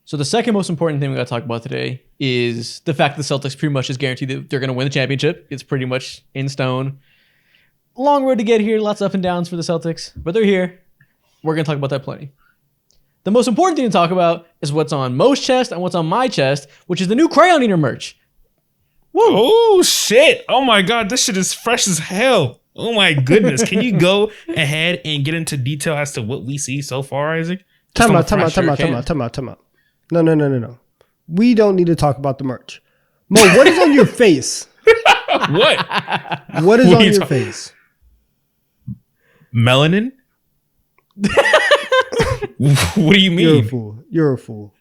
So the second most important thing we got to talk about today is the fact that the Celtics pretty much is guaranteed that they're going to win the championship. It's pretty much in stone. Long road to get here, lots of up and downs for the Celtics, but they're here. We're going to talk about that plenty. The most important thing to talk about is what's on Mo's chest and what's on my chest, which is the new Crayon Eater merch. Woo. Oh, shit. Oh, my God. This shit is fresh as hell. Oh, my goodness. Can you go ahead and get into detail as to what we see so far, Isaac? Time out. No. We don't need to talk about the merch. Mo, what is on your face? What? What is on your face? Melanin? What do you mean? You're a fool.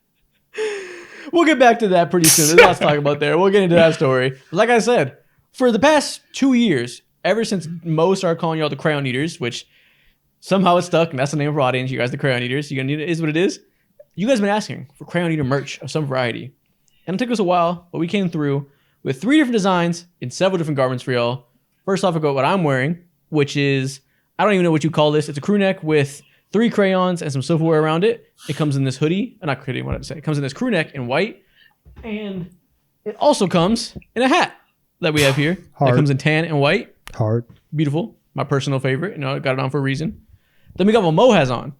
We'll get back to that pretty soon. There's lots to talk about there. We'll get into that story. Like I said, for the past 2 years, ever since Mo started calling y'all the Crayon Eaters, which somehow it's stuck, and that's the name of our audience. You guys, the Crayon Eaters. You're gonna need it. Is what it is. You guys have been asking for Crayon Eater merch of some variety, and it took us a while, but we came through with 3 different designs in several different garments for y'all. First off, I got what I'm wearing, which is, I don't even know what you call this. It's a crew neck with 3 crayons and some silverware around it. It comes in this hoodie. Not hoodie, what did I say? It comes in this crew neck in white. And it also comes in a hat that we have here. That comes in tan and white. Hard. Beautiful. My personal favorite. You know, I got it on for a reason. Then we got what Mo has on.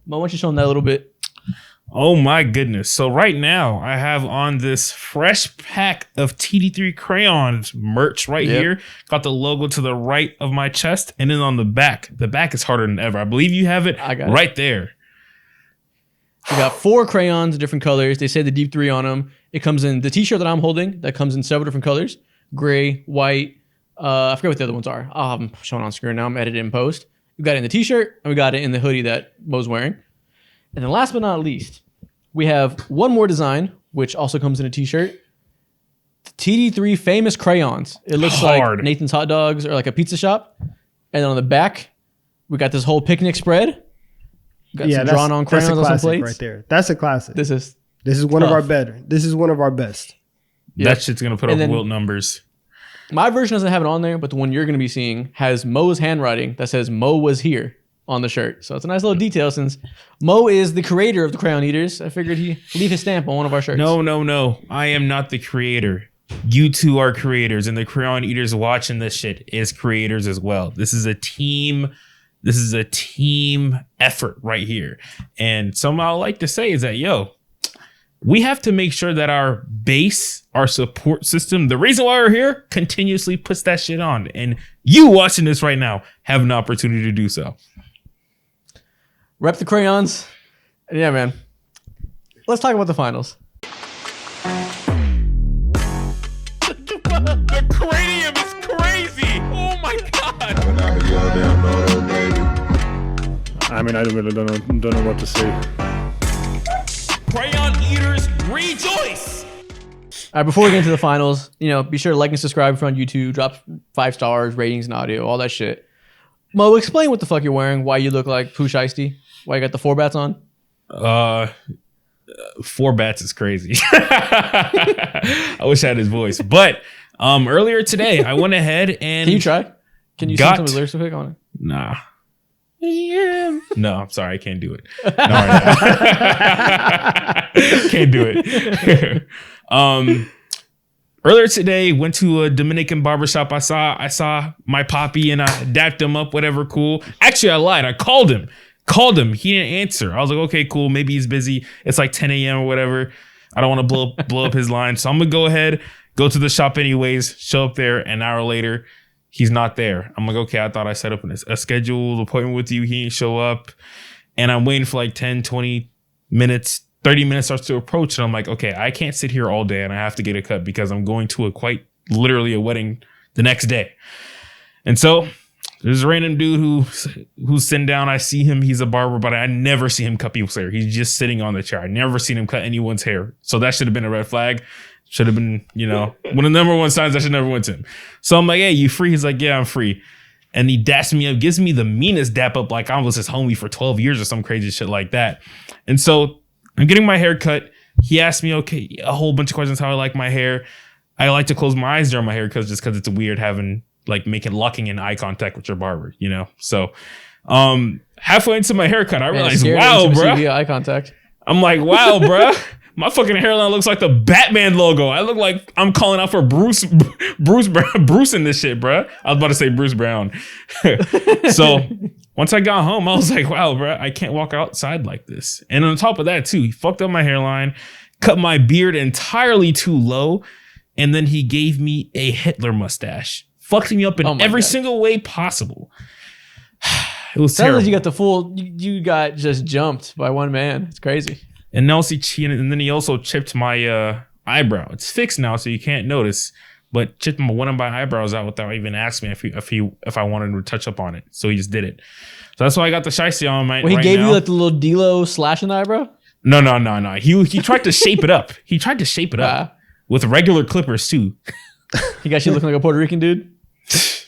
Mo, why don't you show him that a little bit? Oh my goodness. So right now I have on this fresh pack of TD3 crayons merch right here. Got the logo to the right of my chest. And then on the back is harder than ever. I believe you have it right there. We got 4 crayons of different colors. They say the deep 3 on them. It comes in the t-shirt that I'm holding that comes in several different colors. Gray, white. I forget what the other ones are. I'm showing on screen now. I'm editing in post. We got it in the t-shirt and we got it in the hoodie that Mo's wearing. And then last but not least, we have one more design, which also comes in a t-shirt. TD3 famous crayons. It looks like Nathan's Hot Dogs or like a pizza shop. And then on the back, we got this whole picnic spread. Got some drawn on crayons on some plates. Right there. That's a classic. This is one of our better. This is one of our best. Yep. That shit's gonna put up Wilt numbers. My version doesn't have it on there, but the one you're gonna be seeing has Mo's handwriting that says Mo was here on the shirt. So it's a nice little detail since Mo is the creator of the Crayon Eaters. I figured he'd leave his stamp on one of our shirts. No. I am not the creator. You two are creators, and the Crayon Eaters watching this shit is creators as well. This is a team effort right here. And something I like to say is that, we have to make sure that our base, our support system, the reason why we're here, continuously puts that shit on. And you watching this right now have an opportunity to do so. Rep the crayons. And yeah, man. Let's talk about the finals. The cranium is crazy. Oh my God. I mean, I really don't know what to say. Crayon Eaters rejoice. All right, before we get into the finals, be sure to like and subscribe if you're on YouTube. Drop 5 stars, ratings, and audio, all that shit. Mo, explain what the fuck you're wearing, why you look like Pooh Shiesty, why you got the 4 bats on. 4 bats is crazy. I wish I had his voice. But earlier today, I went ahead and... Can you try? Can you sing some of the lyrics real quick on it? Nah. Yeah. No, I'm sorry. I can't do it. No, can't do it. Earlier today, went to a Dominican barbershop. I saw my poppy and I dapped him up, whatever, cool. Actually, I lied. I called him. He didn't answer. I was like, okay, cool. Maybe he's busy. It's like 10 a.m. or whatever. I don't want to blow up his line. So I'm going to go ahead, go to the shop anyways, show up there an hour later. He's not there. I'm like, okay, I thought I set up a scheduled appointment with you. He didn't show up. And I'm waiting for like 10, 20 minutes, 30 minutes starts to approach. And I'm like, okay, I can't sit here all day and I have to get a cut because I'm going to quite literally a wedding the next day. And so there's a random dude who's sitting down. I see him. He's a barber, but I never see him cut people's hair. He's just sitting on the chair. I never seen him cut anyone's hair. So that should have been a red flag. Should have been, one of the number one signs I should never went to him. So I'm like, hey, you free? He's like, yeah, I'm free. And he daps me up, gives me the meanest dap up like I was his homie for 12 years or some crazy shit like that. And so I'm getting my hair cut. He asked me, okay, a whole bunch of questions how I like my hair. I like to close my eyes during my hair because it's weird having locking in eye contact with your barber, So halfway into my haircut, I realized, wow, bro. Via eye contact. I'm like, wow, bro. My fucking hairline looks like the Batman logo. I look like I'm calling out for Bruce in this shit, bro. I was about to say Bruce Brown. So once I got home, I was like, wow, bro, I can't walk outside like this. And on top of that, too, he fucked up my hairline, cut my beard entirely too low, and then he gave me a Hitler mustache. Fucked me up in every single way possible. It was terrible. Sounds like you got the full. You got just jumped by one man. It's crazy. And then he also chipped my eyebrow. It's fixed now, so you can't notice. But chipped one of my eyebrows out without even asking me if I wanted to touch up on it. So he just did it. So that's why I got the shiesty on my. Well, he gave you like the little D-Lo slash in the eyebrow. No. He tried to shape it up. He tried to shape it up with regular clippers too. He got you looking like a Puerto Rican dude.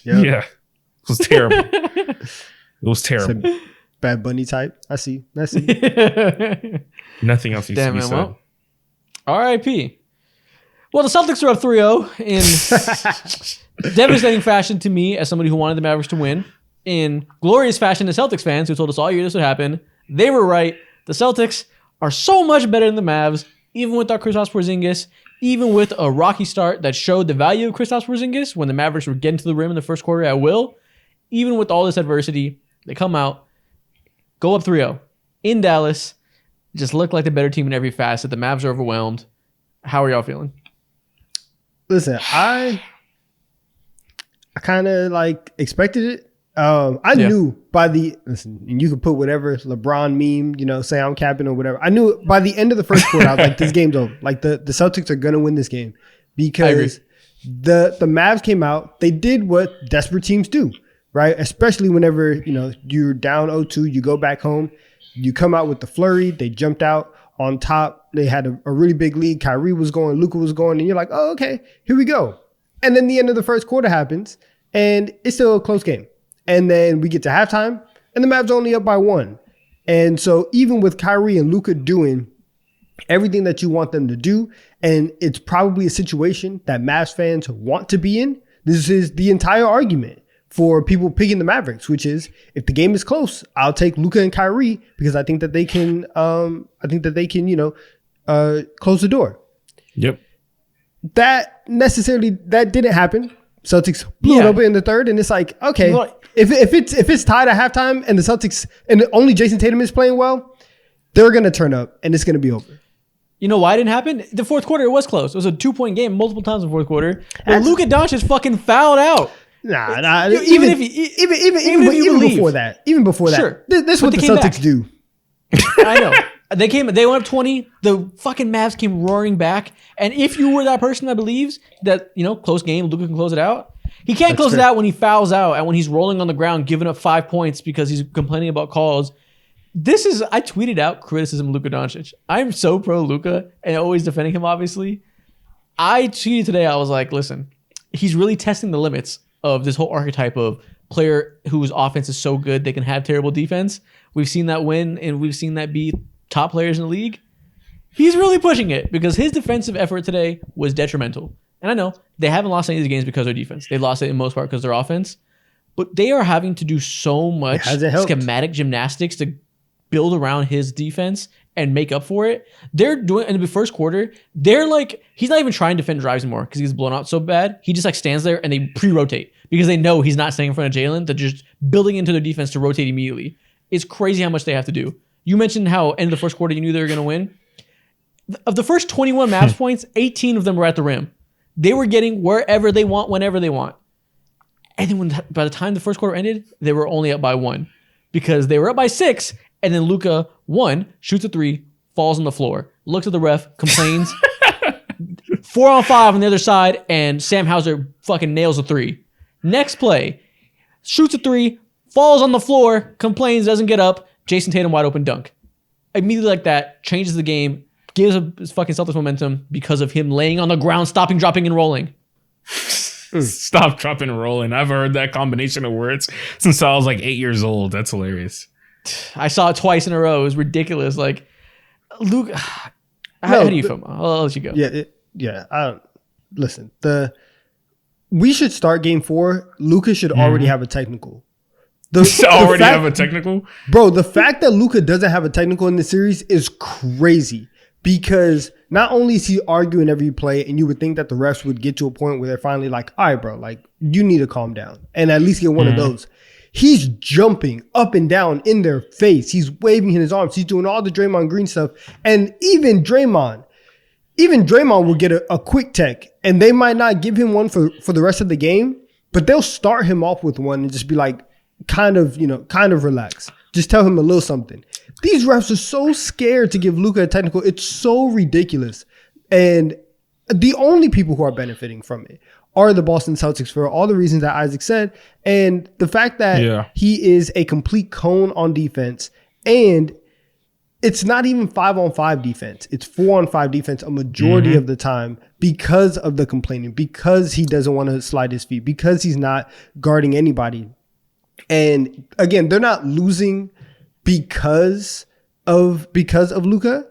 Yep. Yeah, it was terrible. It was terrible. It's a Bad Bunny type. I see. Nothing else needs to be said. Well, R.I.P. Well, the Celtics are up 3-0 in devastating fashion to me as somebody who wanted the Mavericks to win. In glorious fashion to Celtics fans who told us all year this would happen. They were right. The Celtics are so much better than the Mavs, even without Kristaps Porzingis, even with a rocky start that showed the value of Kristaps Porzingis when the Mavericks were getting to the rim in the first quarter at will. Even with all this adversity, they come out, go up 3-0 in Dallas, just look like the better team in every facet. The Mavs are overwhelmed. How are y'all feeling? Listen, I kind of like expected it. I knew by and you could put whatever LeBron meme, say I'm capping or whatever. I knew by the end of the first quarter, I was like, this game's over. Like the Celtics are gonna win this game because the Mavs came out. They did what desperate teams do, right? Especially whenever you're down 0-2, you go back home, you come out with the flurry. They jumped out on top. They had a really big lead. Kyrie was going, Luka was going, and you're like, oh, okay, here we go. And then the end of the first quarter happens, and it's still a close game. And then we get to halftime, and the Mavs only up by 1. And so even with Kyrie and Luka doing everything that you want them to do, and it's probably a situation that Mavs fans want to be in, this is the entire argument for people picking the Mavericks, which is if the game is close, I'll take Luka and Kyrie because I think that they can. Close the door. Yep. That didn't happen. Celtics blew it open in the third, and it's like, okay, if it's tied at halftime and the Celtics and only Jason Tatum is playing well, they're gonna turn up and it's gonna be over. You know why it didn't happen? The fourth quarter, it was close. It was a 2-point game multiple times in the fourth quarter. And Luka Doncic fucking fouled out. Nah. Even before that, sure. This is what the Celtics do. I know. They went up 20. The fucking Mavs came roaring back. And if you were that person that believes that, close game, Luka can close it out, he can't close it out when he fouls out and when he's rolling on the ground, giving up 5 points because he's complaining about calls. I tweeted out criticism of Luka Doncic. I'm so pro Luka and always defending him, obviously. I tweeted today, I was like, listen, he's really testing the limits of this whole archetype of player whose offense is so good they can have terrible defense. We've seen that win and we've seen that be top players in the league. He's really pushing it because his defensive effort today was detrimental. And I know they haven't lost any of these games because of their defense. They lost it in most part because of their offense. But they are having to do so much schematic gymnastics to build around his defense and make up for it. They're doing in the first quarter, they're like, he's not even trying to defend drives anymore because he's blown out so bad. He just stands there and they pre-rotate because they know he's not staying in front of Jalen. They're just building into their defense to rotate immediately. It's crazy how much they have to do. You mentioned how end of the first quarter you knew they were going to win. Of the first 21 Mavs points, 18 of them were at the rim. They were getting wherever they want, whenever they want. And then by the time the first quarter ended, they were only up by 1 because they were up by 6. And then Luka, 1, shoots a 3, falls on the floor, looks at the ref, complains. 4-on-5 on the other side, and Sam Hauser fucking nails a 3. Next play, shoots a 3, falls on the floor, complains, doesn't get up. Jason Tatum wide open dunk. Immediately like that, changes the game, gives his fucking Celtics momentum because of him laying on the ground, stopping, dropping, and rolling. Stop, dropping, and rolling. I've heard that combination of words since I was like 8 years old. That's hilarious. I saw it twice in a row. It was ridiculous. Like, Luke, how do you feel? I'll let you go. Listen, we should start game 4. Luka should already have a technical. Already have a technical? Bro, the fact that Luka doesn't have a technical in the series is crazy because not only is he arguing every play, and you would think that the refs would get to a point where they're finally like, all right, bro, like you need to calm down and at least get one of those. He's jumping up and down in their face. He's waving his arms. He's doing all the Draymond Green stuff. And even Draymond will get a quick tech, and they might not give him one for the rest of the game, but they'll start him off with one and just be like, kind of relax. Just tell him a little something. These refs are so scared to give Luka a technical. It's so ridiculous. And the only people who are benefiting from it are the Boston Celtics for all the reasons that Isaac said. And the fact that he is a complete cone on defense, and it's not even 5-on-5 defense. It's 4-on-5 defense a majority of the time because of the complaining, because he doesn't want to slide his feet, because he's not guarding anybody. And again, they're not losing because of Luka,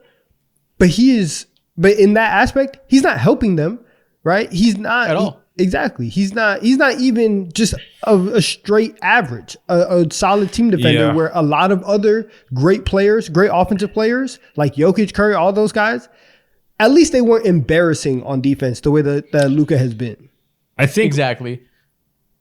but in that aspect, he's not helping them, right? He's not at all. Exactly. He's not even just a straight average, a solid team defender where a lot of other great players, great offensive players like Jokic, Curry, all those guys, at least they weren't embarrassing on defense the way that Luka has been. I think exactly.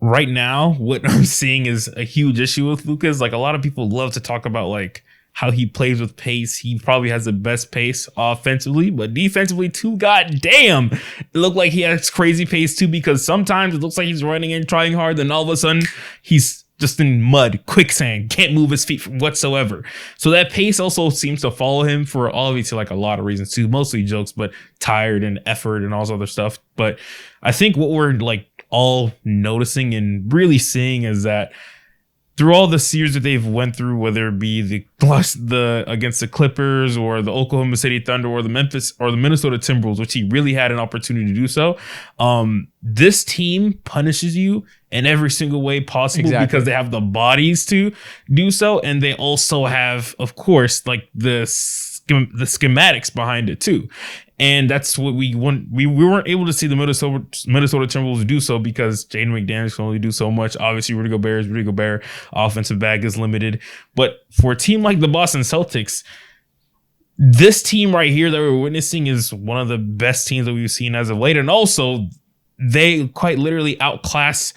Right now, what I'm seeing is a huge issue with Luka. Like a lot of people love to talk about like how he plays with pace. He probably has the best pace offensively, but defensively too, goddamn, it looked like he has crazy pace too, because sometimes it looks like he's running and trying hard, then all of a sudden he's just in mud, quicksand, can't move his feet whatsoever. So that pace also seems to follow him for obviously like a lot of reasons too, mostly jokes, but tired and effort and all this other stuff. But I think what we're like all noticing and really seeing is that through all the series that they've went through, whether it be the against the Clippers or the Oklahoma City Thunder or the Memphis or the Minnesota Timberwolves, which he really had an opportunity to do so, this team punishes you in every single way possible because they have the bodies to do so, and they also have, of course, like the schematics behind it too. And that's what we want. We weren't able to see the Minnesota Timberwolves do so because Jaden McDaniels can only do so much. Obviously, Rudy Gobert. Offensive bag is limited. But for a team like the Boston Celtics, this team right here that we're witnessing is one of the best teams that we've seen as of late. And also, they quite literally outclass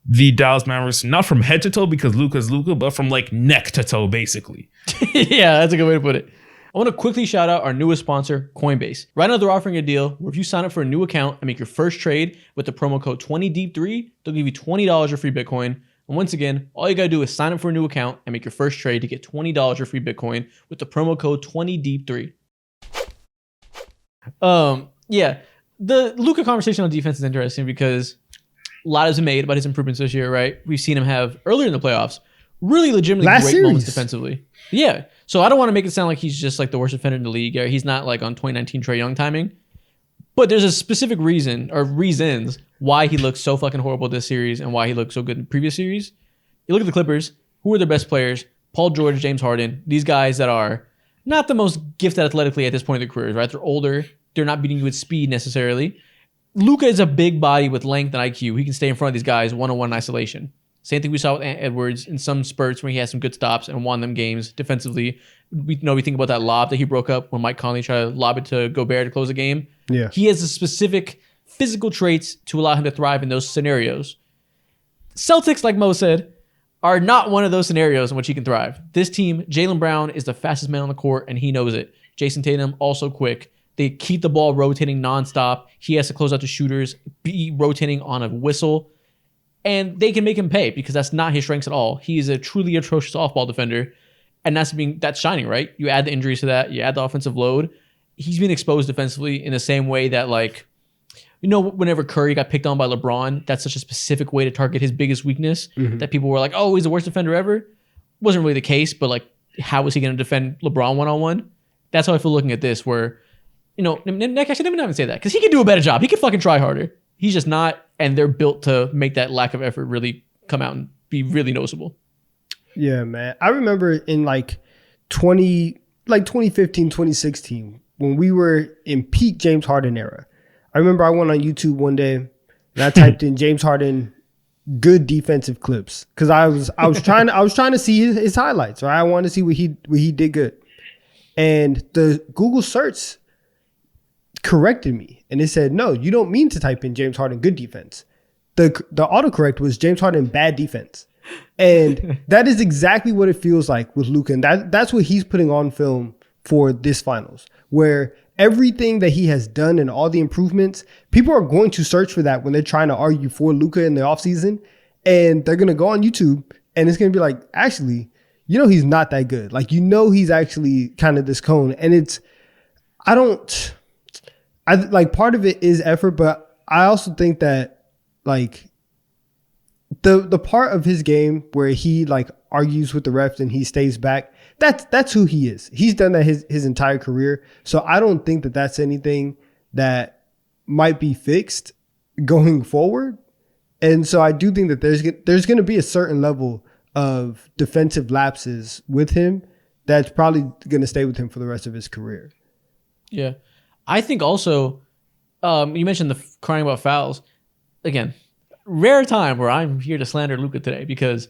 the Dallas Mavericks, not from head to toe because Luka's Luka, but from like neck to toe, basically. Yeah, that's a good way to put it. I want to quickly shout out our newest sponsor, Coinbase. Right now, they're offering a deal where if you sign up for a new account and make your first trade with the promo code 20Deep3, they'll give you $20 of free Bitcoin. And once again, all you got to do is sign up for a new account and make your first trade to get $20 of free Bitcoin with the promo code 20Deep3. Yeah, the Luka conversation on defense is interesting because a lot has been made about his improvements this year, right? We've seen him have earlier in the playoffs really legitimately great moments defensively. Yeah. So I don't want to make it sound like he's just like the worst defender in the league. He's not like on 2019 Trae Young timing. But there's a specific reason or reasons why he looks so fucking horrible this series and why he looked so good in the previous series. You look at the Clippers. Who are their best players? Paul George, James Harden. These guys that are not the most gifted athletically at this point in their careers, right? They're older. They're not beating you with speed necessarily. Luka is a big body with length and IQ. He can stay in front of these guys one-on-one in isolation. Same thing we saw with Ant Edwards in some spurts where he had some good stops and won them games defensively. We think about that lob that he broke up when Mike Conley tried to lob it to Gobert to close the game. Yeah, he has the specific physical traits to allow him to thrive in those scenarios. Celtics, like Mo said, are not one of those scenarios in which he can thrive. This team, Jaylen Brown is the fastest man on the court, and he knows it. Jason Tatum, also quick. They keep the ball rotating nonstop. He has to close out the shooters, be rotating on a whistle. And they can make him pay because that's not his strengths at all. He is a truly atrocious off-ball defender. And that's shining, right? You add the injuries to that. You add the offensive load. He's been exposed defensively in the same way that, like, you know, whenever Curry got picked on by LeBron, that's such a specific way to target his biggest weakness that people were like, oh, he's the worst defender ever. Wasn't really the case, but, like, how was he going to defend LeBron one-on-one? That's how I feel looking at this, where, you know, Nick, actually, let me not even say that because he can do a better job. He can fucking try harder. He's just not, and they're built to make that lack of effort really come out and be really noticeable. Yeah, man. I remember in like 2015, 2016, when we were in peak James Harden era. I remember I went on YouTube one day and I typed in James Harden good defensive clips because I was trying to see his highlights. Right, I wanted to see what he did good, and the Google search corrected me, and it said no, you don't mean to type in James Harden good defense. The autocorrect was James Harden bad defense, and that is exactly what it feels like with Luka, and that's what he's putting on film for this finals, where everything that he has done and all the improvements, people are going to search for that when they're trying to argue for Luka in the offseason. And they're going to go on YouTube and it's going to be like, actually, he's not that good. Like, he's actually kind of this cone. And part of it is effort, but I also think that like the part of his game where he like argues with the refs and he stays back, that's who he is. He's done that his entire career. So I don't think that that's anything that might be fixed going forward. And so I do think that there's going to be a certain level of defensive lapses with him that's probably going to stay with him for the rest of his career. Yeah. I think also, you mentioned the crying about fouls. Again, rare time where I'm here to slander Luka today because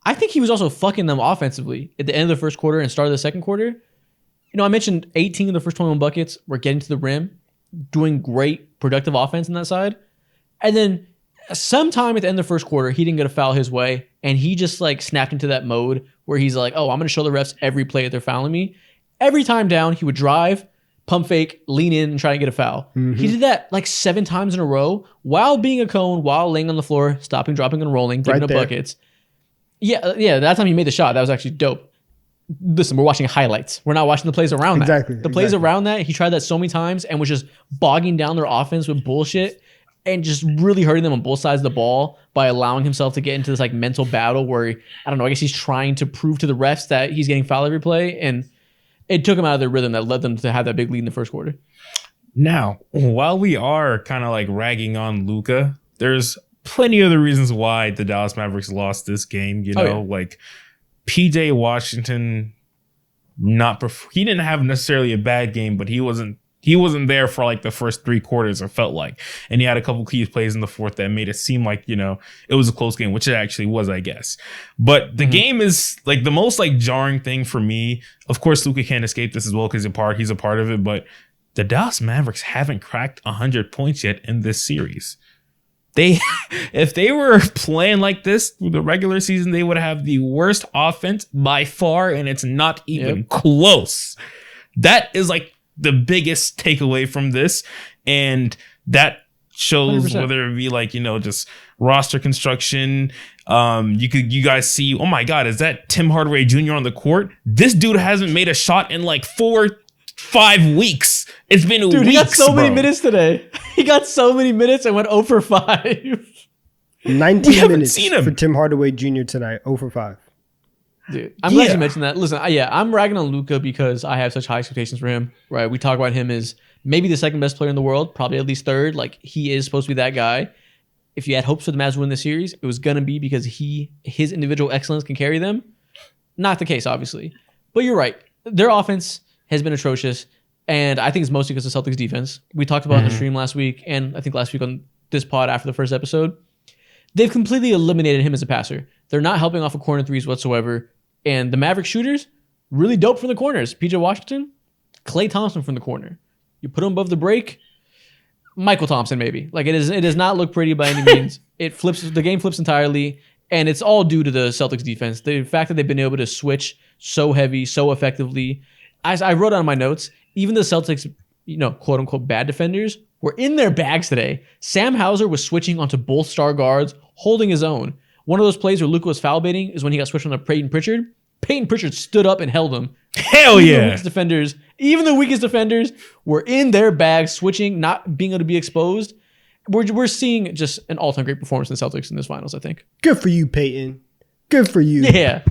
I think he was also fucking them offensively at the end of the first quarter and start of the second quarter. I mentioned 18 of the first 21 buckets were getting to the rim, doing great productive offense on that side. And then sometime at the end of the first quarter, he didn't get a foul his way. And he just like snapped into that mode where he's like, oh, I'm going to show the refs every play that they're fouling me. Every time down, he would drive, pump fake, lean in and try to get a foul. Mm-hmm. He did that like 7 times in a row while being a cone, while laying on the floor, stopping, dropping, and rolling, giving up buckets. Yeah, that time he made the shot, that was actually dope. Listen, we're watching highlights. We're not watching the plays around that. Exactly. The plays around that, he tried that so many times and was just bogging down their offense with bullshit and just really hurting them on both sides of the ball by allowing himself to get into this like mental battle where, I don't know, I guess he's trying to prove to the refs that he's getting fouled every play, and it took him out of their rhythm that led them to have that big lead in the first quarter. Now, while we are kind of like ragging on Luka, there's plenty of the reasons why the Dallas Mavericks lost this game. Like PJ Washington, he didn't have necessarily a bad game, but he wasn't there for like the first 3 quarters, it felt like. And he had a couple key plays in the fourth that made it seem like, it was a close game, which it actually was, I guess. But the game is like the most like jarring thing for me. Of course, Luka can't escape this as well because he's a part of it. But the Dallas Mavericks haven't cracked 100 points yet in this series. If they were playing like this through the regular season, they would have the worst offense by far, and it's not even close. That is like the biggest takeaway from this, and that shows 100%. Whether it be like just roster construction. You guys see, oh my god, is that Tim Hardaway Jr. on the court? This dude hasn't made a shot in like 4-5 weeks. It's been weeks, he got so bro. many minutes today. He got so many minutes and went 0 for 5. 19 minutes for Tim Hardaway Jr. tonight, 0 for 5. Dude, I'm glad you mentioned that. Listen, I'm ragging on Luka because I have such high expectations for him. Right, we talk about him as maybe the second best player in the world, probably at least third. Like, he is supposed to be that guy. If you had hopes for the Mavs to win the series, it was gonna be because his individual excellence can carry them. Not the case, obviously, but you're right. Their offense has been atrocious, and I think it's mostly because of Celtics defense. We talked about it on the stream last week, and I think last week on this pod after the first episode. They've completely eliminated him as a passer. They're not helping off of corner threes whatsoever. And the Maverick shooters, really dope from the corners. PJ Washington, Klay Thompson from the corner. You put him above the break, Michael Thompson maybe. Like, it does not look pretty by any means. The game flips entirely, and it's all due to the Celtics defense. The fact that they've been able to switch so heavy, so effectively. As I wrote on my notes, even the Celtics, quote unquote bad defenders were in their bags today. Sam Hauser was switching onto both star guards, holding his own. One of those plays where Luka was foul baiting is when he got switched on to Peyton Pritchard. Peyton Pritchard stood up and held him. Hell yeah. Even the weakest defenders were in their bags, switching, not being able to be exposed. We're seeing just an all-time great performance in the Celtics in this finals, I think. Good for you, Peyton. Good for you. Yeah.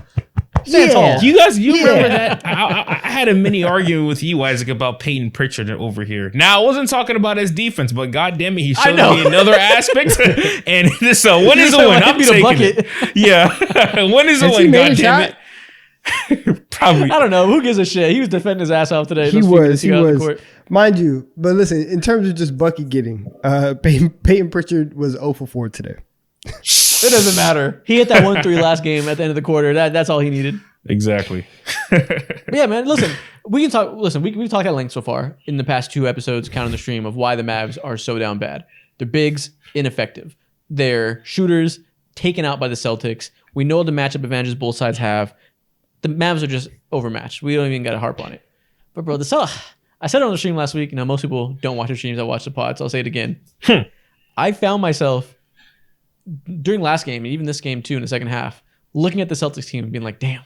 Yeah. You guys, remember that? I had a mini argument with you, Isaac, about Peyton Pritchard over here. Now, I wasn't talking about his defense, but goddamn it, he showed me another aspect. And this, when is the win? I'm taking it. Yeah. When is the win? Goddamn it. Probably. I don't know. Who gives a shit? He was defending his ass off today. He was. Mind you, but listen, in terms of just bucket getting, Peyton Pritchard was 0 for 4 today. It doesn't matter. He hit that 1-3 last game at the end of the quarter. That's all he needed. Exactly. But yeah, man, listen, we can talk. Listen, we've talked at length so far in the past 2 episodes, counting the stream, of why the Mavs are so down bad. Their bigs, ineffective. Their shooters, taken out by the Celtics. We know the matchup advantages both sides have. The Mavs are just overmatched. We don't even got to harp on it. But bro, I said it on the stream last week. You know, most people don't watch the streams. I watch the pod, so I'll say it again. I found myself during last game, and even this game too in the second half, looking at the Celtics team and being like, damn,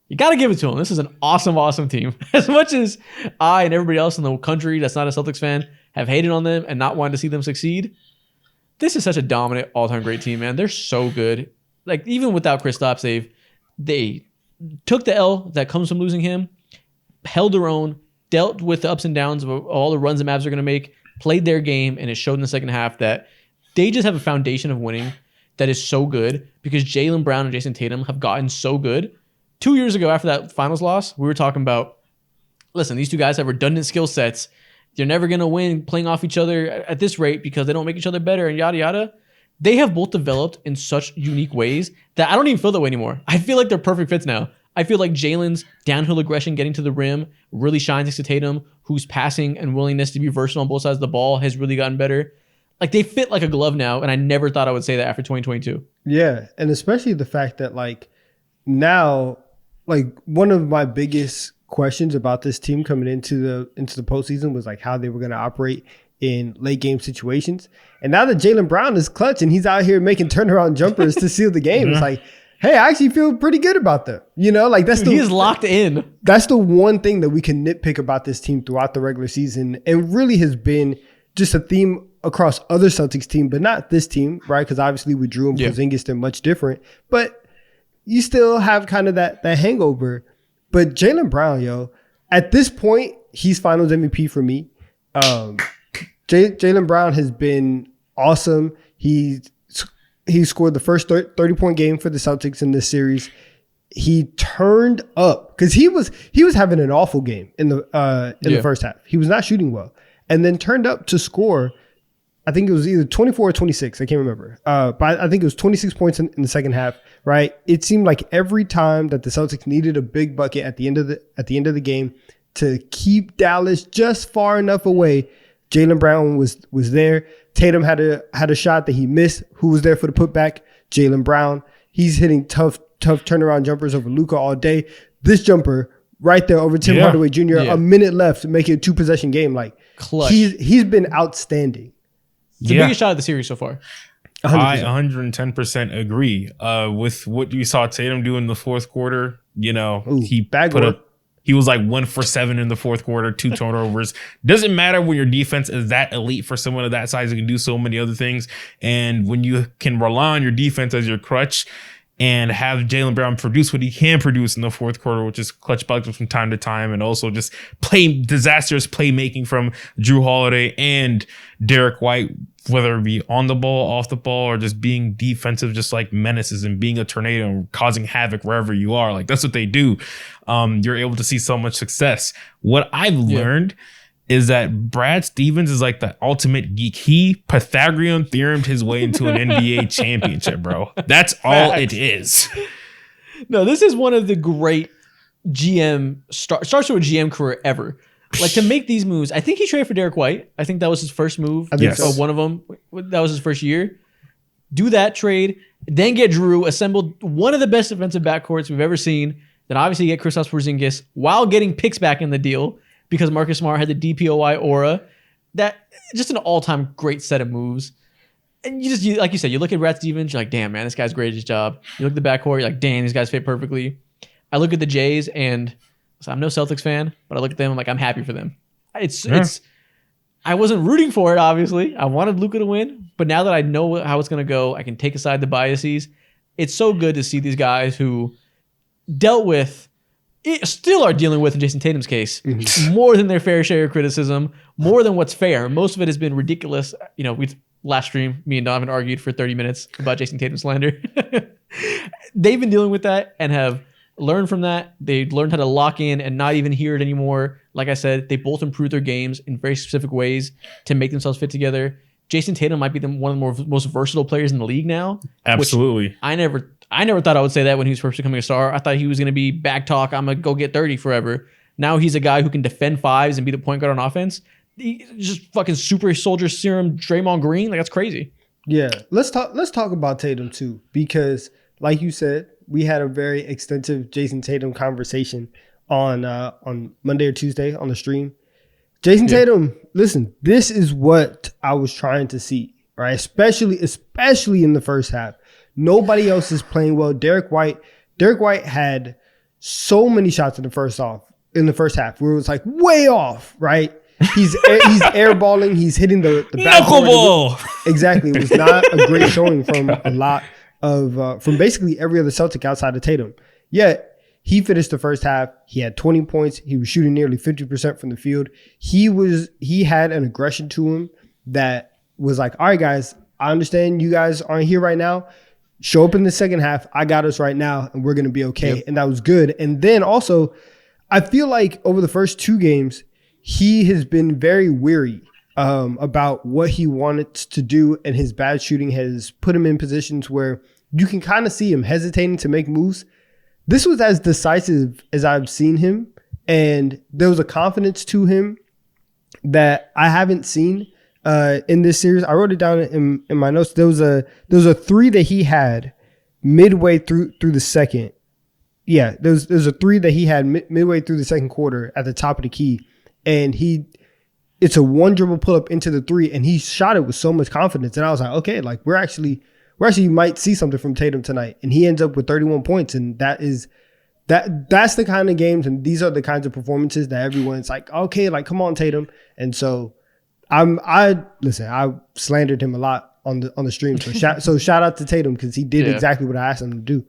you got to give it to them. This is an awesome, awesome team. As much as I and everybody else in the country that's not a Celtics fan have hated on them and not wanted to see them succeed, this is such a dominant, all-time great team, man. They're so good. Like, even without Kristaps, they took the L that comes from losing him, held their own, dealt with the ups and downs of all the runs the Mavs are going to make, played their game, and it showed in the second half that they just have a foundation of winning that is so good because Jaylen Brown and Jason Tatum have gotten so good. 2 years ago, after that finals loss, we were talking about, listen, these two guys have redundant skill sets. They're never going to win playing off each other at this rate because they don't make each other better and yada, yada. They have both developed in such unique ways that I don't even feel that way anymore. I feel like they're perfect fits now. I feel like Jalen's downhill aggression, getting to the rim, really shines next to Tatum, whose passing and willingness to be versatile on both sides of the ball has really gotten better. Like, they fit like a glove now, and I never thought I would say that after 2022. Yeah, and especially the fact that, like, now, like, one of my biggest questions about this team coming into the postseason was, like, how they were going to operate in late game situations. And now that Jaylen Brown is clutch and he's out here making turnaround jumpers to seal the game, it's like, hey, I actually feel pretty good about them. You know, like, that's he's locked in. That's the one thing that we can nitpick about this team throughout the regular season, and really has been just a theme across other Celtics team, but not this team, right? Because obviously with Drew and Porzingis, they're much different. But you still have kind of that hangover. But Jaylen Brown, at this point, he's Finals MVP for me. Jaylen Brown has been awesome. He scored the first 30-point game for the Celtics in this series. He turned up because he was having an awful game in the first half. He was not shooting well, and then turned up to score. I think it was either 24 or 26. I can't remember. But I think it was 26 points in the second half. Right? It seemed like every time that the Celtics needed a big bucket at the end of the game to keep Dallas just far enough away, Jaylen Brown was there. Tatum had a shot that he missed. Who was there for the putback? Jaylen Brown. He's hitting tough turnaround jumpers over Luka all day. This jumper right there over Tim Hardaway Jr. A minute left to make it a 2-possession game. Like, clutch. He's been outstanding. The biggest shot of the series so far. 100%. I 110% agree. With what you saw Tatum do in the fourth quarter, he put up. He was like 1 for 7 in the fourth quarter, 2 turnovers. Doesn't matter when your defense is that elite for someone of that size. You can do so many other things. And when you can rely on your defense as your crutch and have Jaylen Brown produce what he can produce in the fourth quarter, which is clutch buckets from time to time, and also just disastrous playmaking from Drew Holiday and Derek White, whether it be on the ball, off the ball, or just being defensive, just like menaces and being a tornado and causing havoc wherever you are. Like, that's what they do. You're able to see so much success. What I've learned is that Brad Stevens is like the ultimate geek. He Pythagorean theoremed his way into an NBA championship, bro. That's all it is. No, this is one of the great starts with a GM career ever. Like, to make these moves, I think he traded for Derek White. I think that was his first move. I think so. One of them. That was his first year. Do that trade, then get Drew, assembled one of the best defensive backcourts we've ever seen. Then obviously get Kristaps Porzingis while getting picks back in the deal because Marcus Smart had the DPOY aura. That just an all-time great set of moves. And you like you said, you look at Brad Stevens, you're like, damn, man, this guy's great at his job. You look at the backcourt, you're like, damn, these guys fit perfectly. I look at the Jays and so I'm no Celtics fan, but I look at them, I'm like, I'm happy for them. I wasn't rooting for it, obviously. I wanted Luka to win, but now that I know how it's going to go, I can take aside the biases. It's so good to see these guys who still are dealing with, in Jason Tatum's case, more than their fair share of criticism, more than what's fair. Most of it has been ridiculous. Last stream, me and Donovan argued for 30 minutes about Jason Tatum slander. They've been dealing with that and have learned from that. They learned how to lock in and not even hear it anymore. Like I said, they both improved their games in very specific ways to make themselves fit together. Jason Tatum might be one of the most versatile players in the league now. Absolutely. I never thought I would say that when he was first becoming a star. I thought he was going to be back talk. I'm going to go get 30 forever. Now he's a guy who can defend fives and be the point guard on offense. He's just fucking super soldier serum Draymond Green. Like, that's crazy. Yeah. Let's talk about Tatum too, because like you said, we had a very extensive Jason Tatum conversation on Monday or Tuesday on the stream. Jason Tatum, listen, this is what I was trying to see, right? Especially in the first half. Nobody else is playing well. Derek White had so many shots in the first half where it was like way off, right? He's airballing, he's hitting the knuckleball. Exactly. It was not a great showing from a lot of from basically every other Celtic outside of Tatum. Yet he finished the first half. He had 20 points. He was shooting nearly 50% from the field. He had an aggression to him that was like, all right, guys, I understand you guys aren't here right now. Show up in the second half. I got us right now, and we're going to be okay. Yep. And that was good. And then also, I feel like over the first two games, he has been very weary about what he wanted to do, and his bad shooting has put him in positions where you can kind of see him hesitating to make moves. This was as decisive as I've seen him, and there was a confidence to him that I haven't seen in this series. I wrote it down in my notes. There was a three that he had midway through the second. Yeah, there's a three that he had midway through the second quarter at the top of the key, and it's a one dribble pull up into the three, and he shot it with so much confidence. And I was like, okay, like we actually might see something from Tatum tonight. And he ends up with 31 points, and that's the kind of games, and these are the kinds of performances that everyone's like, okay, like come on, Tatum. And so I slandered him a lot on the stream. So shout out to Tatum, because he did exactly what I asked him to do.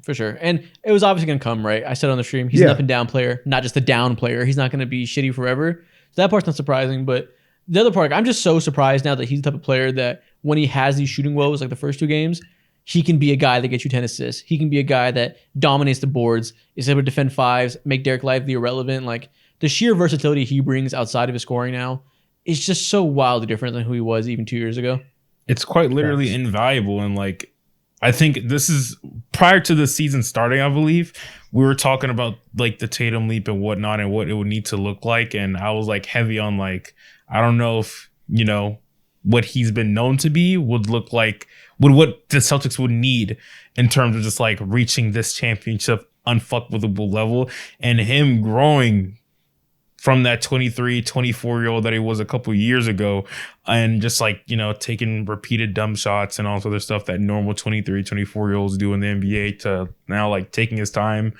For sure. And it was obviously going to come, right? I said on the stream, he's an up and down player, not just a down player. He's not going to be shitty forever. So that part's not surprising. But the other part, I'm just so surprised now that he's the type of player that when he has these shooting woes, like the first two games, he can be a guy that gets you 10 assists. He can be a guy that dominates the boards, is able to defend fives, make Derek Lively irrelevant. Like, the sheer versatility he brings outside of his scoring now is just so wildly different than who he was even 2 years ago. It's quite literally invaluable. And like, I think this is prior to the season starting, I believe we were talking about like the Tatum leap and whatnot and what it would need to look like. And I was like heavy on like, I don't know if, you know, what he's been known to be would look like, what the Celtics would need in terms of just like reaching this championship unfuckable level, and him growing from that 23, 24-year-old that he was a couple years ago, and just like, you know, taking repeated dumb shots and all this other stuff that normal 23, 24-year-olds do in the NBA, to now like taking his time,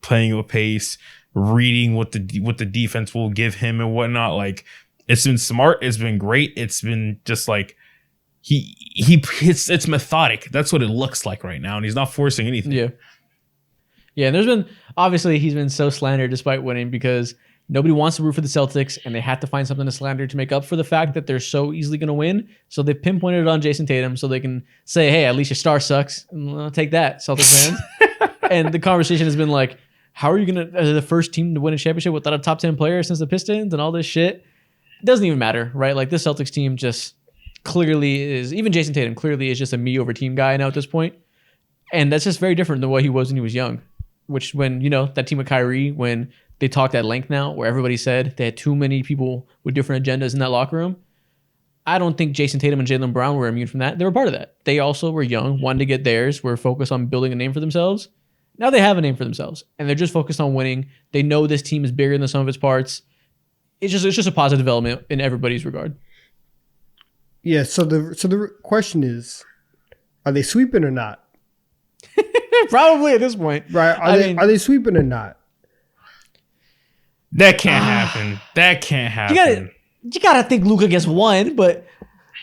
playing with pace, reading what the defense will give him and whatnot. Like, it's been smart. It's been great. It's been just like it's methodic. That's what it looks like right now. And he's not forcing anything. Yeah. Yeah. And obviously he's been so slandered despite winning, because nobody wants to root for the Celtics, and they have to find something to slander to make up for the fact that they're so easily going to win. So they pinpointed it on Jason Tatum so they can say, hey, at least your star sucks. And I'll take that, Celtics fans. And the conversation has been like, how are you going to, the first team to win a championship without a top 10 player since the Pistons and all this shit? It doesn't even matter, right? Like, this Celtics team just clearly is, even Jason Tatum clearly is just a me over team guy now at this point. And that's just very different than what he was when he was young. Which, when, you know, that team with Kyrie, when they talked at length now, where everybody said they had too many people with different agendas in that locker room. I don't think Jason Tatum and Jaylen Brown were immune from that. They were part of that. They also were young, wanted to get theirs, were focused on building a name for themselves. Now they have a name for themselves, and they're just focused on winning. They know this team is bigger than the sum of its parts. It's just a positive development in everybody's regard. Yeah. So the question is, are they sweeping or not? Probably at this point, right? Are they sweeping or not? That can't happen. That can't happen. You gotta think Luka gets one, but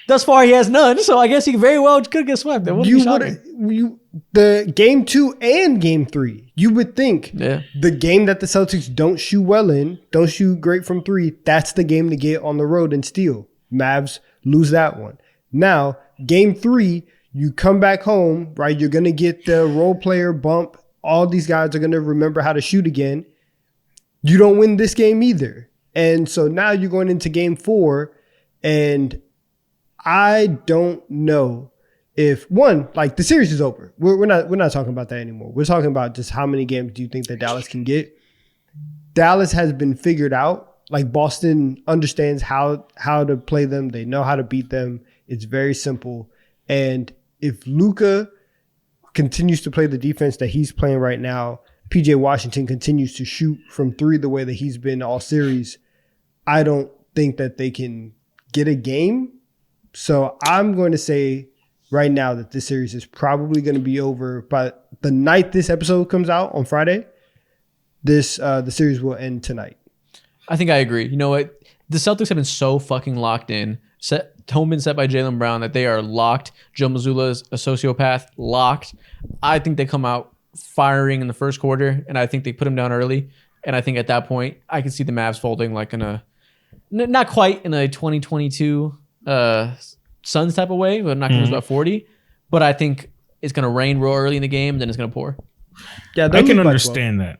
thus far he has none. So I guess he very well could get swept. The game 2 and game 3, you would think the game that the Celtics don't shoot well in, don't shoot great from 3, that's the game to get on the road and steal. Mavs lose that one. Now, game 3, you come back home, right? You're going to get the role player bump. All these guys are going to remember how to shoot again. You don't win this game either. And so now you're going into game 4, and I don't know if one, like the series is over. We're not talking about that anymore. We're talking about just how many games do you think that Dallas can get? Dallas has been figured out. Like Boston understands how to play them. They know how to beat them. It's very simple. And if Luka continues to play the defense that he's playing right now, PJ Washington continues to shoot from three the way that he's been all series, I don't think that they can get a game. So I'm going to say right now that this series is probably going to be over by the night this episode comes out on Friday. The series will end tonight. I think I agree. You know what? The Celtics have been so fucking locked in. Tone been set by Jaylen Brown that they are locked. Joe Mazzulla's a sociopath, locked. I think they come out firing in the first quarter, and I think they put him down early. And I think at that point, I can see the Mavs folding like in a, not quite in a 2022 Suns type of way, but not going to lose about 40. But I think it's going to rain real early in the game, then it's going to pour. Yeah, I can understand that.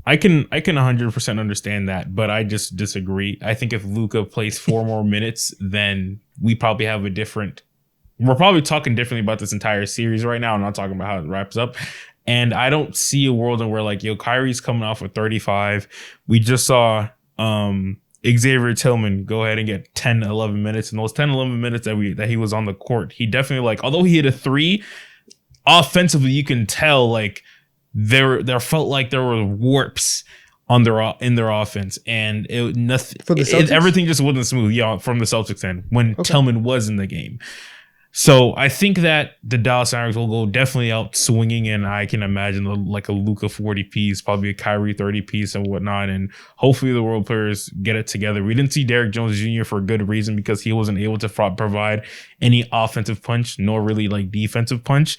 I can 100% understand that, but I just disagree. I think if Luka plays 4 more minutes, then we probably have a different. We're probably talking differently about this entire series right now. I'm not talking about how it wraps up. And I don't see a world in where like, Kyrie's coming off with 35. We just saw Xavier Tillman go ahead and get 10, 11 minutes. And those 10, 11 minutes that he was on the court, he definitely like, although he hit a 3, offensively, you can tell like there felt like there were warps on in their offense, and everything just wasn't smooth. From the Celtics end when Tillman was in the game. So I think that the Dallas Mavericks will go definitely out swinging, and I can imagine like a Luka 40 piece, probably a Kyrie 30 piece and whatnot, and hopefully the role players get it together. We didn't see Derrick Jones Jr. for a good reason because he wasn't able to provide any offensive punch, nor really like defensive punch.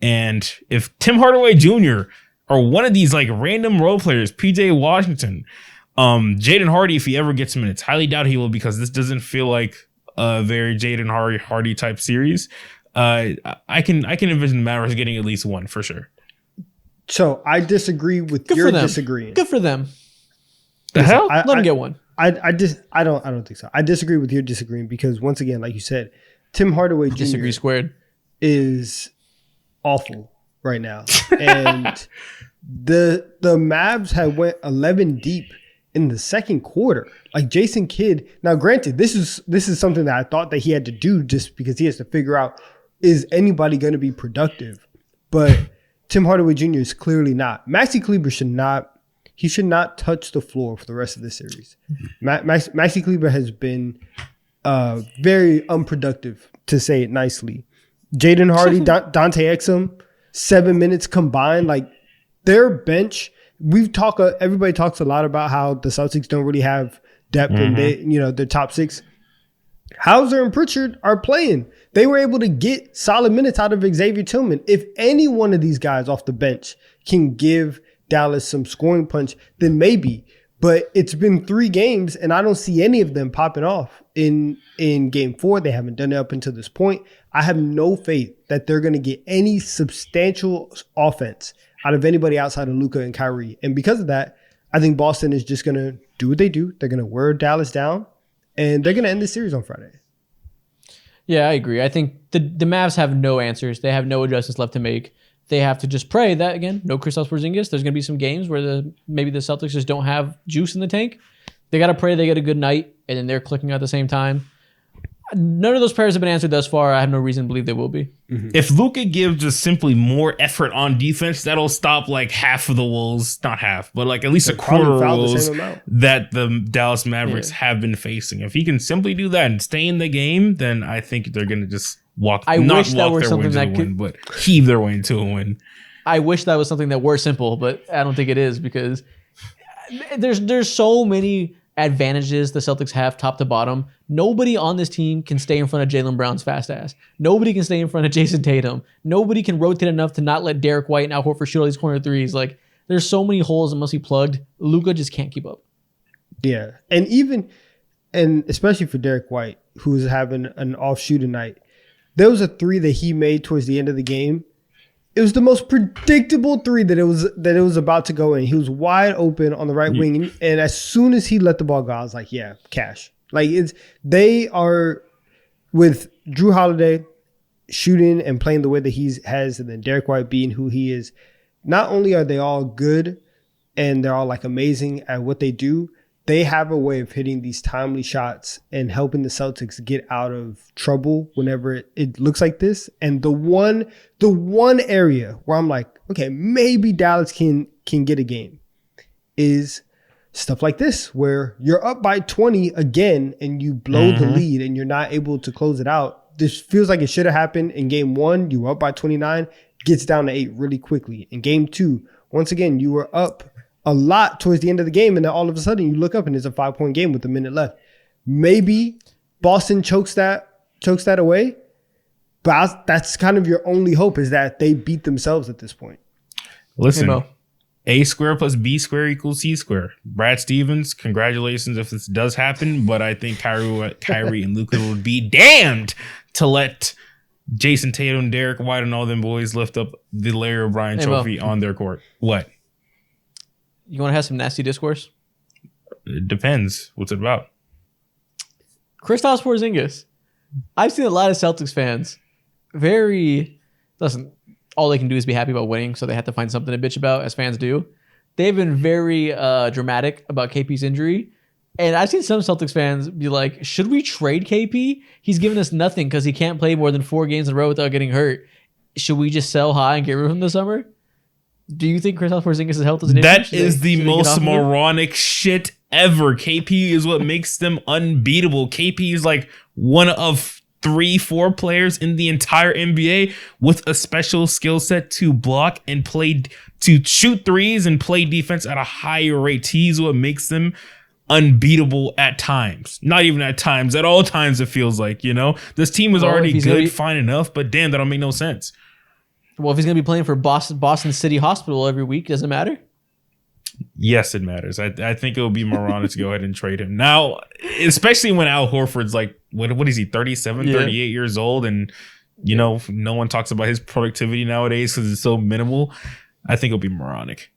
And if Tim Hardaway Jr. or one of these like random role players, PJ Washington, Jaden Hardy, if he ever gets minutes, highly doubt he will because this doesn't feel like a very Jaden Hardy type series. I can envision the Mavericks getting at least one for sure. So I disagree with your disagreeing. Good for them. The hell? Let them get one. I don't think so. I disagree with your disagreeing because once again, like you said, Tim Hardaway Jr. Disagree squared is awful right now. And the Mavs had went 11 deep in the second quarter. Like Jason Kidd. Now, granted, this is something that I thought that he had to do just because he has to figure out, is anybody going to be productive? But Tim Hardaway Jr. is clearly not. Maxi Kleber should not touch the floor for the rest of this series. Maxi Kleber has been very unproductive, to say it nicely. Jaden Hardy, Dante Exum, 7 minutes combined. Like their bench, everybody talks a lot about how the Celtics don't really have depth in their top 6. Hauser and Pritchard are playing. They were able to get solid minutes out of Xavier Tillman. If any one of these guys off the bench can give Dallas some scoring punch, then maybe. But it's been 3 games, and I don't see any of them popping off in game 4. They haven't done it up until this point. I have no faith that they're going to get any substantial offense out of anybody outside of Luka and Kyrie. And because of that, I think Boston is just going to do what they do. They're going to wear Dallas down, and they're going to end this series on Friday. Yeah, I agree. I think the Mavs have no answers. They have no adjustments left to make. They have to just pray that, again, no Kristaps Porzingis. There's going to be some games where maybe the Celtics just don't have juice in the tank. They got to pray they get a good night, and then they're clicking at the same time. None of those prayers have been answered thus far. I have no reason to believe they will be. Mm-hmm. If Luka gives just simply more effort on defense, that'll stop like half of the Wolves, not half, but like at least a quarter of the Wolves that the Dallas Mavericks have been facing. If he can simply do that and stay in the game, then I think they're going to just heave their way into a win. I wish that was something that were simple, but I don't think it is because there's so many advantages the Celtics have top to bottom. Nobody on this team can stay in front of Jaylen Brown's fast ass. Nobody can stay in front of Jason Tatum. Nobody can rotate enough to not let Derek White and Al Horford shoot all these corner threes. Like there's so many holes that must be plugged. Luka just can't keep up. Yeah, and especially for Derek White, who's having an off shooting night. There was a 3 that he made towards the end of the game. It was the most predictable 3 that it was about to go in. He was wide open on the right wing, and as soon as he let the ball go, I was like, "Yeah, cash." Like they are with Drew Holiday shooting and playing the way that he has, and then Derek White being who he is, not only are they all good and they're all like amazing at what they do, they have a way of hitting these timely shots and helping the Celtics get out of trouble whenever it looks like this. And the one area where I'm like, okay, maybe Dallas can get a game is stuff like this, where you're up by 20 again and you blow the lead and you're not able to close it out. This feels like it should have happened in game 1. You were up by 29, gets down to 8 really quickly. In game 2, once again, you were up a lot towards the end of the game, and then all of a sudden you look up and it's a 5-point game with a minute left. Maybe Boston chokes that away, but that's kind of your only hope, is that they beat themselves at this point. Listen, Hey, Mo. A square plus B square equals C square. Brad Stevens, congratulations if this does happen, but I think Kyrie and Luka would be damned to let Jason Tatum, Derek White, and all them boys lift up the Larry O'Brien Hey, trophy on their court. What? You want to have some nasty discourse? It depends. What's it about? Kristaps Porzingis. I've seen a lot of Celtics fans listen, all they can do is be happy about winning, so they have to find something to bitch about, as fans do. They've been very dramatic about KP's injury. And I've seen some Celtics fans be like, should we trade KP? He's given us nothing because he can't play more than 4 games in a row without getting hurt. Should we just sell high and get rid of him this summer? Do you think Kristaps Porzingis' health is an issue? That Should is they the get off most of him? moronic shit ever. KP is what makes them unbeatable. KP is like one of 3-4 players in the entire NBA with a special skill set to block and to shoot threes and play defense at a higher rate. He's what makes them unbeatable at times. Not even at times, at all times it feels like, you know? This team is Well, already if he's gonna good, be- fine enough, but damn, that don't make no sense. Well, if he's going to be playing for Boston City Hospital every week, does it matter? Yes, it matters. I think it would be moronic to go ahead and trade him. Now, especially when Al Horford's like, what is he, 37, Yeah. 38 years old? And, you know, no one talks about his productivity nowadays because it's so minimal. I think it'll be moronic.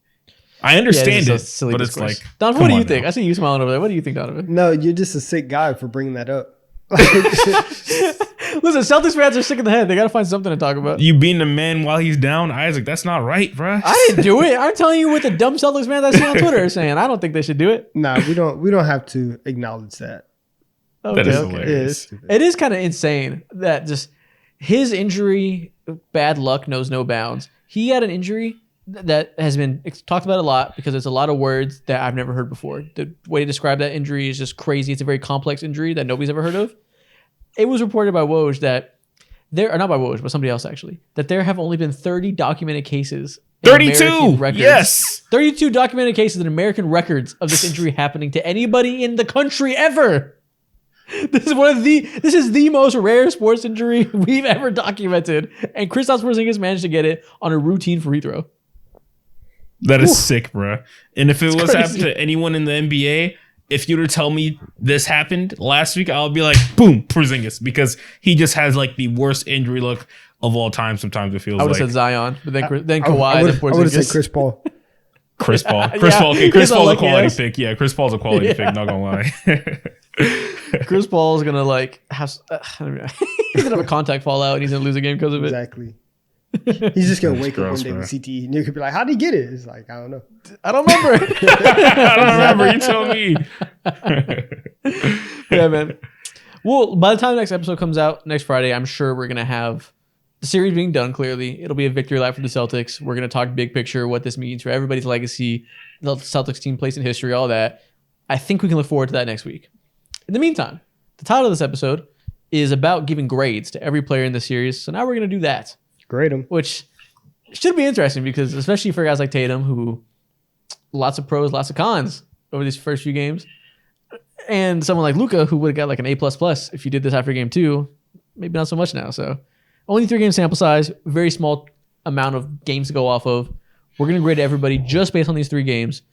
I understand this is it, a silly but discourse. it's like, Donovan, come what do you on think? now. I see you smiling over there. What do you think, Donovan? No, you're just a sick guy for bringing that up. Listen, Celtics fans are sick in the head. They got to find something to talk about. You being the man while he's down, Isaac, that's not right, bruh. I didn't do it. I'm telling you what the dumb Celtics fans I see on Twitter are saying. I don't think they should do it. Nah, we don't have to acknowledge that. Okay, That is okay. hilarious. It is kind of insane that just his injury, bad luck knows no bounds. He had an injury that has been talked about a lot because it's a lot of words that I've never heard before. The way to describe that injury is just crazy. It's a very complex injury that nobody's ever heard of. It was reported by Woj that or not by Woj, but somebody else actually, that there have only been 30 documented cases. in 32! American records. Yes! 32 documented cases in American records of this injury happening to anybody in the country ever. This is the most rare sports injury we've ever documented, and Kristaps Porzingis managed to get it on a routine free throw. That is sick, bruh. And if it was crazy. happened to anyone in the NBA, if you were to tell me this happened last week, I'll be like, boom, Porzingis, because he just has like the worst injury look of all time. Sometimes it feels I would like have said Zion, but then Kawhi, I then would have said Porzingis. Chris Paul. Chris Paul. Yeah, Chris Paul. Okay, he's Chris Paul's a unlucky quality ass. pick. Yeah, Chris Paul's a quality pick. Not gonna lie. Chris Paul is gonna like have he's gonna have a contact fallout and he's gonna lose a game because of it. Exactly. He's just gonna wake gross, up one day bro. with CTE, and you could be like, "How'd he get it?" It's like, I don't know. I don't remember. I don't remember. You tell me. Yeah, man. Well, by the time the next episode comes out next Friday, I'm sure we're gonna have the series being done. Clearly, it'll be a victory lap for the Celtics. We're gonna talk big picture, what this means for everybody's legacy, the Celtics team place in history, all that. I think we can look forward to that next week. In the meantime, the title of this episode is about giving grades to every player in the series. So now we're gonna do that, Grade him. which should be interesting because especially for guys like Tatum, who lots of pros, lots of cons over these first few games. And someone like Luka, who would have got like an A++ if you did this after game 2, maybe not so much now. So only 3-game sample size, very small amount of games to go off of. We're going to grade everybody just based on these 3 games.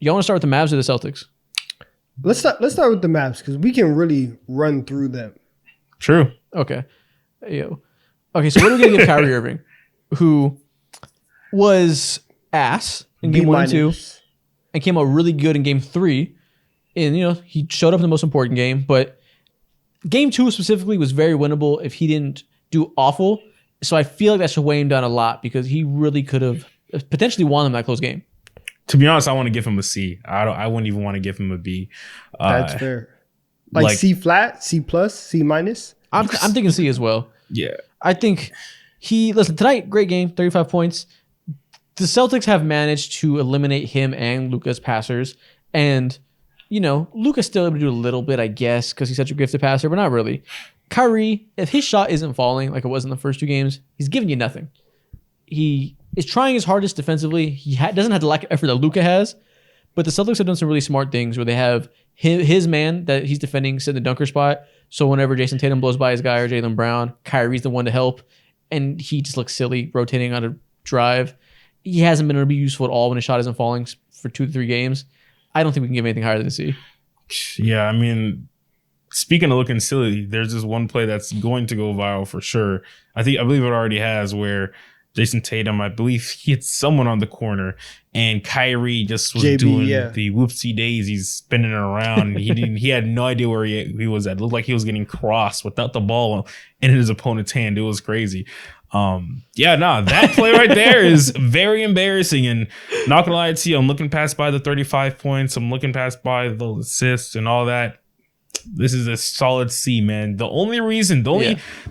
Y'all want to start with the Mavs or the Celtics? Let's start with the Mavs because we can really run through them. True. Okay. Okay, so what are we going to give Kyrie Irving, who was ass in game 1 and 2 and came out really good in game 3. And, he showed up in the most important game, but Game 2 specifically was very winnable if he didn't do awful. So I feel like that should weigh him down a lot because he really could have potentially won them that close game. To be honest, I want to give him a C. I wouldn't even want to give him a B. That's fair. Like C flat, C plus, C minus. I'm thinking C as well. Yeah. I think listen, tonight, great game, 35 points. The Celtics have managed to eliminate him and Luka's passers. And, Luka's still able to do a little bit, I guess, because he's such a gifted passer, but not really. Kyrie, if his shot isn't falling like it was in the first 2 games, he's giving you nothing. He is trying his hardest defensively. He doesn't have the lack of effort that Luka has, but the Celtics have done some really smart things where they have his man that he's defending sit in the dunker spot. So whenever Jason Tatum blows by his guy or Jaylen Brown, Kyrie's the one to help, and he just looks silly rotating on a drive. He hasn't been able to be useful at all when his shot isn't falling for 2 to 3 games. I don't think we can give anything higher than a C. Yeah, I mean, speaking of looking silly, there's this one play that's going to go viral for sure. I believe it already has, where Jason Tatum, I believe he hit someone on the corner, and Kyrie just was doing the whoopsie daisies, spinning it around. He had no idea where he was at. It looked like he was getting crossed without the ball in his opponent's hand. It was crazy. That play right there is very embarrassing, and not gonna lie to you, I'm looking past by the 35 points. I'm looking past by the assists and all that. This is a solid C, man.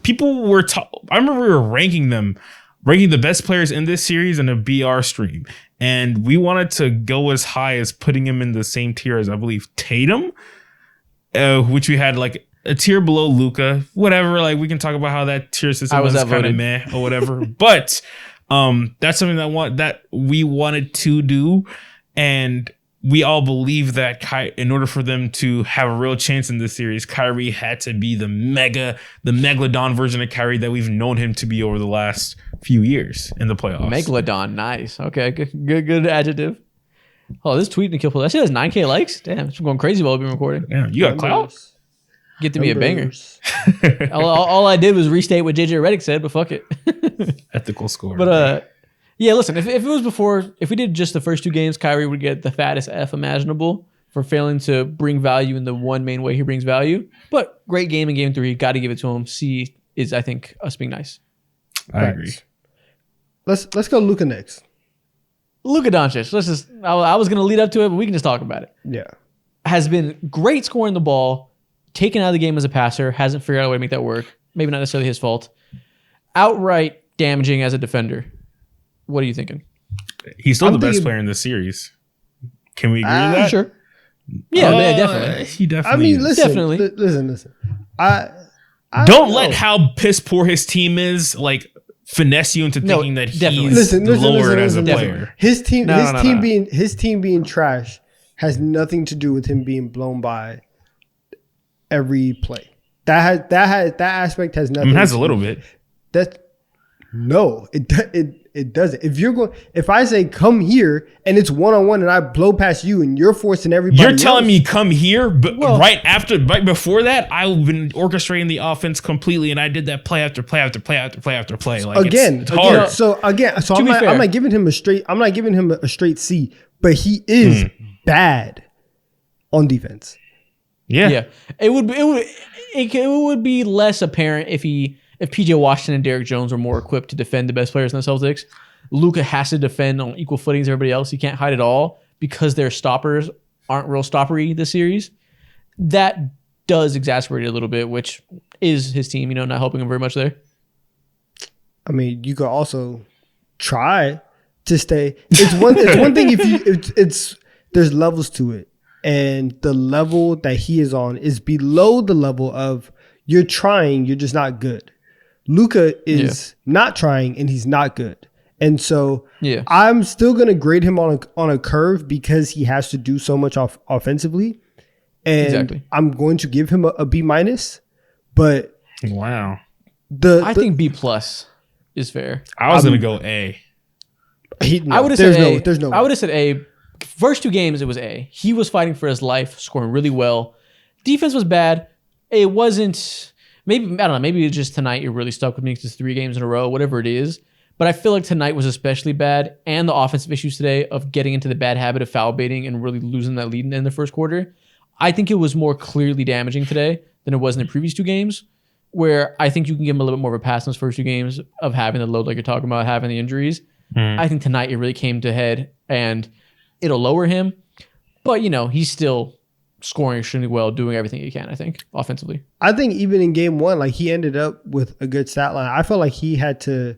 People were, I remember we were ranking the best players in this series in a BR stream. And we wanted to go as high as putting him in the same tier as, I believe, Tatum, which we had like a tier below Luka, whatever. Like, we can talk about how that tier system was kind of meh or whatever. But that's something that we wanted to do. And we all believe that in order for them to have a real chance in this series, Kyrie had to be the Megalodon version of Kyrie that we've known him to be over the last few years in the playoffs. Megalodon, nice. Okay, good adjective. Oh, this tweet and kill poll. That shit has 9K likes. Damn, it's going crazy while we've been recording. Yeah, you got clout? Get to be a banger. all I did was restate what JJ Redick said, but fuck it. Ethical score. But yeah, listen, if it was before, if we did just the first 2 games, Kyrie would get the fattest F imaginable for failing to bring value in the one main way he brings value. But great game in game 3. Got to give it to him. C is, I think, us being nice. I agree. Let's go Luka next. Luka Doncic. I was going to lead up to it, but we can just talk about it. Yeah. Has been great scoring the ball, taken out of the game as a passer, hasn't figured out a way to make that work. Maybe not necessarily his fault. Outright damaging as a defender. What are you thinking? He's still the best player in the series. Can we agree with that? Sure. Yeah, definitely. He definitely is. Listen. Listen. I don't let how piss poor his team is finesse you into thinking that he's lowered as a player. His team being trash has nothing to do with him being blown by every play. That aspect has nothing. It has a little bit. It doesn't. If I say come here and it's 1-on-1 and I blow past you and you're forcing everybody, you're telling me come here, but right before that, I've been orchestrating the offense completely, and I did that play after play after play after play after play. It's hard. So I'm not giving him a straight C, but he is bad on defense. Yeah. It would be less apparent if PJ Washington and Derrick Jones were more equipped to defend the best players in the Celtics. Luka has to defend on equal footing as everybody else. He can't hide it all because their stoppers aren't real stoppery this series. That does exacerbate it a little bit, which is his team, not helping him very much there. I mean, you could also try to stay. It's one thing if there's levels to it, and the level that he is on is below the level of you're trying, you're just not good. Luka is not trying and he's not good. And so I'm still going to grade him on a curve because he has to do so much offensively. And I'm going to give him a B minus. But wow. I think B plus is fair. I was going to go A. I would have said A. There's no way. I would have said A. First 2 games, it was A. He was fighting for his life, scoring really well. Defense was bad. It wasn't... Maybe, I don't know, maybe it's just tonight you're really stuck with me because it's 3 games in a row, whatever it is. But I feel like tonight was especially bad, and the offensive issues today of getting into the bad habit of foul baiting and really losing that lead in the first quarter. I think it was more clearly damaging today than it was in the previous 2 games, where I think you can give him a little bit more of a pass in those first 2 games of having the load like you're talking about, having the injuries. I think tonight it really came to head, and it'll lower him. But, he's still scoring extremely well, doing everything he can, I think, offensively. I think even in game 1, like he ended up with a good stat line. I felt like he had to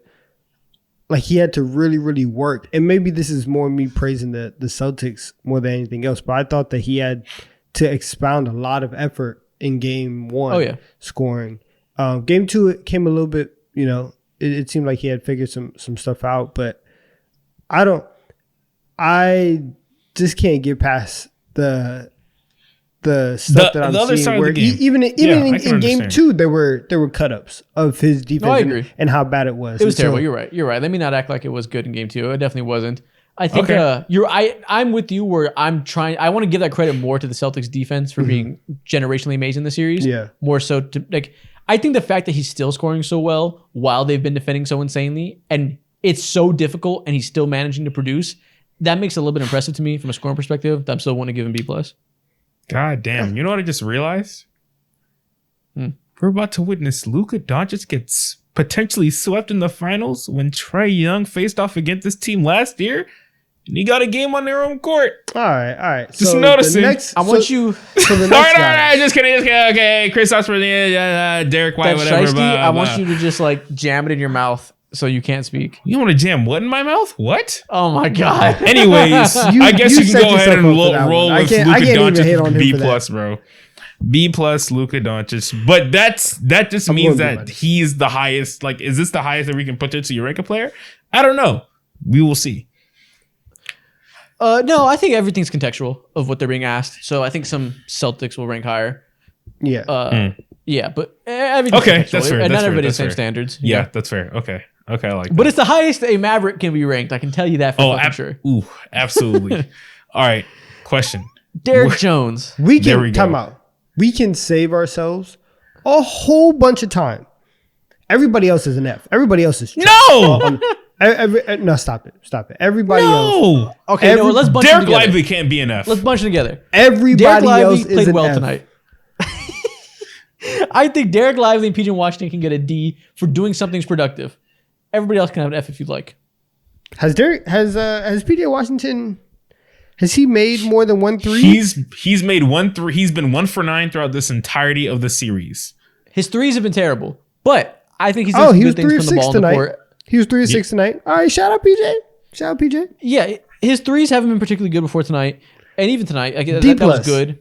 really, really work. And maybe this is more me praising the Celtics more than anything else, but I thought that he had to expound a lot of effort in game 1 scoring. Game 2, it came a little bit, it seemed like he had figured some stuff out, but I just can't get past the stuff that I'm the other seeing. side Where of the game. even in game understand. 2, there were cut ups of his defense. I agree. And how bad it was. It was And so- terrible. You're right. Let me not act like it was good in game 2. It definitely wasn't. I think Okay. I'm with you where I want to give that credit more to the Celtics defense for being generationally amazing in the series. Yeah. More so to I think the fact that he's still scoring so well while they've been defending so insanely, and it's so difficult and he's still managing to produce, that makes it a little bit impressive to me from a scoring perspective. That I'm still wanting to give him B+. God damn. You know what I just realized? We're about to witness Luka Doncic gets potentially swept in the finals when Trae Young faced off against this team last year. And he got a game on their own court. All right. Just So noticing. the next- I want so- you So the All next right, guy. just kidding. Okay, Chris Osborne, Derek White, that whatever. shiesty, blah, I blah. want you to just jam it in your mouth so you can't speak. You want to jam what in my mouth? What? Oh my God. Anyways, I guess you can set go ahead yourself and up for that roll one. with I Luka can't even hate on Doncic him B for that. plus, bro. B plus Luka Doncic, but that just I'm means going that B-. he's the highest. Like, is this the highest that we can potentially rank a player? I don't know. We will see. No, I think everything's contextual of what they're being asked. So I think some Celtics will rank higher. Yeah. Yeah, but everything's Okay, contextual. that's fair, And that's not fair, everybody that's has the same fair. standards. Yeah, that's fair. Okay, I like. But it's the highest a Maverick can be ranked. I can tell you that for fucking sure. Ooh, absolutely. All right. Question. Derek Jones. We There can we go. time out. We can save ourselves a whole bunch of time. Everybody else is an F. Everybody else is trash. No, No, stop it. Everybody else. no. Okay, no, let's bunch them Derek together. Lively can't be enough. Let's bunch them together. Everybody Derek else Lively is played an well F. tonight. I think Derek Lively and PJ Washington can get a D for doing something productive. Everybody else can have an F if you'd like. Has PJ Washington? Has he made more than 1 3? He's made 1 3. He's been 1 for 9 throughout this entirety of the series. His threes have been terrible, but I think he's doing some he was good 3 things of from the 6 ball in the tonight. court. He was 3 of 6 tonight. All right, shout out PJ. Yeah, his threes haven't been particularly good before tonight, and even tonight, that D+. was good.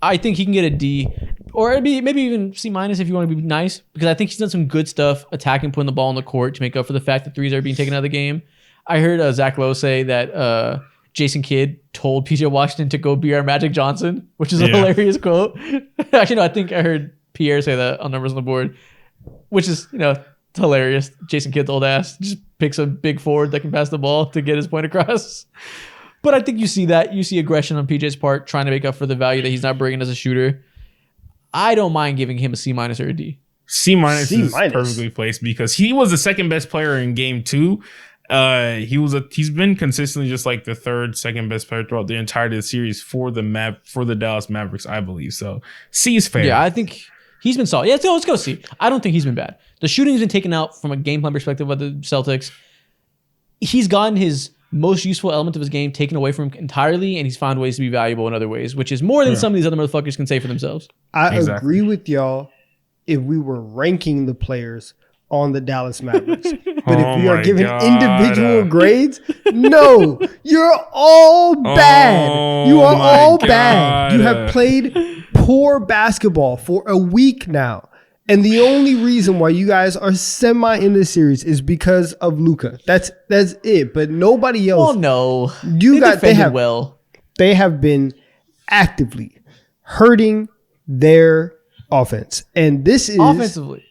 I think he can get a D, or maybe even C- if you want to be nice, because I think he's done some good stuff attacking, putting the ball on the court to make up for the fact that threes are being taken out of the game. I heard Zach Lowe say that Jason Kidd told PJ Washington to go be our Magic Johnson, which is a hilarious quote. Actually, no, I think I heard Pierre say that on Numbers on the Board, which is hilarious. Jason Kidd's old ass just picks a big forward that can pass the ball to get his point across. But I think you see that. You see aggression on PJ's part, trying to make up for the value that he's not bringing as a shooter. I don't mind giving him a C- or a D. C- is C-. perfectly placed because he was the second best player in game 2. He's been consistently just like the second best player throughout the entirety of the series for the Dallas Mavericks, I believe. So C is fair. Yeah, I think he's been solid. Yeah, let's go C. I don't think he's been bad. The shooting's been taken out from a game plan perspective by the Celtics. He's gotten his most useful element of his game taken away from him entirely, and he's found ways to be valuable in other ways, which is more than some of these other motherfuckers can say for themselves. I Exactly. agree with y'all if we were ranking the players on the Dallas Mavericks. But if we are my giving God. individual grades, no, you're all bad. You are my all God. bad. You have played poor basketball for a week now. And the only reason why you guys are semi in this series is because of Luka. That's it. But nobody Oh else. no, They defended well. They have been actively hurting their offense. And this is Offensively.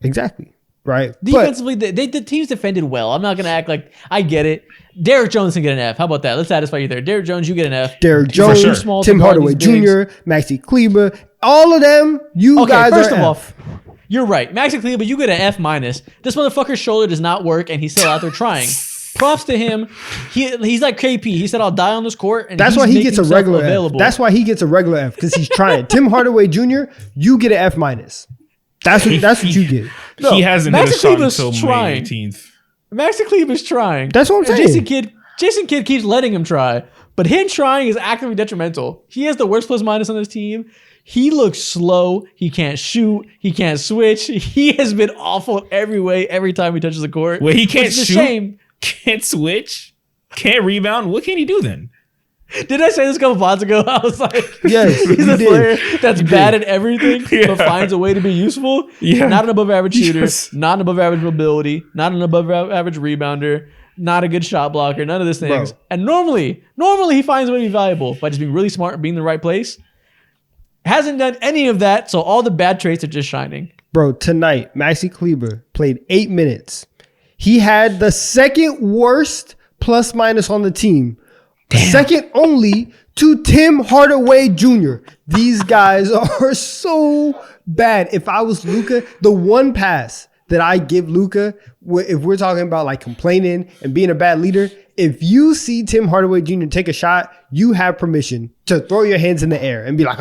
exactly right. Defensively, the teams defended well. I'm not going to act like I get it. Derek Jones can get an F. How about that? Let's satisfy you there. Derek Jones, you get an F. Derek Jones, sure. Small Tim to guard Hardaway these bigs. Jr., Maxi Kleber, all of them, you Okay, guys first are of all, F. you're right. Maxi Kleber, you get an F-. This motherfucker's shoulder does not work, and he's still out there trying. Props to him. He's like KP. He said, "I'll die on this court," and That's he's why he making gets a himself regular F. available. That's why he gets a regular F, because he's trying. Tim Hardaway Jr., you get an F minus. That's what you get. No, he hasn't hit a Maxi shot Kleber's until trying. May 18th. Maxi Kleber's trying. That's what I'm And saying. Jason Kidd keeps letting him try, but him trying is actively detrimental. He has the worst plus minus on his team. He looks slow. He can't shoot. He can't switch. He has been awful every way every time he touches the court. Wait, he can't which is shoot? a shame. Can't switch? Can't rebound? What can he do then? Did I say this a couple pods ago? I was like, Yes, he's you a did. player that's bad at everything, Yeah. but finds a way to be useful. Yeah. Not an above average shooter, Yes. not an above average mobility, not an above average rebounder, not a good shot blocker, none of these things. Bro. And normally he finds a way to be valuable by just being really smart and being in the right place. Hasn't done any of that, so all the bad traits are just shining. Bro, tonight, Maxi Kleber played 8 minutes. He had the second worst plus minus on the team. Second only to Tim Hardaway Jr. These guys are so bad. If I was Luka, the one pass that I give Luka, if we're talking about like complaining and being a bad leader, if you see Tim Hardaway Jr. take a shot, you have permission to throw your hands in the air and be like,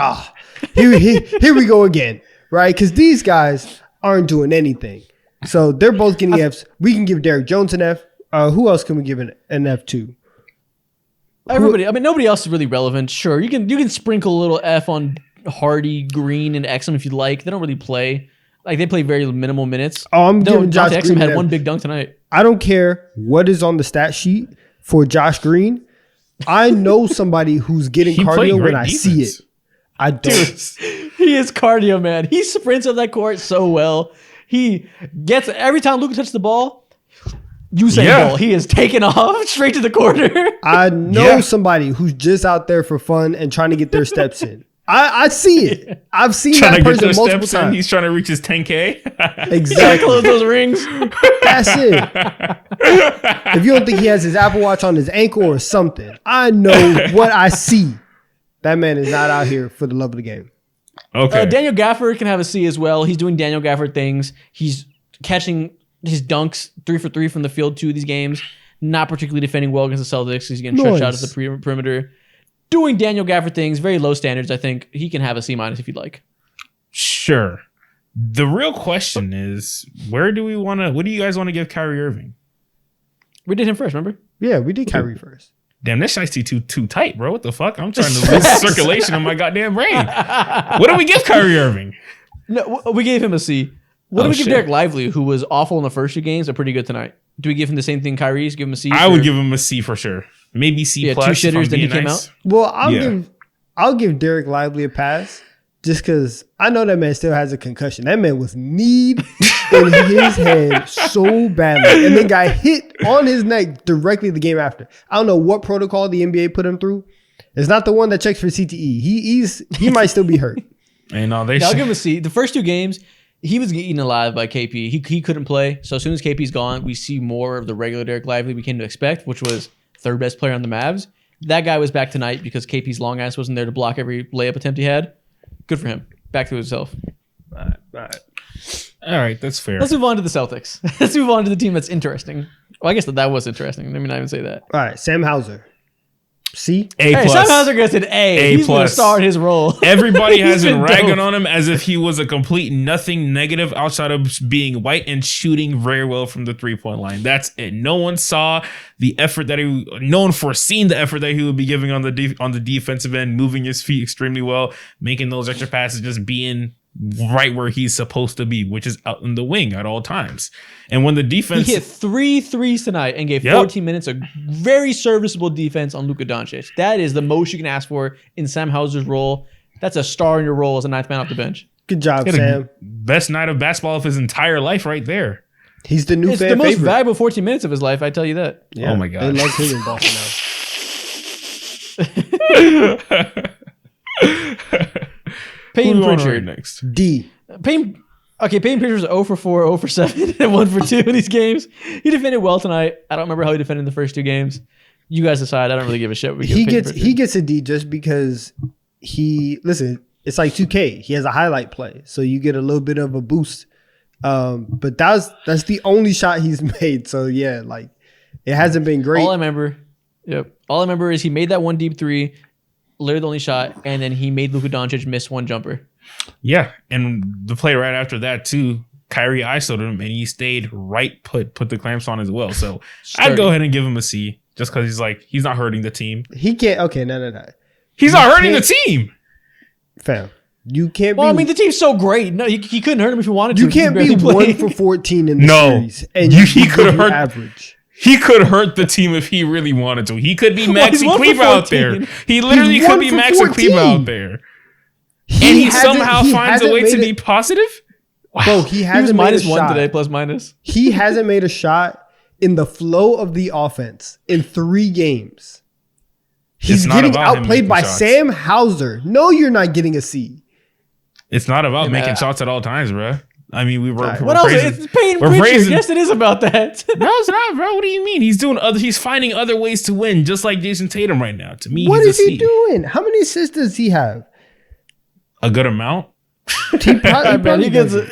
here we go again, right? Because these guys aren't doing anything. So they're both getting Fs. We can give Derek Jones an F. Who else can we give an F to? Everybody, I mean, nobody else is really relevant. Sure, you can sprinkle a little F on Hardy, Green, and Exum if you'd like. They don't really play. Like, they play very minimal minutes. Oh, I'm No, giving Josh Dante Exum Green had an one F. big dunk tonight. I don't care what is on the stat sheet for Josh Green. I know somebody who's getting He played cardio great when I see defense. it. I don't. He is cardio, man. He sprints up that court so well. He gets every time Luka touches the ball. Usain Yeah. Bolt. He is taken off straight to the corner. I know Yeah. somebody who's just out there for fun and trying to get their steps in. I see it. I've seen Trying that to get person those multiple steps in. times. He's trying to reach his 10K. Gotta Exactly. close those rings. That's it. If you don't think he has his Apple Watch on his ankle or something, I know what I see. That man is not out here for the love of the game. Okay. Daniel Gafford can have a C as well. He's doing Daniel Gafford things. He's catching his dunks 3 for 3 from the field 2 of these games. Not particularly defending well against the Celtics. He's getting stretched out at the perimeter. Doing Daniel Gafford things, very low standards. I think he can have a C- if you'd like. Sure. The real question is, what do you guys want to give Kyrie Irving? We did him first, remember? Yeah, we did Kyrie first. Damn, this shit's too tight, bro. What the fuck? I'm trying to lose circulation in my goddamn brain. What do we give Kyrie Irving? No, we gave him a C. What do we give shit. Derek Lively, who was awful in the first 2 games, but pretty good tonight? Do we give him the same thing Kyrie's? Give him a C? I would give him a C for sure. Maybe C Yeah, plus. 2 if I'm shitters, then he being came nice. out. Well, Yeah. I'll give Derek Lively a pass just because I know that man still has a concussion. That man was kneed in his head so badly and then got hit on his neck directly the game after. I don't know what protocol the NBA put him through. It's not the one that checks for CTE. He might still be hurt. And no, they Yeah, I'll should. give him a C. The first 2 games, he was getting eaten alive by KP. He couldn't play. So as soon as KP's gone, we see more of the regular Derek Lively we came to expect, which was 3rd best player on the Mavs. That guy was back tonight because KP's long ass wasn't there to block every layup attempt he had. Good for him. Back to himself. All right. All right, that's fair. Let's move on to the Celtics. Let's move on to the team that's interesting. Well, I guess that was interesting. Let me not even say that. All right. Sam Hauser. C. A Hey, plus. Sam Hauser gets an A. A He's going to plus. star in his role. Everybody has He's been been ragging dope. on him as if he was a complete nothing negative outside of being white and shooting very well from the 3-point line. That's it. No one saw the effort no one foreseen the effort that he would be giving on the defensive end, moving his feet extremely well, making those extra passes, just being right where he's supposed to be, which is out in the wing at all times. And when the He defense hit 3 threes tonight and gave Yep. 14 minutes of very serviceable defense on Luka Doncic. That is the most you can ask for in Sam Hauser's role. That's a star in your role as a 9th man off the bench. Good job, had a Sam. best night of basketball of his entire life right there. He's the new It's fan the most favorite. valuable 14 minutes of his life, I tell you that. Yeah, Oh my God. They love him in Boston now. Peyton Who do we want to Pritchard. rate next? D. Peyton Pritchard was 0 for 4, 0 for 7, and 1 for 2 in these games. He defended well tonight. I don't remember how he defended in the first 2 games. You guys decide. I don't really give a shit. We give He Peyton gets Pritchard. he gets a D just because it's like 2K. He has a highlight play, so you get a little bit of a boost. But that's the only shot he's made. So yeah, like It hasn't been great. All I remember is he made that one deep three, literally the only shot, and then he made Luka Doncic miss one jumper. Yeah, and the play right after that too, Kyrie ISO'd him, and he stayed right put the clamps on as well. So I'd go ahead and give him a C, just because he's not hurting the team. He can't. Okay, no. He's not hurting the team, fam. You can't. Well, be, I mean, the team's so great. No, he couldn't hurt him if he wanted to. you can't be 1 for 14 in the series, and he could have hurt average. He could hurt the team if he really wanted to. He could be Maxi he's 1 for Kleber out 14. there. He literally He's could 1 be for Maxi 14. Kleber out there. And he somehow finds a way to be positive? Wow. Bro, he He was hasn't made a -1 shot. today, plus minus. He hasn't made a shot in the flow of the offense in 3 games. He's not getting about him outplayed making by shots. Sam Hauser. No, you're not getting a C. It's not about man, making shots at all times, bro. I mean, we're What else? It's Payne we're Pritchard. praising- Yes, it is about that. No, it's not, bro. What do you mean? He's finding other ways to win, just like Jason Tatum right now. To me, What he's is a he C. doing? How many assists does he have? A good amount. He probably doesn't.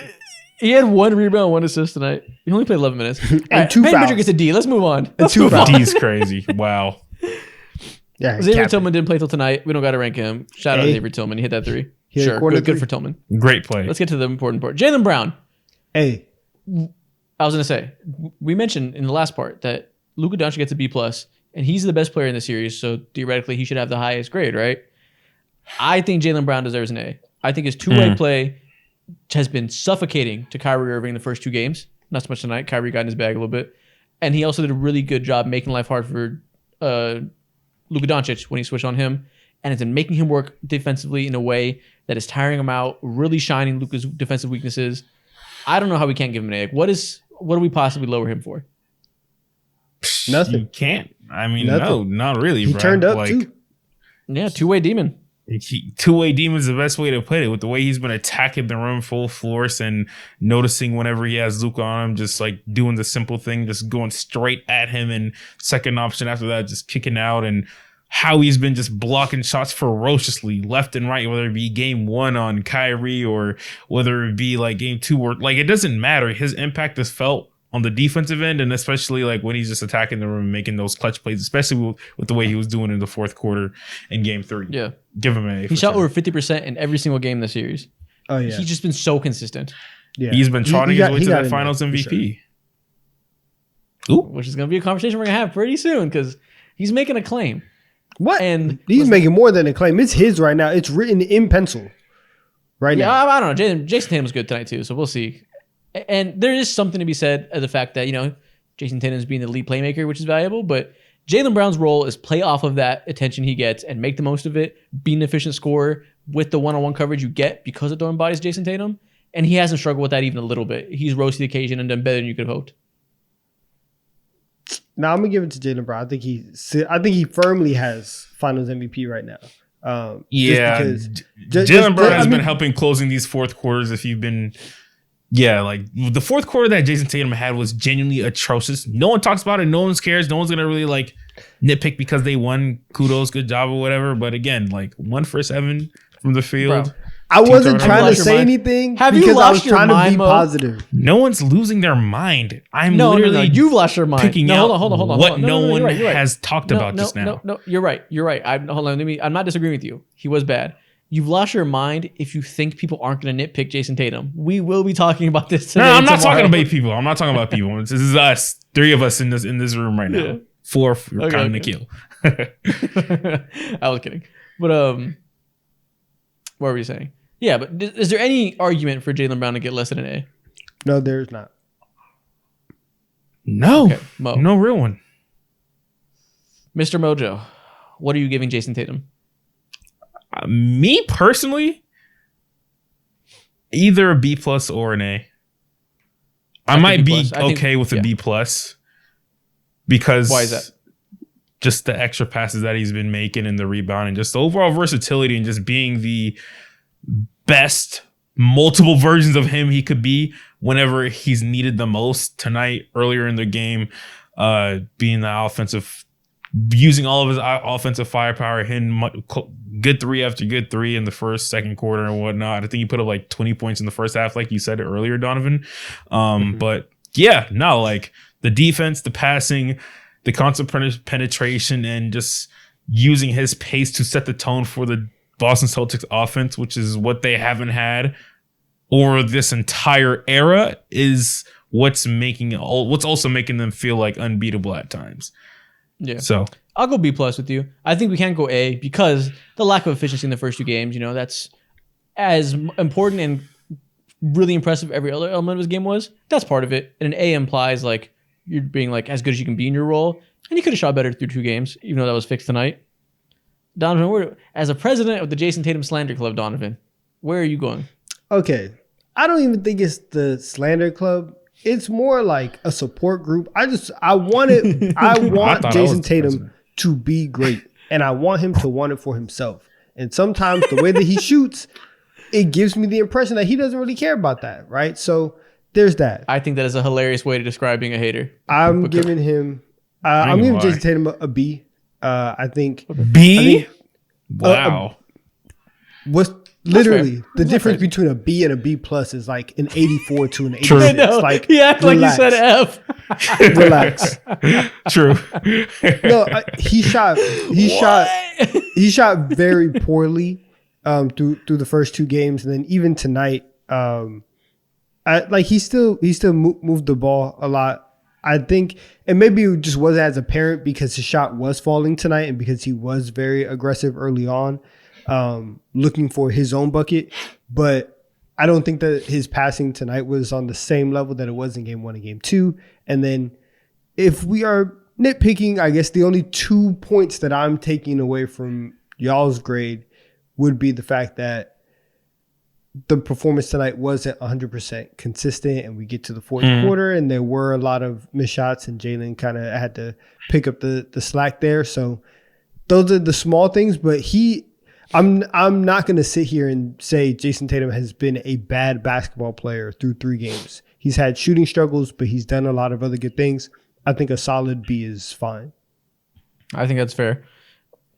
He had 1 rebound, 1 assist tonight. He only played 11 minutes. And All right, 2 Payne fouls. Pritchard gets a D. Let's move on. Let's 2 move on. fouls. D's crazy. Wow. Yeah, Xavier captain. Tillman didn't play till tonight. We don't got to rank him. Shout out Hey. Xavier Tillman. He hit that 3. He had a Sure, corner good 3. for Tillman. Great play. Let's get to the important part. Jaylen Brown. Hey, I was gonna say, we mentioned in the last part that Luka Doncic gets a B plus, and he's the best player in the series, so theoretically he should have the highest grade, right? I think Jaylen Brown deserves an A. I think his two-way play has been suffocating to Kyrie Irving in the first 2 games. Not so much tonight. Kyrie got in his bag a little bit, and he also did a really good job making life hard for Luka Doncic when he switched on him, and it's been making him work defensively in a way that is tiring him out, really shining Luka's defensive weaknesses. I don't know how we can't give him an A. What do we possibly lower him for? Nothing. You can't. I mean, Nothing. no, not really, he bro. turned up Like, too. Yeah, two-way demon. Two-way demon is the best way to put it. With the way he's been attacking the rim full force and noticing whenever he has Luka on him, just like doing the simple thing, just going straight at him, and second option after that, just kicking out, and how he's been just blocking shots ferociously left and right, whether it be game 1 on Kyrie or whether it be like game 2, or like, it doesn't matter. His impact is felt on the defensive end, and especially like when he's just attacking the rim and making those clutch plays, especially with the way he was doing in the fourth quarter in game 3. Yeah. Give him an A. He shot over 50% in every single game this series. Oh yeah, He's just been so consistent, yeah. He's been trotting He his got- way he to got that in finals there, for MVP. which is going to be a conversation we're going to have pretty soon because he's making a claim. What? And He's making more than a claim. It's his right now. It's written in pencil right yeah, now. I don't know. Jason Tatum was good tonight too, so we'll see. And there is something to be said of the fact that, Jason Tatum's being the lead playmaker, which is valuable, but Jaylen Brown's role is play off of that attention he gets and make the most of it, be an efficient scorer with the one-on-one coverage you get because it don't embodies Jason Tatum. And he hasn't struggled with that even a little bit. He's rose to the occasion and done better than you could have hoped. Now I'm gonna give it to Jaylen Brown. I think he firmly has Finals MVP right now. Yeah, Jaylen Brown has been helping closing these fourth quarters. If you've been, like the fourth quarter that Jason Tatum had was genuinely atrocious. No one talks about it. No one cares. No one's gonna really like nitpick because they won. Kudos, good job or whatever. But again, like 1 for 7 from the field. Bro. I wasn't Have you trying to lost your say mind? anything Have you because I was lost your trying to mind, be Mo? positive. No one's losing their mind. I'm No, literally you've lost your mind. picking No, out hold on. what No, no one you're right, you're right. has talked about just now. No, you're right. Hold on. I'm not disagreeing with you. He was bad. You've lost your mind if you think people aren't going to nitpick Jason Tatum. We will be talking about this today. No, I'm not tomorrow. talking about people. I'm not talking about people. This is us, 3 of us in this room right now. Yeah. 4 if you're Okay, counting okay. Nikhil. I was kidding. But what were you saying? Yeah, but is there any argument for Jaylen Brown to get less than an A? No, there's not. No, Okay, Mo. no real one. Mr. Mojo, what are you giving Jason Tatum? Me personally, either a B plus or an A. I think might B+. be I think- okay with yeah. a B plus because Why is that? Just the extra passes that he's been making and the rebound and just the overall versatility and just being the best multiple versions of him he could be whenever he's needed the most. Tonight, earlier in the game, being the offensive, using all of his offensive firepower, hitting good 3 after good 3 in the first, second quarter and whatnot. I think he put up like 20 points in the first half, like you said earlier, Donovan. But yeah, no, like the defense, the passing, the constant penetration and just using his pace to set the tone for the Boston Celtics offense, which is what they haven't had or this entire era, is what's also making them feel like unbeatable at times. Yeah. So I'll go B+ with you. I think we can't go A because the lack of efficiency in the first 2 games, that's as important and really impressive every other element of his game was. That's part of it. And an A implies like you're being like as good as you can be in your role. And you could have shot better through 2 games, even though that was fixed tonight. Donovan, as a president of the Jason Tatum Slander Club, Donovan, where are you going? Okay. I don't even think it's the slander club. It's more like a support group. I want Jason Tatum to be great. And I want him to want it for himself. And sometimes the way that he shoots, it gives me the impression that he doesn't really care about that, right? So there's that. I think that is a hilarious way to describe being a hater. I'm giving him I'm giving Jason Tatum a B. I think B? Wow. What's literally the difference between a B and a B+ is like an 84 to an 86. I know. Like, he acted like you said F. Relax. True. No, he shot very poorly through the first 2 games, and then even tonight, he still moved the ball a lot. I think, and maybe it just wasn't as apparent because his shot was falling tonight, and because he was very aggressive early on, looking for his own bucket. But I don't think that his passing tonight was on the same level that it was in game 1 and game 2. And then if we are nitpicking, I guess the only 2 points that I'm taking away from y'all's grade would be the fact that the performance tonight wasn't 100% consistent, and we get to the fourth quarter and there were a lot of missed shots, and Jalen kind of had to pick up the slack there. So those are the small things, but I'm not going to sit here and say Jason Tatum has been a bad basketball player through 3 games. He's had shooting struggles, but he's done a lot of other good things. I think a solid B is fine. I think that's fair.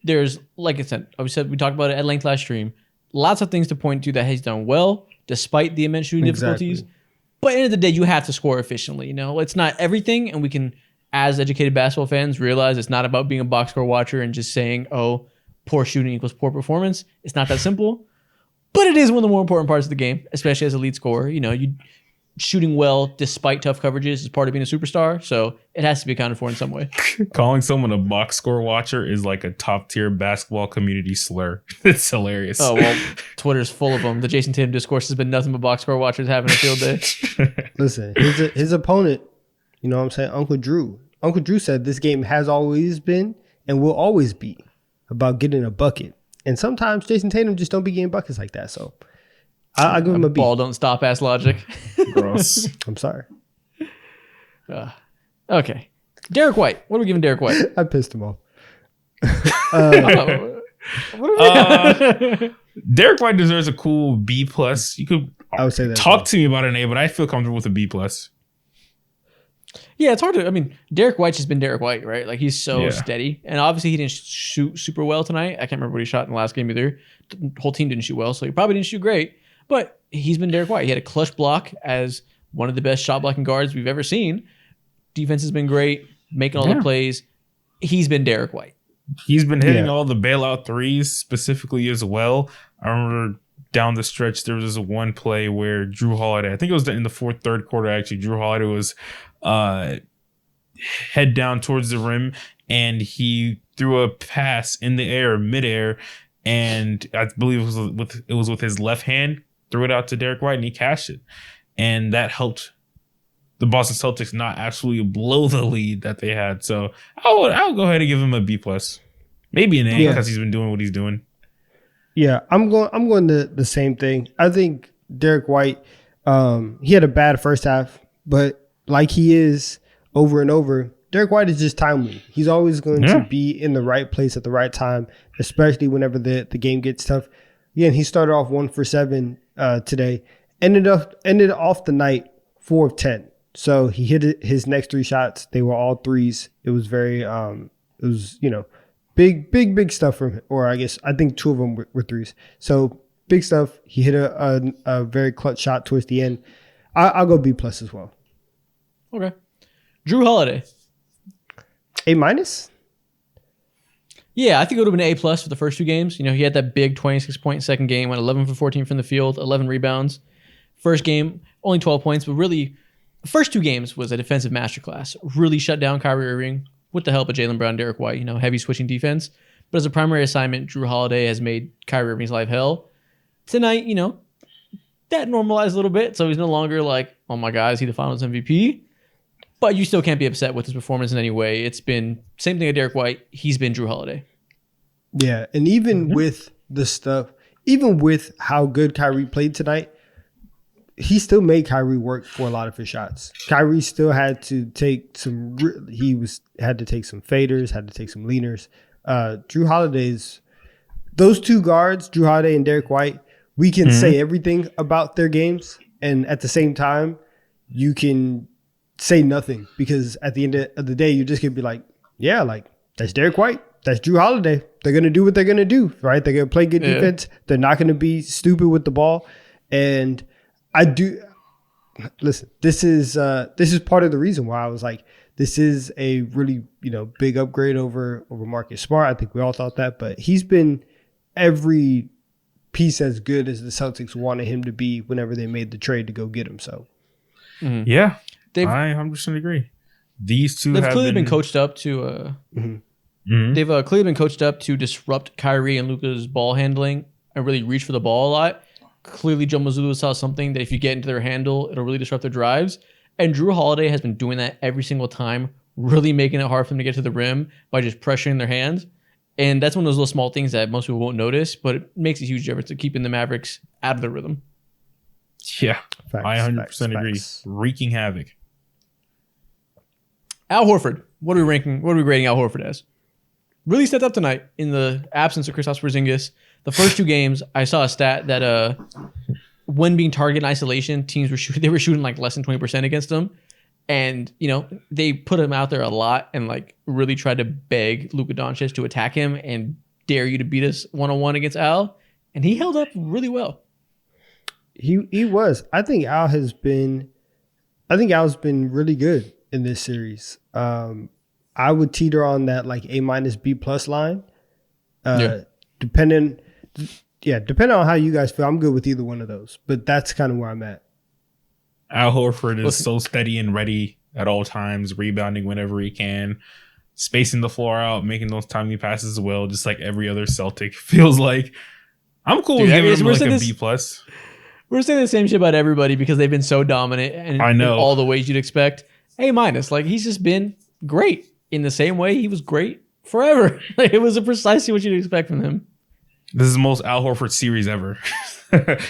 There's, like I said, we talked about it at length last stream. Lots of things to point to that he's done well, despite the immense shooting difficulties. But at the end of the day, you have to score efficiently. It's not everything, and we can, as educated basketball fans, realize it's not about being a box score watcher and just saying, oh, poor shooting equals poor performance. It's not that simple. But it is one of the more important parts of the game, especially as a lead scorer. You shooting well despite tough coverages is part of being a superstar, so it has to be accounted for in some way. Calling someone a box score watcher is like a top tier basketball community slur. It's hilarious. Oh, well, Twitter's full of them. The Jason Tatum discourse has been nothing but box score watchers having a field day. Listen, his opponent, you know what I'm saying, Uncle Drew. Uncle Drew said this game has always been and will always be about getting a bucket. And sometimes Jason Tatum just don't be getting buckets like that, so I give him a B. Ball don't stop ass logic. Gross. I'm sorry. Okay. Derek White. What are we giving Derek White? I pissed him off. Derek White deserves a cool B+. You could I would say that talk to me about an A, but I feel comfortable with a B+. Yeah, it's hard to. I mean, Derek White's just been Derek White, right? Like, he's so Yeah. steady. And obviously, he didn't shoot super well tonight. I can't remember what he shot in the last game either. The whole team didn't shoot well, so he probably didn't shoot great. But he's been Derek White. He had a clutch block as one of the best shot blocking guards we've ever seen. Defense has been great, making all the plays. He's been Derek White. He's been hitting all the bailout threes specifically as well. I remember down the stretch, there was this one play where Drew Holiday, I think it was in the third quarter, actually, Drew Holiday was head down towards the rim, and he threw a pass in the air, midair, and I believe it was with his left hand, threw it out to Derek White, and he cashed it. And that helped the Boston Celtics not absolutely blow the lead that they had. So I'll go ahead and give him a B+. Maybe an A because he's been doing what he's doing. Yeah, I'm going to the same thing. I think Derek White, he had a bad first half, but like he is over and over, Derek White is just timely. He's always going to be in the right place at the right time, especially whenever the game gets tough. Again, he started off 1 for 7 today, ended off the night 4 of 10. So he hit his next 3 shots. They were all threes. It was very, big stuff from him. Or I think 2 of them were threes. So big stuff. He hit a very clutch shot towards the end. I'll go B+ as well. Okay. Drew Holiday. A minus. Yeah, I think it would have been A plus for the first two games. You know, he had that big 26-point second game, went 11 for 14 from the field, 11 rebounds. First game, only 12 points, but really, the first two games was a defensive masterclass. Really shut down Kyrie Irving with the help of Jaylen Brown, Derek White, you know, heavy switching defense. But as a primary assignment, Drew Holiday has made Kyrie Irving's life hell. Tonight, you know, that normalized a little bit, so he's no longer like, oh my God, is he the Finals MVP? But you still can't be upset with his performance in any way. It's been same thing with Derek White. He's been Drew Holiday. Yeah, and even with the stuff, even with how good Kyrie played tonight, he still made Kyrie work for a lot of his shots. Kyrie still had to take some. Had to take some faders, had to take some leaners. Drew Holiday's those two guards, Drew Holiday and Derek White. We can say everything about their games, and at the same time, you can say nothing because at the end of the day, you're just gonna be like, yeah, like that's Derek White, that's Drew Holiday. They're gonna do what they're gonna do, right? They're gonna play good defense. They're not gonna be stupid with the ball. And I do listen. This is part of the reason why I was like, this is a really big upgrade over Marcus Smart. I think we all thought that, but he's been every piece as good as the Celtics wanted him to be whenever they made the trade to go get him. So yeah. I 100% agree. These two they've have clearly been coached up to. They've clearly been coached up to disrupt Kyrie and Luka's ball handling and really reach for the ball a lot. Clearly, Joe Mazzulla saw something that if you get into their handle, it'll really disrupt their drives. And Drew Holiday has been doing that every single time, really making it hard for them to get to the rim by just pressuring their hands. And that's one of those little small things that most people won't notice, but it makes a huge difference to keeping the Mavericks out of the rhythm. Yeah, facts, I 100% agree. facts. Wreaking havoc. Al Horford, what are we grading Al Horford as? Really stepped up tonight in the absence of Kristaps Porzingis. The first two games, I saw a stat that when being target in isolation, teams were shooting like less than 20% against him. And, they put him out there a lot and like really tried to beg Luka Doncic to attack him and dare you to beat us one-on-one against Al. And he held up really well. He was. I think Al's been really good in this series. I would teeter on that like A minus B plus line. Depending on how you guys feel, I'm good with either one of those. But that's kind of where I'm at. Al Horford is so steady and ready at all times, rebounding whenever he can, spacing the floor out, making those timely passes as well, just like every other Celtic. Feels like I'm cool with giving him like a B plus. We're saying the same shit about everybody because they've been so dominant and I know. in all the ways you'd expect. A minus, like he's just been great in the same way he was great forever. Like, it was precisely what you'd expect from him. This is the most Al Horford series ever.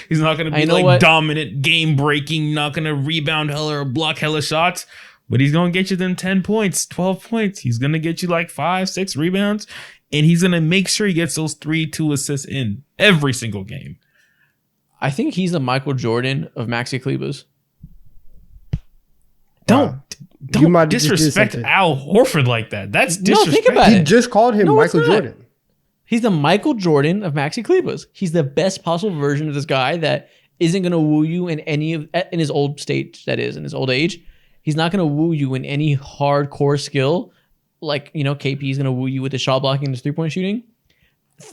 He's not going to be like dominant, game breaking, not going to rebound hella or block hella shots, but he's going to get you them 10 points, 12 points. He's going to get you like 5-6 rebounds, and he's going to make sure he gets those 3-2 assists in every single game. I think he's the Michael Jordan of Maxi Klebas. Don't disrespect Al Horford like that. That's disrespect. No, think about it. He just called him Michael Jordan. He's the Michael Jordan of Maxi Klebas. He's the best possible version of this guy that isn't going to woo you in his old state, that is, in his old age. He's not going to woo you in any hardcore skill like, KP is going to woo you with his shot blocking and his three-point shooting.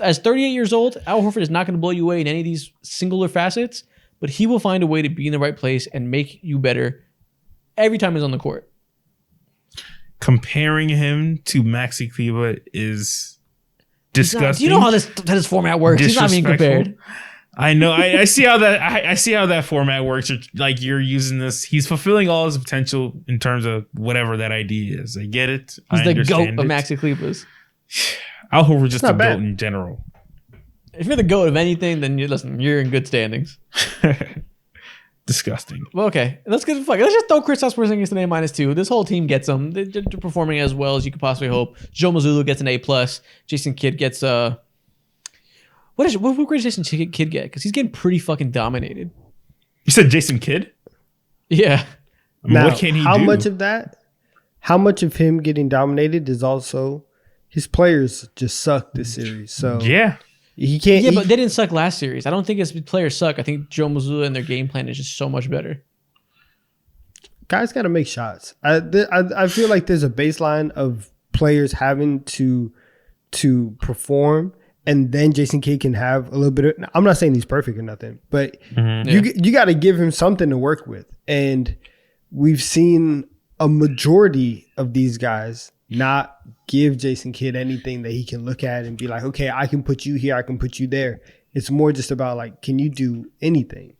As 38 years old, Al Horford is not going to blow you away in any of these singular facets, but he will find a way to be in the right place and make you better every time he's on the court. Comparing him to Maxi Kleber is disgusting. Do you know how this format works? He's not being compared. I know. I see how that. I see how that format works. Like you're using this. He's fulfilling all his potential in terms of whatever that idea is. I get it. He's the GOAT of Maxi Klebas. Al Horford just a GOAT in general. If you're the GOAT of anything, then you're in good standings. Disgusting. Well, okay. Let's just throw Kristaps Porzingis an A-2. This whole team gets them. They're performing as well as you could possibly hope. Joe Mazzulla gets an A+. Jason Kidd gets what grade does Jason Kidd get? Because he's getting pretty fucking dominated. You said Jason Kidd? Yeah. Now, what can he do? How much of him getting dominated is also his players just suck this series. So yeah. He can't. Yeah, but they didn't suck last series. I don't think his players suck. I think Joe Mazzulla and their game plan is just so much better. Guys got to make shots. I feel like there's a baseline of players having to perform, and then Jason Kidd can have a little bit of. I'm not saying he's perfect or nothing, but you got to give him something to work with, and we've seen a majority of these guys not give Jason Kidd anything that he can look at and be like, okay, I can put you here, I can put you there. It's more just about like, can you do anything?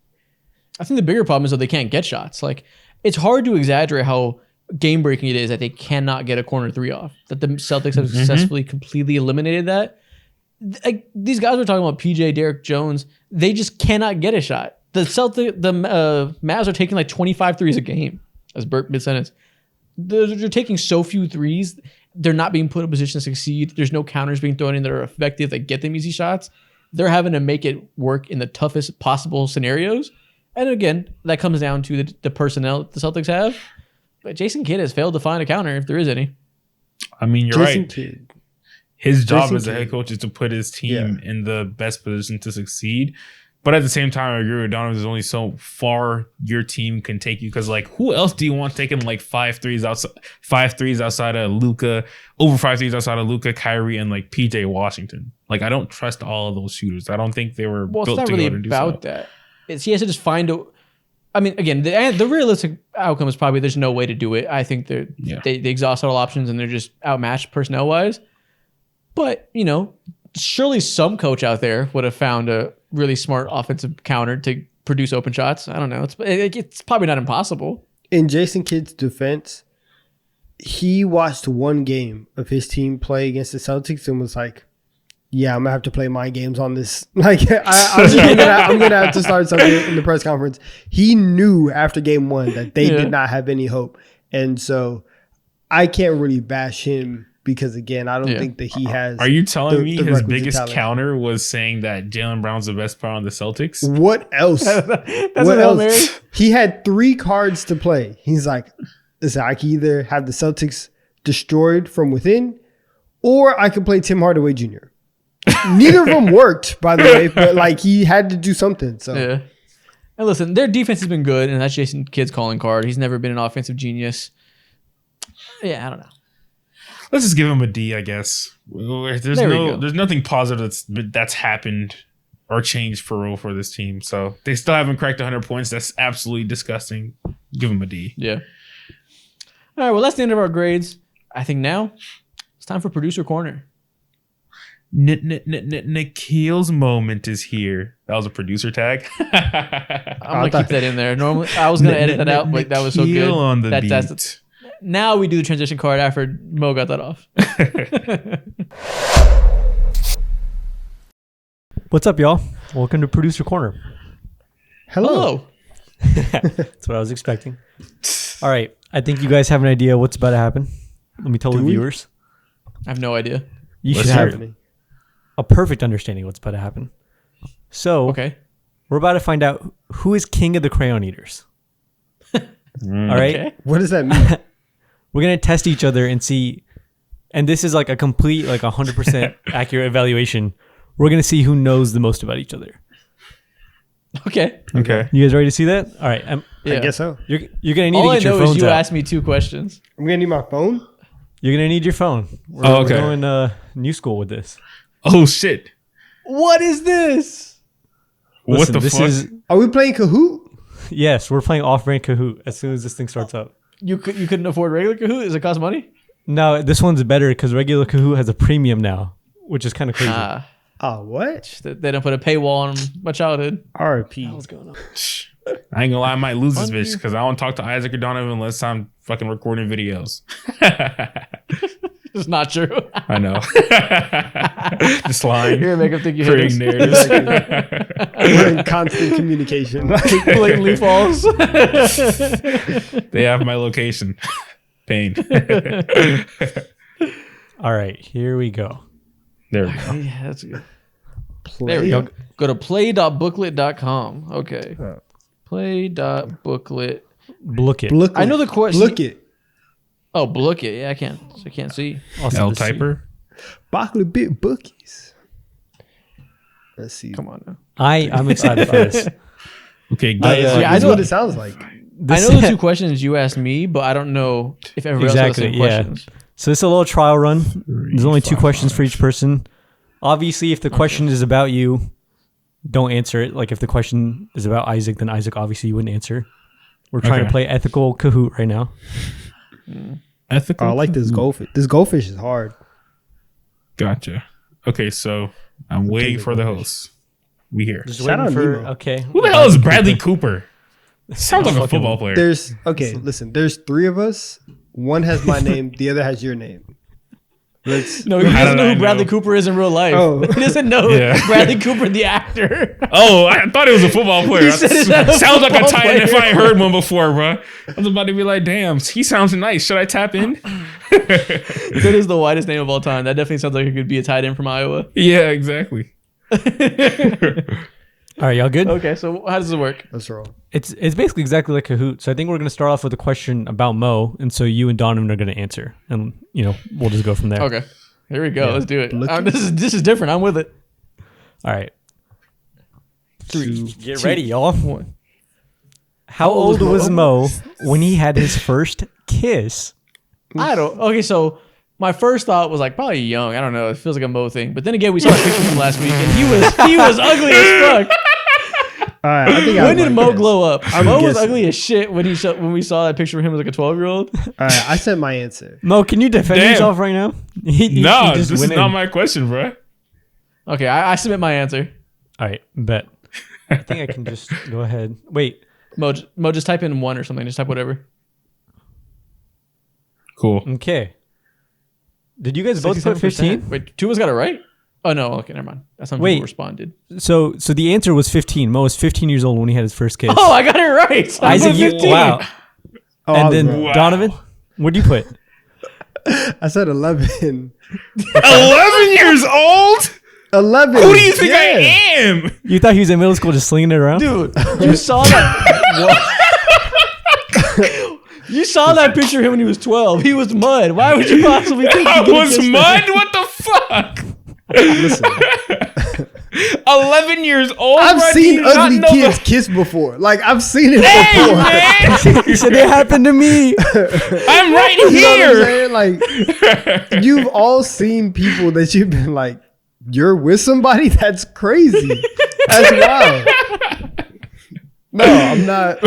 I think the bigger problem is that they can't get shots. Like, it's hard to exaggerate how game breaking it is that they cannot get a corner three off. That the Celtics have successfully completely eliminated that. Like, these guys were talking about PJ, Derek Jones. They just cannot get a shot. The Mavs are taking like 25 threes a game, as Burt mid-sentence. They're taking so few threes. They're not being put in a position to succeed. There's no counters being thrown in that are effective that get them easy shots. They're having to make it work in the toughest possible scenarios. And again, that comes down to the personnel the Celtics have. But Jason Kidd has failed to find a counter, if there is any. I mean, you're Jason right. Kidd. His job Jason as a head Kidd. coach is to put his team in the best position to succeed. But at the same time, I agree with Donovan. There's only so far your team can take you, because like, who else do you want taking like 5 threes outside of Luka, over 5 threes outside of Luka, Kyrie, and like PJ Washington? Like, I don't trust all of those shooters. I don't think they were Well, it's built not to really go out and do about so. that. He has to just find a. I mean, again, the realistic outcome is probably there's no way to do it. I think they exhaust all options and they're just outmatched personnel wise. But surely some coach out there would have found a really smart offensive counter to produce open shots. I don't know. It's probably not impossible. In Jason Kidd's defense, he watched one game of his team play against the Celtics and was like, yeah, I'm gonna have to play my games on this. Like, I'm gonna have to start something in the press conference. He knew after game one that they did not have any hope, and so I can't really bash him because, again, I don't think that he has. Are you telling me the his requisite biggest talent. counter was saying that Jaylen Brown's the best player on the Celtics? What else? That's What a Hail else? Mary. He had 3 cards to play. He's like, listen, I can either have the Celtics destroyed from within, or I could play Tim Hardaway Jr. Neither of them worked, by the way, but like, he had to do something. So Yeah. And listen, their defense has been good, and that's Jason Kidd's calling card. He's never been an offensive genius. Yeah, I don't know. Let's just give him a D, I guess. There's nothing positive that's happened or changed for this team. So they still haven't cracked 100 points. That's absolutely disgusting. Give him a D. Yeah. All right, well, that's the end of our grades. I think now it's time for Producer Corner. Nikhil's moment is here. That was a producer tag. I'm going to keep that in there. Normally, I was going to edit that out, but that was so good. Nikhil on the That's now we do the transition card after Mo got that off. What's up, y'all? Welcome to Producer Corner. hello. That's what I was expecting. All right. I think you guys have an idea what's about to happen. Let me tell the viewers. I have no idea. You Let's should hear have it. a perfect understanding of what's about to happen. So, Okay. we're about to find out who is king of the crayon eaters. All right. Okay. What does that mean? We're going to test each other and see. And this is like a complete, like 100% accurate evaluation. We're going to see who knows the most about each other. Okay. Okay. You guys ready to see that? All right. Yeah. I guess so. You're going to need All to I get your know is phones you out. asked me 2 questions. I'm going to need my phone. You're going to need your phone. We're okay. going new school with this. Oh, shit. What is this? What the this fuck? is Are we playing Kahoot? Yes, we're playing off-brand Kahoot as soon as this thing starts up. You couldn't afford regular Kahoot? Does it cost money? No, this one's better because regular Kahoot has a premium now, which is kind of crazy. Oh, what? They don't put a paywall on my childhood. RP. What's going on? I ain't gonna lie, I might lose this bitch because I don't talk to Isaac or Donovan unless I'm fucking recording videos. It's not true. I know. Just lying. You're gonna make them think you hate us. Creating narratives. We're in constant communication. Blatantly false. They have my location. Pain. All right, here we go. There we go. Yeah, that's good. There we go. Go to play.booklet.com. Okay. Play.booklet. Book it. Look I know the question. Look it. Oh, look it. Yeah, I can't see. I'll send L this to you. typer. Bockley bit bookies. Let's see. Come on now. I'm excited for this. Okay, guys. Yeah, Yeah, I I know know- what it sounds like. I know the 2 questions you asked me, but I don't know if everybody else has the Exactly, same yeah. questions. So it's a little trial run. There's only 2 questions for each person. Obviously, if the question is about you, don't answer it. Like if the question is about Isaac, then Isaac obviously you wouldn't answer. We're trying to play ethical Kahoot right now. Ethical. I like this goldfish. This goldfish is hard. Gotcha. Okay, so I'm waiting for the host. We here. Just Shout waiting out for Nemo. okay. Who the hell is Bradley Cooper? Sounds like a football player. There's listen. There's 3 of us. One has my name. The other has your name. Let's. No, he How doesn't did know I who Bradley know? Cooper is in real life. Oh. He doesn't know Yeah. Bradley Cooper, the actor. Oh, I thought it was a football player. He said it's not a Sounds like a football tight end if player. I ain't heard one before, bro. I was about to be like, damn, he sounds nice. Should I tap in? That is the widest name of all time. That definitely sounds like it could be a tight end from Iowa. Yeah, exactly. All right, y'all good? Okay, so how does it work? Let's roll. It's basically exactly like Kahoot. So I think we're gonna start off with a question about Mo, and so you and Donovan are gonna answer, and we'll just go from there. Okay, here we go. Yeah. Let's do it. Look- This is different. I'm with it. All right. 3, Get 2, ready, y'all. 1. How old was Mo when he had his first kiss? I don't. Okay, so my first thought was like probably young. I don't know. It feels like a Mo thing. But then again, we saw a picture of him last week, and he was ugly as fuck. All right. I think When did Mo glow up? I'm Mo was guessing. ugly as shit when we saw that picture of him as like a 12-year-old. All right. I said my answer. Mo, can you defend Damn. yourself right now? He No, just this is went in. not my question, bro. Okay, I submit my answer. All right, bet. I think I can just go ahead. Wait, Mo, just type in 1 or something. Just type whatever. Cool. okay. Did you guys both put 67%. 15? Wait, 2 of us got it right? Oh no. Okay, never mind. That's how Wait. people responded. So the answer was 15. Mo was 15 years old when he had his first kiss. Oh, I got it right. I Isaac, put you 15. wow. Oh, I And was then wrong. Wow. Donovan, what did you put? I said 11. 11 years old? 11. Who do you think I Yeah. am? You thought he was in middle school just slinging it around? Dude, you saw that. You saw that picture of him when he was 12. He was mud. Why would you possibly think I he could have was kissed mud? him? What the fuck? Listen, 11 years old? I've bro? Do seen you not ugly know kids kiss before. Like I've seen it Hey, before. man! He said it happened to me. I'm right You know what I'm here. saying? Like you've all seen people that you've been like, you're with somebody? That's crazy. That's wild. No, I'm not.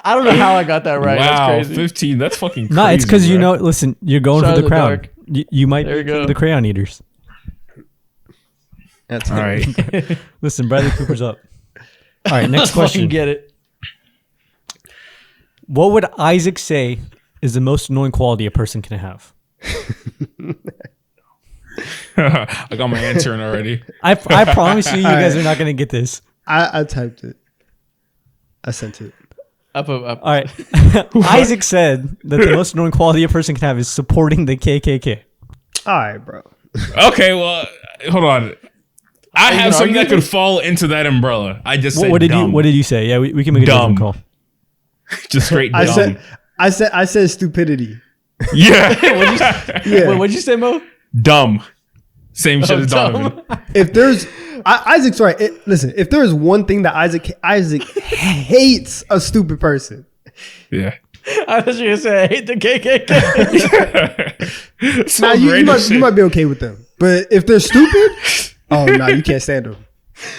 I don't know how I got that right. Wow, That's crazy. 15. That's fucking crazy. No, it's because bro. listen, you're going Shot for in the the crowd. dark. You might There be you go. the crayon eaters. That's All right. Listen, Bradley Cooper's up. All right, next Let's fucking question. get it. What would Isaac say is the most annoying quality a person can have? I got my answer in already. I promise you, you guys are not going to get this. I typed it. I sent it. Up. All right. Isaac said that the most annoying quality a person can have is supporting the KKK. All right, bro. Okay, well, hold on. I you have gonna something that argue? could fall into that umbrella. I just said What did dumb. you What did you say? Yeah, we can make a Dumb. judgment call. Just straight I dumb. said stupidity. Yeah. Yeah. Wait, what'd you say, Mo? Dumb. Same shit as dumb. Donovan. If there's Isaac's right. Listen, if there is one thing that Isaac hates a stupid person. Yeah. I thought you were gonna say I hate the KKK. Now Some you random shit. might be okay with them, but if they're stupid, oh no, you can't stand them.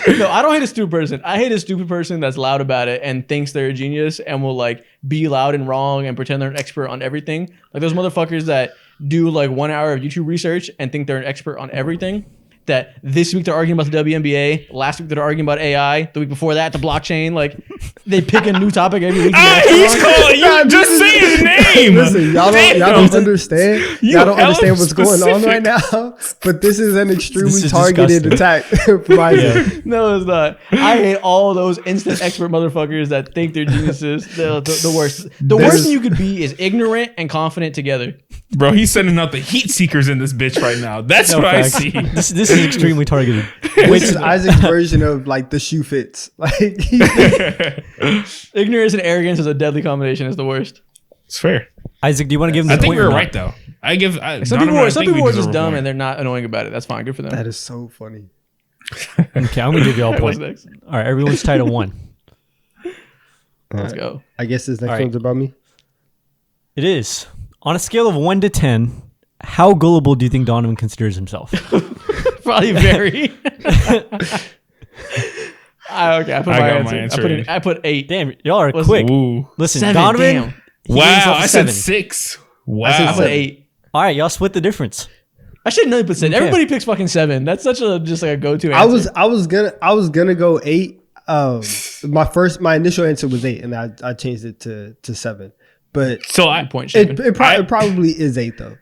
No, I don't hate a stupid person. I hate a stupid person that's loud about it and thinks they're a genius and will like be loud and wrong and pretend they're an expert on everything. Like those motherfuckers that do like 1 hour of YouTube research and think they're an expert on everything. That this week they're arguing about the WNBA, last week they're arguing about AI, the week before that the blockchain. Like they pick a new topic every week. He's calling Nah, you. Just this say is- his name. Listen, y'all don't understand. You Y'all don't hella understand what's going on specific. right now. But this is an extremely This is targeted disgusting. attack from Isaac. No, it's not. I hate all those instant expert motherfuckers that think they're geniuses. The worst. The worst thing you could be is ignorant and confident together. Bro, he's sending out the heat seekers in this bitch right now. That's No what I facts. see. This is extremely targeted. Which is Isaac's version of like the shoe fits. Like Ignorance and arrogance is a deadly combination. It's the worst. It's fair. Isaac, do you want to give him the I think point we or were not? right though. I give Some Donovan, people, I some think we people are deserve just a dumb point. and they're not annoying about it. That's fine. Good for them. that is so funny. Okay, I'm gonna give you all a What's point. next? All right, everyone's tied at 1. Let's go. I guess this next All right. one's about me. It is. On a scale of 1 to 10, how gullible do you think Donovan considers himself? Probably very. Okay, I put I my got answer. my answer I put 8. Damn, y'all are What's- quick. Ooh. Listen, 7, Donovan. damn. he gave Wow, himself a I said 7. 6. Wow. I put 7. 8. All right, y'all split the difference. I should know, but Okay. everybody picks fucking 7. That's such a just like a go-to answer. I was gonna go 8. My initial answer was 8, and I changed it to 7. But So I point shaving. it probably is 8 though.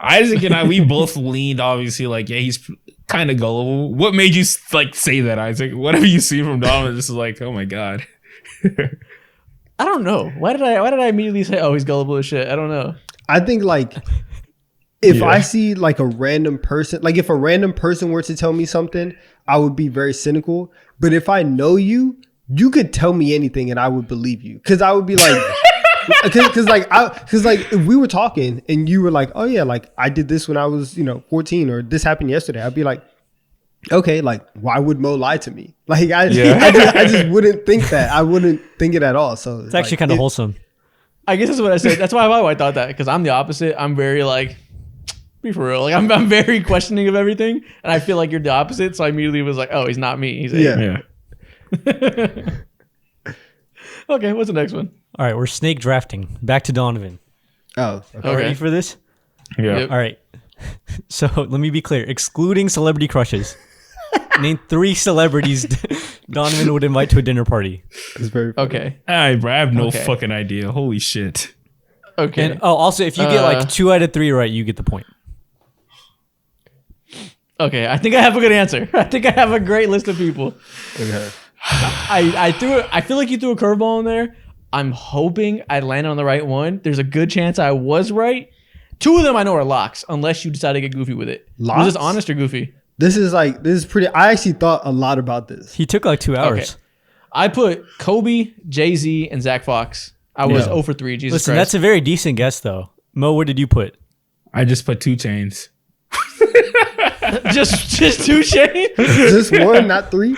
Isaac and I, we both leaned obviously like, yeah, he's kind of gullible. What made you like say that, Isaac? Whatever you see from Donovan, this is like, oh my god. I don't know. Why did I immediately say, oh, he's gullible as shit? I don't know. I think like if Yeah. I see like a random person, like if a random person were to tell me something, I would be very cynical. But if I know you, you could tell me anything and I would believe you, because I would be like. Because like if we were talking and you were like, oh yeah, like I did this when I was 14, or this happened yesterday, I'd be like, okay, like why would Mo lie to me? Like I just wouldn't think that. I wouldn't think it at all. So It's actually kind of wholesome. I guess that's what I said. That's why I thought that, because I'm the opposite. I'm very like, be for real. Like I'm very questioning of everything, and I feel like you're the opposite. So I immediately was like, oh, he's not me. He's Yeah. Yeah. Okay, what's the next one? All right, we're snake drafting. Back to Donovan. Oh, okay. Are you Okay. ready for this? Yeah. Yep. All right. So let me be clear. Excluding celebrity crushes, name 3 celebrities Donovan would invite to a dinner party. It's very funny. Okay. I have no Okay. fucking idea. Holy shit. Okay. And also, if you get like 2 out of 3 right, you get the point. Okay. I think I have a good answer. I think I have a great list of people. Okay. I feel like you threw a curveball in there. I'm hoping I landed on the right one. There's a good chance I was right. 2 of them I know are locks, unless you decide to get goofy with it. Was Locks? this honest or goofy? This is pretty. I actually thought a lot about this. He took like 2 hours. Okay. I put Kobe, Jay-Z, and Zach Fox. I was Yeah. 0 for 3. Jesus Listen, Christ. that's a very decent guess, though. Mo, what did you put? I just put 2 chains. just 2 shades. Just one, not 3.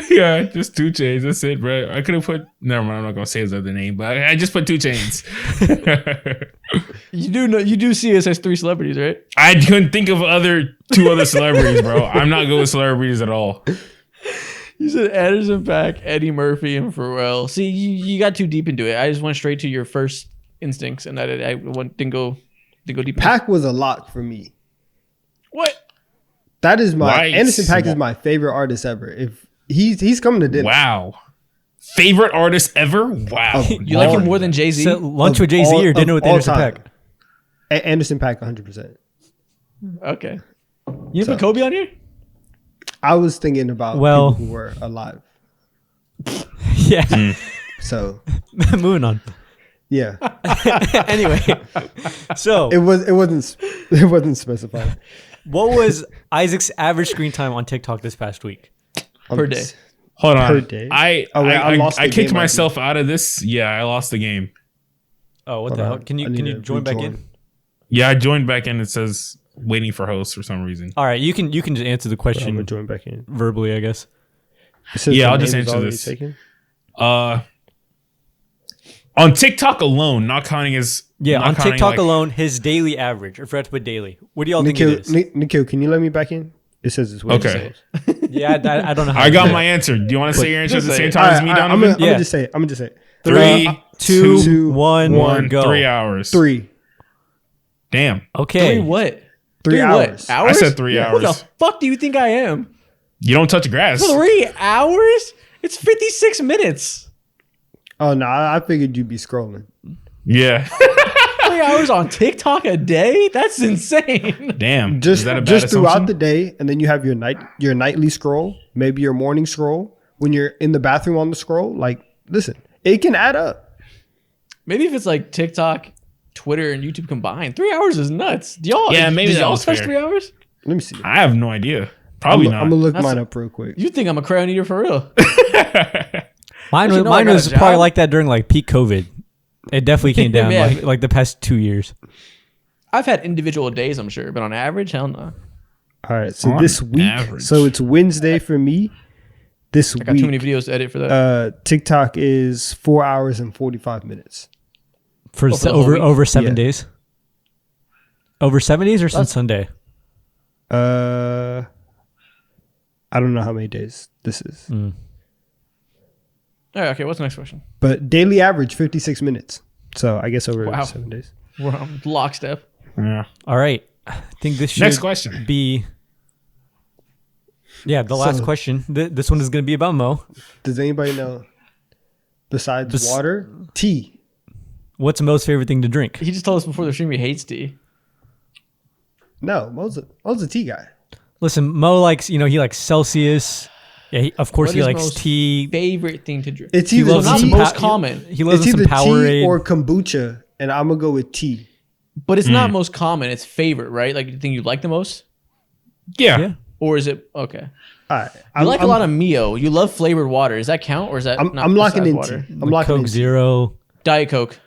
Yeah, just 2 chains. That's it, bro. I could have put. Never mind. I'm not gonna say his other name, but I just put 2 chains. You do see us as 3 celebrities, right? I couldn't think of 2 other celebrities, bro. I'm not good with celebrities at all. You said Anderson .Paak, Eddie Murphy, and Pharrell. See, you got too deep into it. I just went straight to your first instincts, and didn't go deep. Pac was a lock for me. What? That is my Right. Anderson .Paak is my favorite artist ever. If he's coming to dinner. Wow. Favorite artist ever? Wow. You like him more than Jay-Z? So, lunch Of with Jay-Z all- or dinner of with all Anderson time. .Paak? Anderson .Paak 100%. Okay. You So- put Kobe on here? I was thinking about Well- people who were alive. Yeah. So Moving on. yeah, Anyway, so it wasn't specified. what was Isaac's average screen time on TikTok this past week? Per day. Hold on. Per day? I Oh, wait, I lost I the kicked game, I myself out of this. Yeah, I lost the game. Oh, what Hold the on. hell? Can I you need to join back rejoin. in? Yeah, I joined back in. It says waiting for host for some reason. All right, you can just answer the I'm gonna question join back in. verbally, I guess. Since Yeah, the I'll just name is answer already this. taken. On TikTok alone, not counting his Yeah, not on counting, TikTok like- alone, his daily average, or forgot to put daily. What do y'all think it Nikhil, is? Nikhil, can you let me back in? It says it's waiting Okay. for host. Yeah, I don't know how I to got do my that. answer. Do you want to say your answer at the Just same say time All as me, right, I'm Donovan? gonna Yeah. just say it. I'm gonna just say it. 3, 2, 2, 1, 1, go. 3 hours. 3 Damn. Okay. 3 what? 3 hours. What? Hours? I said 3 Who hours. the fuck do you think I am? You don't touch grass. 3 hours? It's 56 minutes. Oh no, I figured you'd be scrolling. Yeah. 3 hours on TikTok a day? That's insane. Damn. Just Is that a bad just throughout assumption? the day, and then you have your nightly scroll, maybe your morning scroll. When you're in the bathroom on the scroll, like listen, it can add up. Maybe if it's like TikTok, Twitter, and YouTube combined, 3 hours is nuts. Do y'all? Yeah, maybe did that y'all was touch fair. 3 hours? Let me see. I have no idea. Probably I'm not. gonna look That's- mine up real quick. You think I'm a crown eater for real? Mine You was, know I mine got a was job. probably like that during like peak COVID. It definitely came down Yeah. like the past 2 years. I've had individual days, I'm sure, but on average, hell no. All right, so On this week, average. so it's Wednesday for me. This I got too many week, videos to edit for that. TikTok is 4 hours and 45 minutes. For Oh, for the whole over week? over 7 Yeah. days. Over 7 days or since Sunday? I don't know how many days this is, All right, okay, what's the next question? but daily average 56 minutes. So I guess over Wow. 7 days. We're on lockstep. Yeah. All right. I think this should Next question. be. Yeah, the last So- question. This one is going to be about Mo. Does anybody know? Besides Bes- water, tea. What's Mo's favorite thing to drink? He just told us before the stream he hates tea. No, Mo's a tea guy. Listen, Mo likes, he likes Celsius. Yeah, of course What he is likes Mo's tea. Favorite thing to drink. It's He either loves not the tea, some most pa- common. He loves it's some either tea Powerade. or kombucha, and I'm gonna go with tea. But it's not most common. It's favorite, right? Like the thing you like the most? Yeah. Yeah. Or is it okay? All right, You like a lot of Mio. You love flavored water. Does that count or is that not I'm locking besides in water? tea. I'm like locking in Coke tea. Zero. Diet Coke.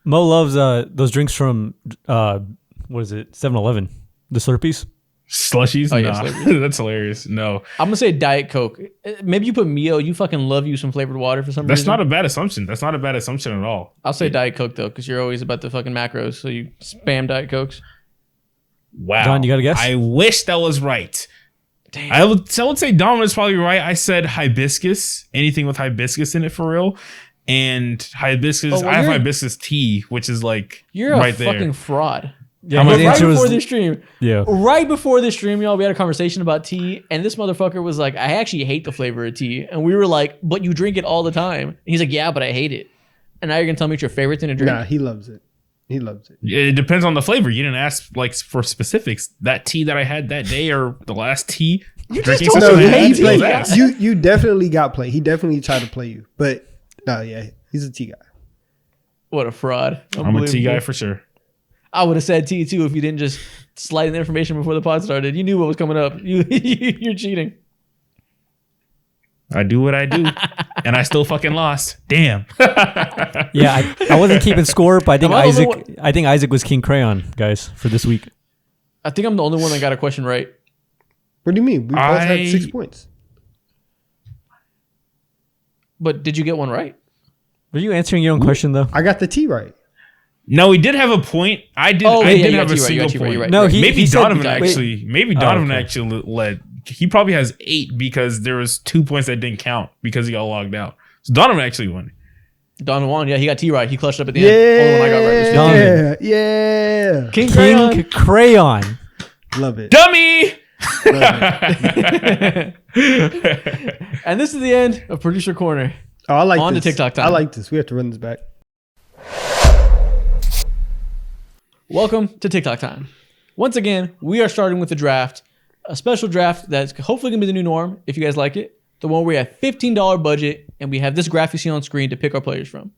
Mo loves those drinks from what is it? 7-Eleven. The Slurpees. Slushies? Oh, yeah, Nah. Slurpees. That's hilarious. No. I'm gonna say Diet Coke. Maybe you put Mio. You fucking love you some flavored water for some That's reason. not a bad assumption. That's not a bad assumption at all. I'll say Diet Coke though, because you're always about the fucking macros, so you spam Diet Cokes. Wow. John, you got a guess? I wish that was right. Damn. I would say Domino's probably right. I said hibiscus. Anything with hibiscus in it for real. And hibiscus. Oh, well, I have you're- hibiscus tea, which is like You're right a there. fucking fraud. Yeah, But his Right answer before was this stream, yeah. right before this stream, y'all, we had a conversation about tea, and this motherfucker was like, "I actually hate the flavor of tea," and we were like, "But you drink it all the time." And he's like, "Yeah, but I hate it." And now you're gonna tell me it's your favorite thing to drink? Nah, he loves it. He loves it. It depends on the flavor. You didn't ask like for specifics. That tea that I had that day or the last tea. You just drinking told something me I you had, hate it tea. was Like, ass. you definitely got play. He definitely tried to play you, but no, yeah, he's a tea guy. What a fraud! I'm a tea Unbelievable. guy for sure. I would have said tea too if you didn't just slide in the information before the pod started. You knew what was coming up. You're cheating. I do what I do, and I still fucking lost. Damn. Yeah, I wasn't keeping score, but I think Am I the only Isaac was King Crayon, guys, for this week. I think I'm the only one that got a question right. What do you mean? We both had I- 6 points. But did you get one right? Were you answering your own question though? I got the tea right. No, he did have a point. I did. Oh, I yeah, did you have got a tea right, you single got tea right, point. you're right. No, Maybe said- Donovan wait. actually. Maybe Oh, Donovan okay. actually led. He probably has 8 because there was 2 points that didn't count because he got logged out. So Donovan actually won. Don Juan, yeah, he got T right. He clutched up at the end. Only one I got right was 50. Donovan. Yeah. King King Crayon. Crayon. Love it. Dummy. And this is the end of Producer Corner. Oh, I like On to this. TikTok time. I like this. We have to run this back. Welcome to TikTok time. Once again, we are starting with the draft, a special draft that's hopefully going to be the new norm if you guys like it. The one where we have $15 budget and we have this graph you see on screen to pick our players from.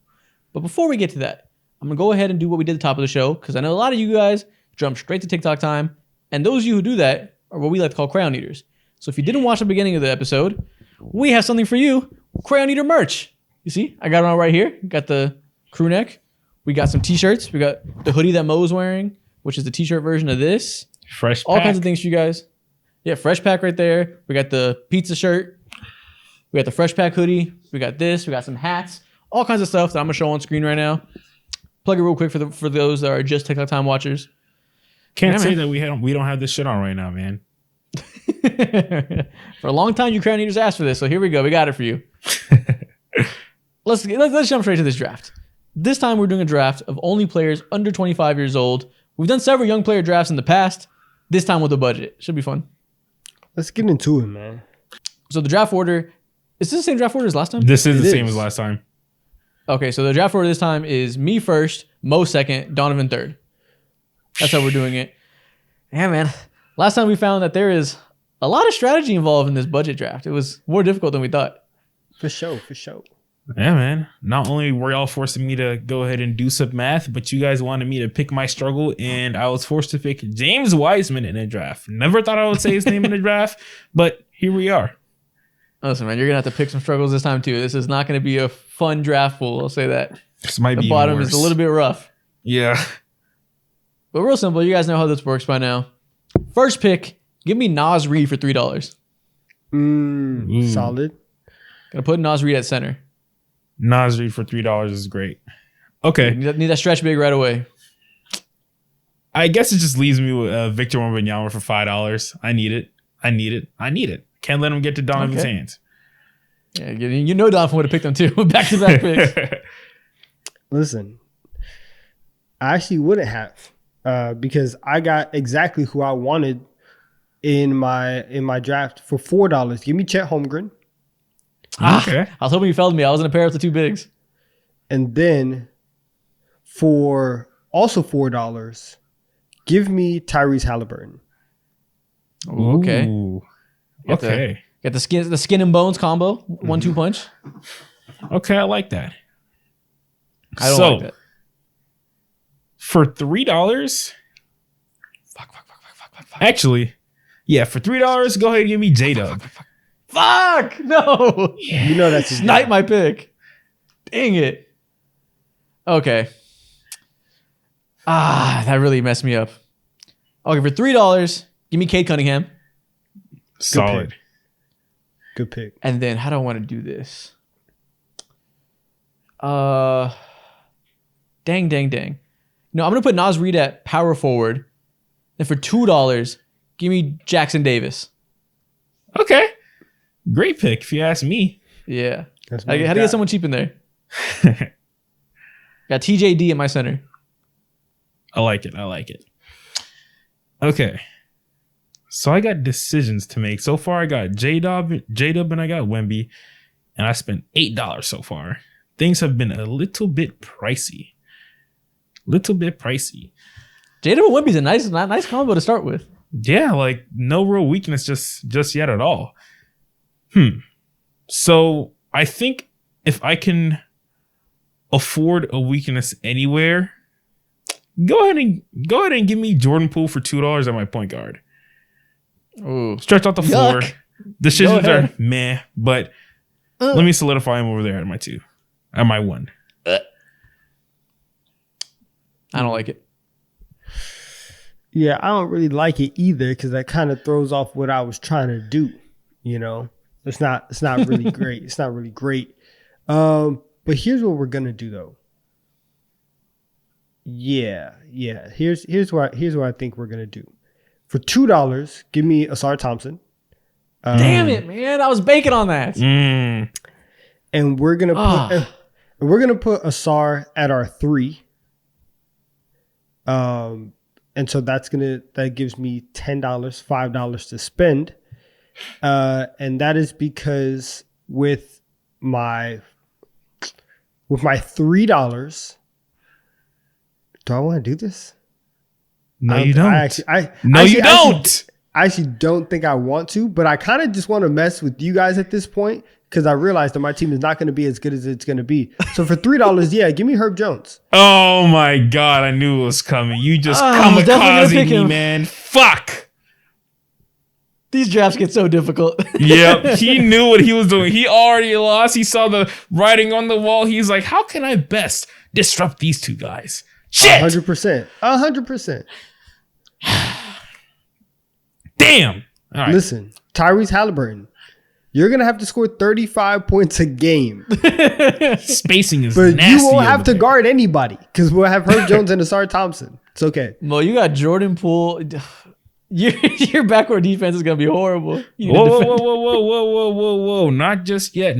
But before we get to that, I'm going to go ahead and do what we did at the top of the show because I know a lot of you guys jump straight to TikTok time. And those of you who do that are what we like to call Crayon Eaters. So if you didn't watch the beginning of the episode, we have something for you, Crayon Eater merch. You see, I got it on right here. Got the crew neck. We got some t-shirts. We got the hoodie that Mo's wearing, which is the t-shirt version of this. Fresh. All pack. kinds of things for you guys. Yeah, fresh pack right there. We got the pizza shirt. We got the fresh pack hoodie. We got this. We got some hats. All kinds of stuff that I'm gonna show on screen right now. Plug it real quick for those that are just TikTok time watchers. Can't Yeah, say man. that we don't have this shit on right now, man. For a long time, you Crown Eaters asked for this, so here we go. We got it for you. Let's jump straight to this draft. This time we're doing a draft of only players under 25 years old. We've done several young player drafts in the past. This time with a budget. Should be fun. Let's get into it, man. So the draft order, is this the same draft order as last time? This is It the same is. as last time. Okay, so the draft order this time is me first, Mo second, Donovan third. That's how we're doing it. Yeah, man. Last time we found that there is a lot of strategy involved in this budget draft. It was more difficult than we thought. For sure, for sure. Yeah, man. Not only were y'all forcing me to go ahead and do some math, but you guys wanted me to pick my struggle, and I was forced to pick James Wiseman in a draft. Never thought I would say his name in the draft, but here we are. Listen, man, you're going to have to pick some struggles this time, too. This is not going to be a fun draft pool. I'll say that. This might The be bottom worse. is a little bit rough. Yeah. But real simple. You guys know how this works by now. First pick, give me Nas Reed for $3. Solid. Gonna put Nas Reed at center. Nasri for $3 is great. Okay. Need that stretch big right away. I guess it just leaves me with Victor Wembanyama for $5. I need it. Can't let him get to Donovan's Okay. hands. Yeah, you know Donovan would have picked them too. Back-to-back picks. Listen, I actually wouldn't have because I got exactly who I wanted in my draft for $4. Give me Chet Holmgren, Okay. I was hoping you felled me. I was in a pair of the two bigs. and then for also $4, give me Tyrese Halliburton. Ooh, okay. Ooh. Got the- Okay. Got the skin and bones combo. 1-2 punch. Okay, I like that. I don't so, like that. for $3, actually, yeah, for $3, go ahead and give me J-Dub. Fuck! No! You know that's his Snipe guy. my pick. Dang it. Okay. That really messed me up. Okay, for $3, give me Cade Cunningham. Solid. Good pick. And then how do I want to do this? Dang. No, I'm gonna put Naz Reid at power forward. And for $2, give me Jackson Davis. Okay. Great pick, if you ask me. Yeah. That's How what do we you got. get someone cheap in there? Got TJD at my center. I like it. Okay. So I got decisions to make. So far, I got J-Dub, and I got Wemby. And I spent $8 so far. Things have been a little bit pricey. Jada and Wemby's a nice combo to start with. Yeah, like no real weakness just yet at all. So I think if I can afford a weakness anywhere, go ahead and give me Jordan Poole for $2 at my point guard. Ooh. Stretch out the floor. Yuck. Decisions Go are ahead. meh, but let me solidify him over there at my 2. At my 1. I don't like it. Yeah, I don't really like it either because that kind of throws off what I was trying to do. You know, it's not really great. It's not really great. But here's what we're gonna do though. Yeah. Here's what I think we're gonna do. For $2, give me Asar Thompson. Damn it, man. I was banking on that. And we're gonna put Asar at our 3. And so that gives me $10, $5 to spend. And that is because with my $3, do I want to do this? No, you don't. You don't. I actually don't think I want to, but I kind of just want to mess with you guys at this point because I realized that my team is not going to be as good as it's going to be. So for $3, yeah, give me Herb Jones. Oh my God, I knew it was coming. You just I was definitely gonna kamikaze pick me, him. man. Fuck. These drafts get so difficult. Yep, he knew what he was doing. He already lost. He saw the writing on the wall. He's like, how can I best disrupt these two guys? Shit. 100%. 100%. Damn. All right. Listen, Tyrese Halliburton, you're going to have to score 35 points a game. Spacing is But nasty. you won't have over to there. guard anybody because we'll have Herb Jones and Asar Thompson. It's okay. Mo, you got Jordan Poole. Your backward defense is gonna be horrible. You need to Whoa, defend- whoa. Not just yet.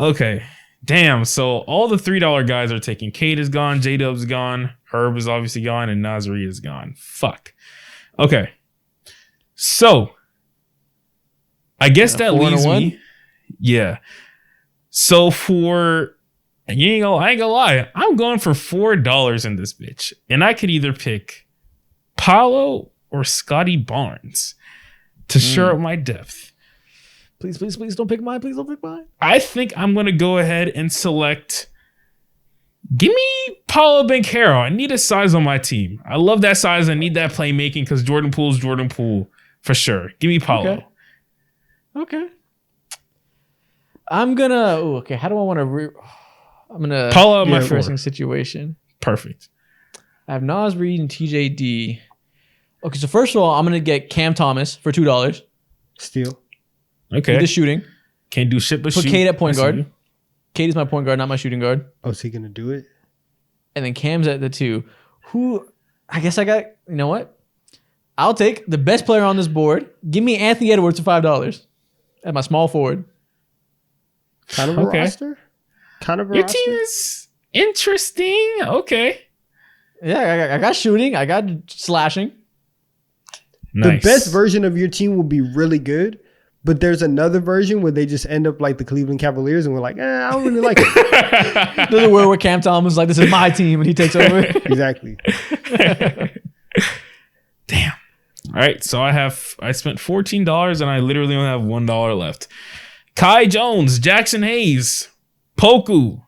Okay. Damn. So all the $3 guys are taken. Cade is gone. J-Dub's gone. Herb is obviously gone. And Naz Reid is gone. Fuck. Okay. So I guess that 4 and a leaves 1? me. Yeah. So I ain't gonna lie. I'm going for $4 in this bitch. And I could either pick Paolo or Scotty Barnes to shore up my depth. Please don't pick mine. Please don't pick mine. I think I'm going to go ahead and select. Give me Paolo Banchero. I need a size on my team. I love that size. I need that playmaking because Jordan Poole's Jordan Poole for sure. Give me Paolo. Okay. I'm gonna. Okay. How do I want to? I'm gonna. Paolo at my interesting 4. situation. Perfect. I have Naz Reid and TJD. Okay, so first of all, I'm gonna get Cam Thomas for $2. Steal. Okay. The shooting. Can't do shit but Put shoot. Cade at point I see guard. you. Cade is my point guard, not my shooting guard. Oh, is he going to do it? And then Cam's at the 2. Who? I guess I got. You know what? I'll take the best player on this board. Give me Anthony Edwards for $5 at my small forward. Kind of a roster. Kind of a Your roster. team is interesting. Okay. Yeah, I got shooting. I got slashing. Nice. The best version of your team will be really good, but there's another version where they just end up like the Cleveland Cavaliers, and we're like, I don't really like it. There's a world where Cam Thomas is like, this is my team, and he takes over. Exactly. Damn. All right. So I spent $14 and I literally only have $1 left. Kai Jones, Jackson Hayes, Poku.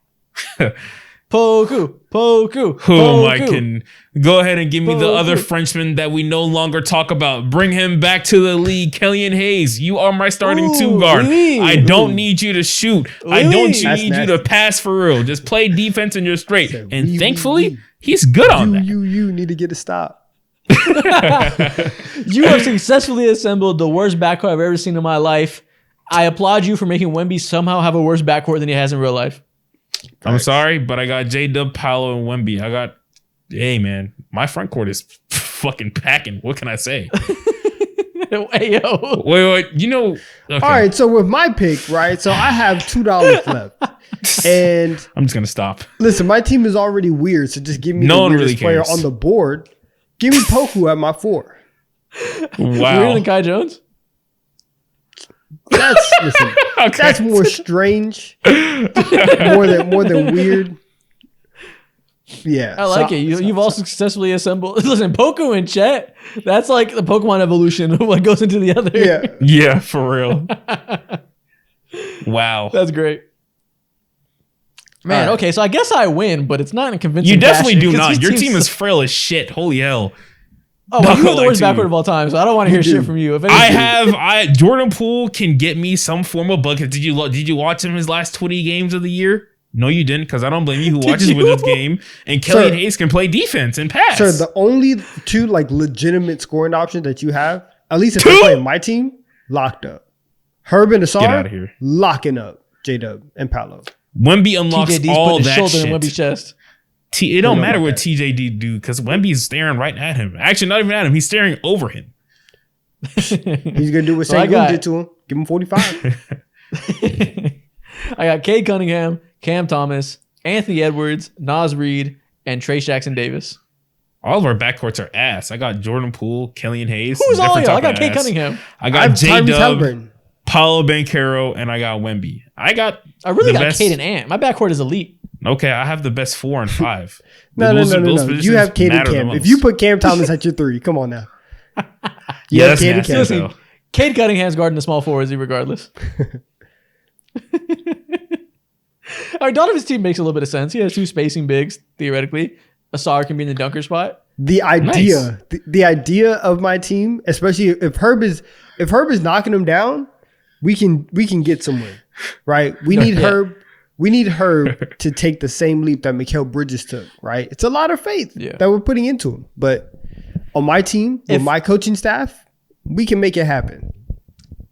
Poku. Who I can go ahead and give me the other Poku. Frenchman that we no longer talk about. Bring him back to the league. Kellyan Hayes, you are my starting two guard. oui. I don't need you to shoot. I Oui. don't That's need you to nasty. pass for real. Just play defense and you're straight. Said, And oui, thankfully, oui. he's good on that. You need to get a stop. You have successfully assembled the worst backcourt I've ever seen in my life. I applaud you for making Wemby somehow have a worse backcourt than he has in real life. I'm sorry, but I got J-Dub, Paolo, and Wemby. Hey, man, my front court is fucking packing. What can I say? Hey, yo. Wait. You know. Okay. All right, so with my pick, right? So I have $2 left, and I'm just gonna stop. listen, my team is already weird, so just give me No the one weirdest really player cares. on the board. Give me Poku at my 4. Weirder Wow. than Kai Jones? Listen, Okay. that's more strange, more than weird. Yeah, I like it. You've also successfully assembled. Listen, Poku and Chet, that's like the Pokemon evolution of what goes into the other. Yeah, Yeah, for real. Wow. That's great. Man, All right. okay, so I guess I win, but it's not in a convincing You definitely fashion, do 'cause not. Your team is sucks. frail as shit. Holy hell. Oh, well, you not have the gonna worst lie to backward you. of all time, so I don't want to hear shit from you. If anything- Jordan Poole can get me some form of bucket. Did you watch him his last 20 games of the year? No, you didn't, because I don't blame you who watches you? Wizards game. And Kellyan Sir. Hayes can play defense and pass. sir. The only two like legitimate scoring options that you have, at least if they Two? play my team, locked up. Herb and Asar, Get outta here. locking up J-Dub and Paolo. Wemby unlocks TJD's all putting his that shoulder shit. in Wemby's chest. It don't know matter about what that. TJD do, because Wemby's staring right at him. Actually, not even at him. He's staring over him. He's gonna do what So I Sengun got- did to him. Give him 45. I got Cade Cunningham, Cam Thomas, Anthony Edwards, Nas Reed, and Trace Jackson Davis. All of our backcourts are ass. I got Jordan Poole, Kellyan Hayes. Who's all different y'all? I type got of Cade ass. Cunningham. I I got have Tyrese J-Dub, Halliburton. Paulo Banchero, and I got Wemby. I really the got best- Cade and Ant. My backcourt is elite. Okay, I have the best 4 and 5. No. Those You positions have Cade and matter the Cam. If most. you put Cam Thomas at your 3, come on now. Yeah, have that's Cade and nasty, Cam. Listen, though. Cade Cunningham's guarding the small forwards regardless. All right, Donovan's team makes a little bit of sense. He has 2 spacing bigs, theoretically. Asar can be in the dunker spot. The idea, the idea of my team, especially if Herb is knocking him down, we can get somewhere, right? We need Yeah. Herb. We need Herb to take the same leap that Mikal Bridges took, right? It's a lot of faith Yeah. that we're putting into him. But on my team, with If- my coaching staff, we can make it happen.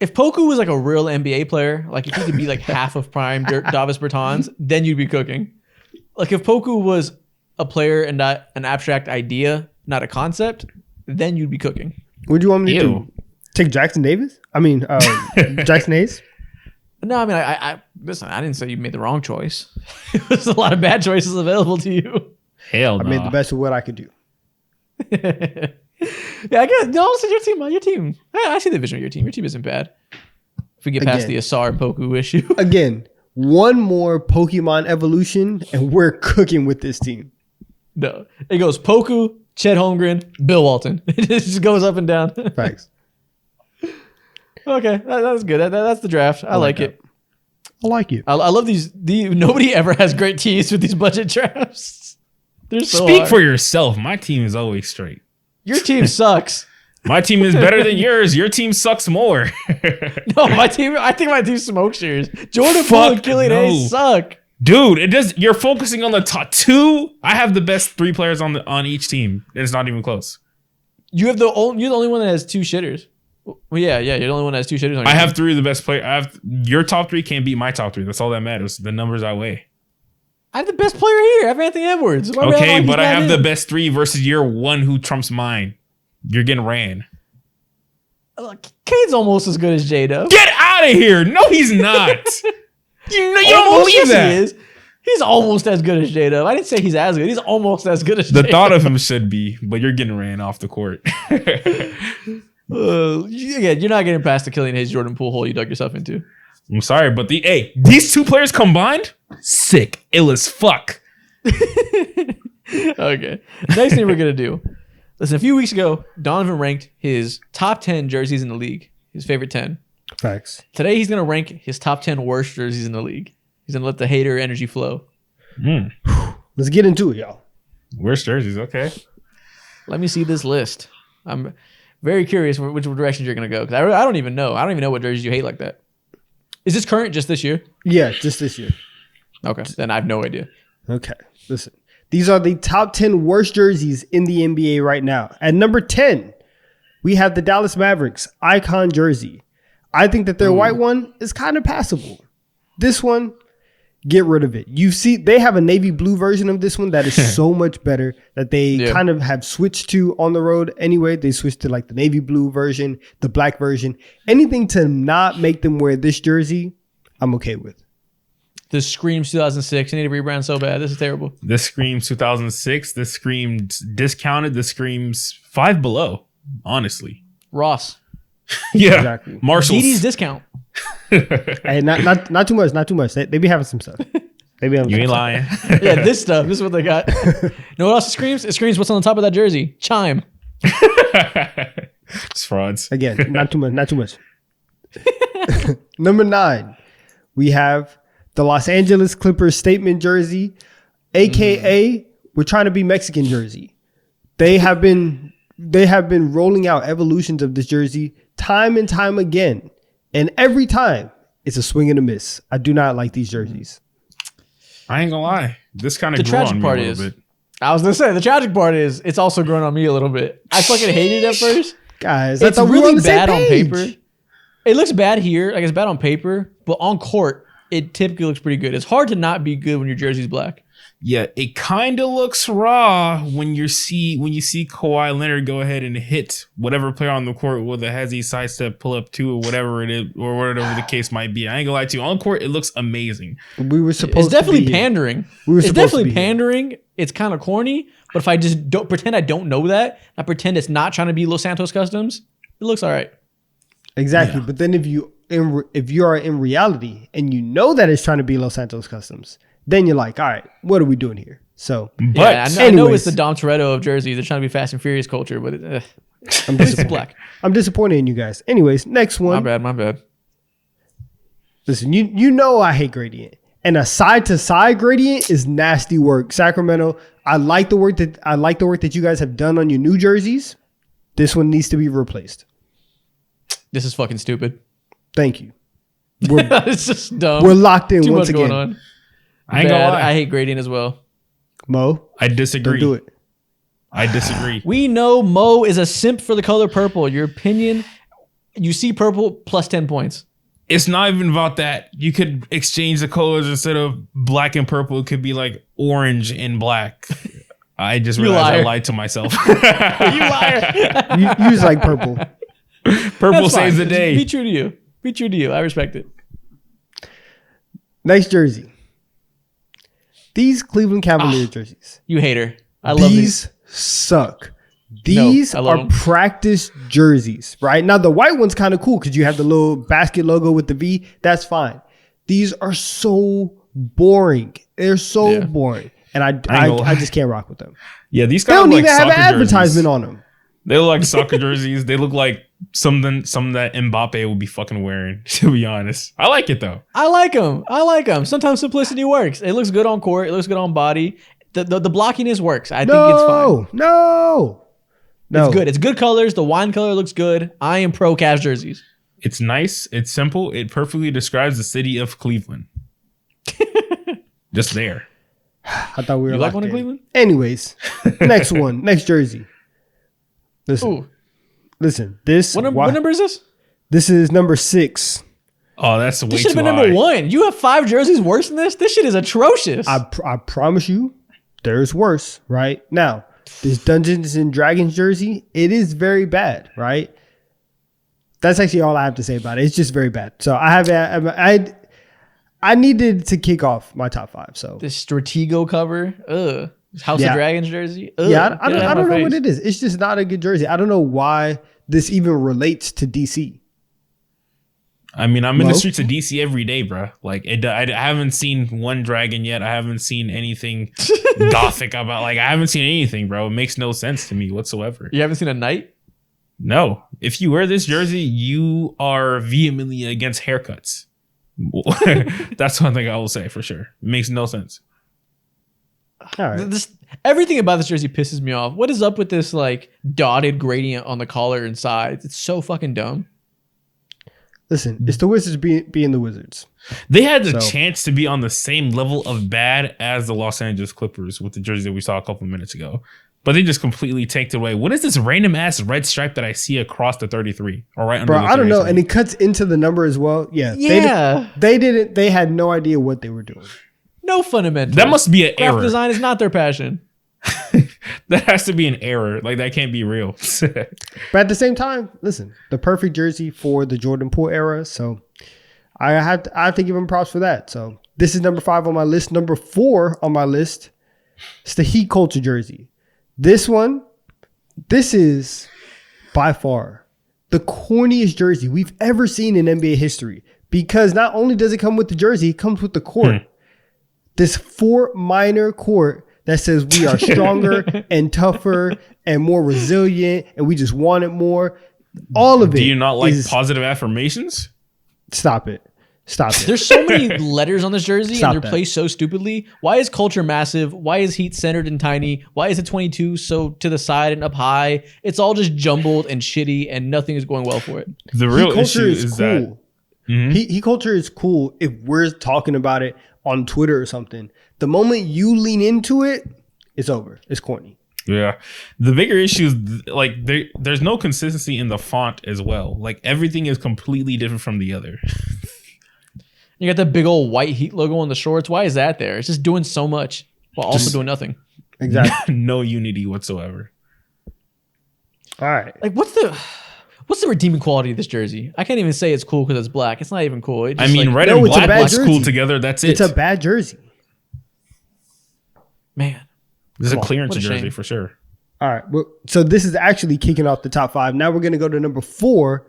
If Poku was like a real NBA player, like if he could be like half of prime Davis Bertans, then you'd be cooking. Like if Poku was a player and not an abstract idea, not a concept, then you'd be cooking. What do you want me to Ew. do? Take Jackson Davis? I mean, Jackson Hayes? No, I mean, I listen. I didn't say you made the wrong choice. There's a lot of bad choices available to you. Hell I no. made the best of what I could do. Yeah, I guess. No, listen, your team. I see the vision of your team. Your team isn't bad. If we get past Again. the Asar and Poku issue, Again, one more Pokemon evolution, and we're cooking with this team. no, it goes Poku, Chet Holmgren, Bill Walton. It just goes up and down. Facts. Okay, that's good. That's the draft. I like that. it. I like you. I love these. Nobody ever has great teams with these budget drafts. They're so Speak hard. for yourself. My team is always straight. Your team sucks. My team is better than yours. Your team sucks more. No, my team. I think my team smokes yours. Jordan Poole and Fuck Killian no. Hayes suck. Dude, it does. You're focusing on the top 2. I have the best 3 players on each team. It's not even close. You're the only one that has 2 shitters. Well, yeah. You're the only one that has 2 shitters. On your I have team. 3 of the best players. Your top 3 can't beat my top 3. That's all that matters. The numbers outweigh. I have the best player here. I have Anthony Edwards. Why would Okay, like but I he's have not the in? best 3 versus your 1 who trumps mine. You're getting ran. Look, Cade's almost as good as J-Dub. Get out of here. No, he's not. you don't Almost, believe yes, that. He is. He's almost as good as J-Dub. I didn't say he's as good. He's almost as good as The J-Dub. thought of him should be, but you're getting ran off the court. Again, you're not getting past the Killian Hayes Jordan Poole hole you dug yourself into. I'm sorry, but these 2 players combined, sick, ill as fuck. Okay. Next thing we're going to do. Listen, a few weeks ago, Donovan ranked his top 10 jerseys in the league, his favorite 10. Facts. Today, he's going to rank his top 10 worst jerseys in the league. He's going to let the hater energy flow. Let's get into it, y'all. Worst jerseys, okay. Let me see this list. I'm very curious which direction you're going to go. Because I don't even know. I don't even know what jerseys you hate like that. Is this current just this year? Yeah, just this year. Okay. Then I have no idea. Okay, listen. These are the top 10 worst jerseys in the NBA right now. At number 10, we have the Dallas Mavericks Icon jersey. I think that their white one is kind of passable. This one, get rid of it. You see, they have a navy blue version of this one that is so much better that they kind of have switched to on the road anyway. They switched to like the navy blue version, the black version. Anything to not make them wear this jersey, I'm okay with. This screams 2006. I need to rebrand so bad. This is terrible. This screams 2006. This screams discounted. This screams Five Below, honestly. Ross. Yeah. Exactly. Marshalls. DD's discount. Hey, not too much, not too much. They be having some stuff. They be having You some ain't stuff. lying. Yeah, this stuff. This is what they got. You know what else it screams? It screams what's on the top of that jersey. Chime. It's frauds. Again, not too much, not too much. Number 9, we have the Los Angeles Clippers statement jersey, aka we're trying to be Mexican jersey. They have been rolling out evolutions of this jersey time and time again, and every time it's a swing and a miss. I do not like these jerseys. I ain't gonna lie. This kind of The grew tragic on me part a is, little bit. I was gonna say the tragic part is it's also grown on me a little bit. I fucking hated it at first. Guys, I It's thought we were really on the same bad on page. paper. It looks bad here, like it's bad on paper, but on court, it typically looks pretty good. It's hard to not be good when your jersey's black. Yeah, it kind of looks raw when you see Kawhi Leonard go ahead and hit whatever player on the court with a hezzy sidestep pull up two or whatever it is or whatever the case might be. I ain't gonna lie to you. On court, it looks amazing. We were supposed It's to definitely be here. pandering. We were It's supposed to definitely be here. pandering. It's kind of corny, but if I just don't pretend I don't know that, I pretend it's not trying to be Los Santos Customs, it looks all right. Exactly. But then if you are in reality and you know that it's trying to be Los Santos Customs, then you're like, all right, what are we doing here? So But Yeah, I know anyways. it's the Dom Toretto of jerseys. They're trying to be Fast and Furious culture, but I'm at least it's disappointed. black. I'm disappointed in you guys. Anyways, next one. My bad. Listen, you know I hate gradient. And a side to side gradient is nasty work. Sacramento, I like the work that you guys have done on your new jerseys. This one needs to be replaced. This is fucking stupid. Thank you. We're It's just dumb. we're locked in Too once much again. going on. I ain't gonna Bad. lie. I hate gradient as well. Mo, I don't disagree. do it. I disagree. We know Mo is a simp for the color purple. Your opinion, you see purple plus 10 points. It's not even about that. You could exchange the colors instead of black and purple. It could be like orange and black. I just You realized I liar. lied to myself. You liar. You just like purple. Purple That's saves fine. the day. Be true to you. Be true to you. I respect it. Next jersey. These Cleveland Cavaliers jerseys. You hater. I love these. These suck. These I love are them. practice jerseys, right? Now the white one's kind of cool because you have the little basket logo with the V. That's fine. These are so boring. They're so Yeah. boring, and ain't gonna lie. I just can't rock with them. Yeah, these They guys don't look even like have an soccer advertisement jerseys. on them. They look like soccer jerseys. They look like something that Mbappe would be fucking wearing. To be honest, I like it though. I like them. Sometimes simplicity works. It looks good on court. It looks good on body. The blockiness works. I think it's fine. No. It's good. It's good colors. The wine color looks good. I am pro Cavs jerseys. It's nice. It's simple. It perfectly describes the city of Cleveland. Just there. I thought we were You like locked one in in. Cleveland? Anyways, next one. Next jersey. Listen. Ooh. Listen. This What number is this? This is number 6. Oh, that's way This should too have been high. number 1. You have 5 jerseys worse than this? This shit is atrocious. I promise you, there's worse. Right now, this Dungeons and Dragons jersey, it is very bad. Right. That's actually all I have to say about it. It's just very bad. So I needed to kick off my top 5. So This Stratego cover. Ugh. House Yeah. of Dragons jersey. Ugh. yeah, I Get it out don't of my know what face. it is. It's just not a good jersey. I don't know why this even relates to DC. I mean, I'm in Mo? the streets of DC every day, bro. Like, I haven't seen one dragon yet. I haven't seen anything gothic about. Like, I haven't seen anything, bro. It makes no sense to me whatsoever. You haven't seen a knight? No, if you wear this jersey, you are vehemently against haircuts. That's one thing I will say for sure. It makes no sense. All right. Everything about this jersey pisses me off. What is up with this like dotted gradient on the collar and sides? It's so fucking dumb. Listen, it's the Wizards being the Wizards. They had the So- chance to be on the same level of bad as the Los Angeles Clippers with the jersey that we saw a couple minutes ago, but they just completely take it away. What is this random ass red stripe that I see across the 33 or right under Bro, the I don't know. 33? And it cuts into the number as well. Yeah. Yeah. They had no idea what they were doing. No fundamentals. That must be an Graphic error. design is not their passion. That has to be an error. Like, that can't be real. But at the same time, listen, the perfect jersey for the Jordan Poole era. So I have to give him props for that. So this is number 5 on my list. Number 4 on my list, it's the Heat Culture jersey. This is by far the corniest jersey we've ever seen in NBA history, because not only does it come with the jersey, it comes with the court. This Fort Minor court that says we are stronger and tougher and more resilient, and we just want it more. All of it. Do you not like is- positive affirmations? Stop it. Stop it. There's so many letters on this jersey Stop and they're that. placed so stupidly. Why is culture massive? Why is Heat centered and tiny? Why is it 22 so to the side and up high? It's all just jumbled and shitty and nothing is going well for it. The Heat real culture issue is that cool. Heat culture is cool if we're talking about it on Twitter or something. The moment you lean into it, it's over. It's corny. yeah, the bigger issue is like there's no consistency in the font as well. Like, everything is completely different from the other. You got that big old white Heat logo on the shorts. Why is that there? It's just doing so much while also Just- doing nothing. Exactly. No unity whatsoever. All right. Like, what's the redeeming quality of this jersey? I can't even say it's cool because it's black. It's not even cool. It I just, mean, like, red No, and it's a black bad looks cool jersey. together. That's it. It's a bad jersey. man. This is a Come on, clearance what a jersey shame. for sure. All right. Well, so this is actually kicking off the top 5. Now we're going to go to number 4,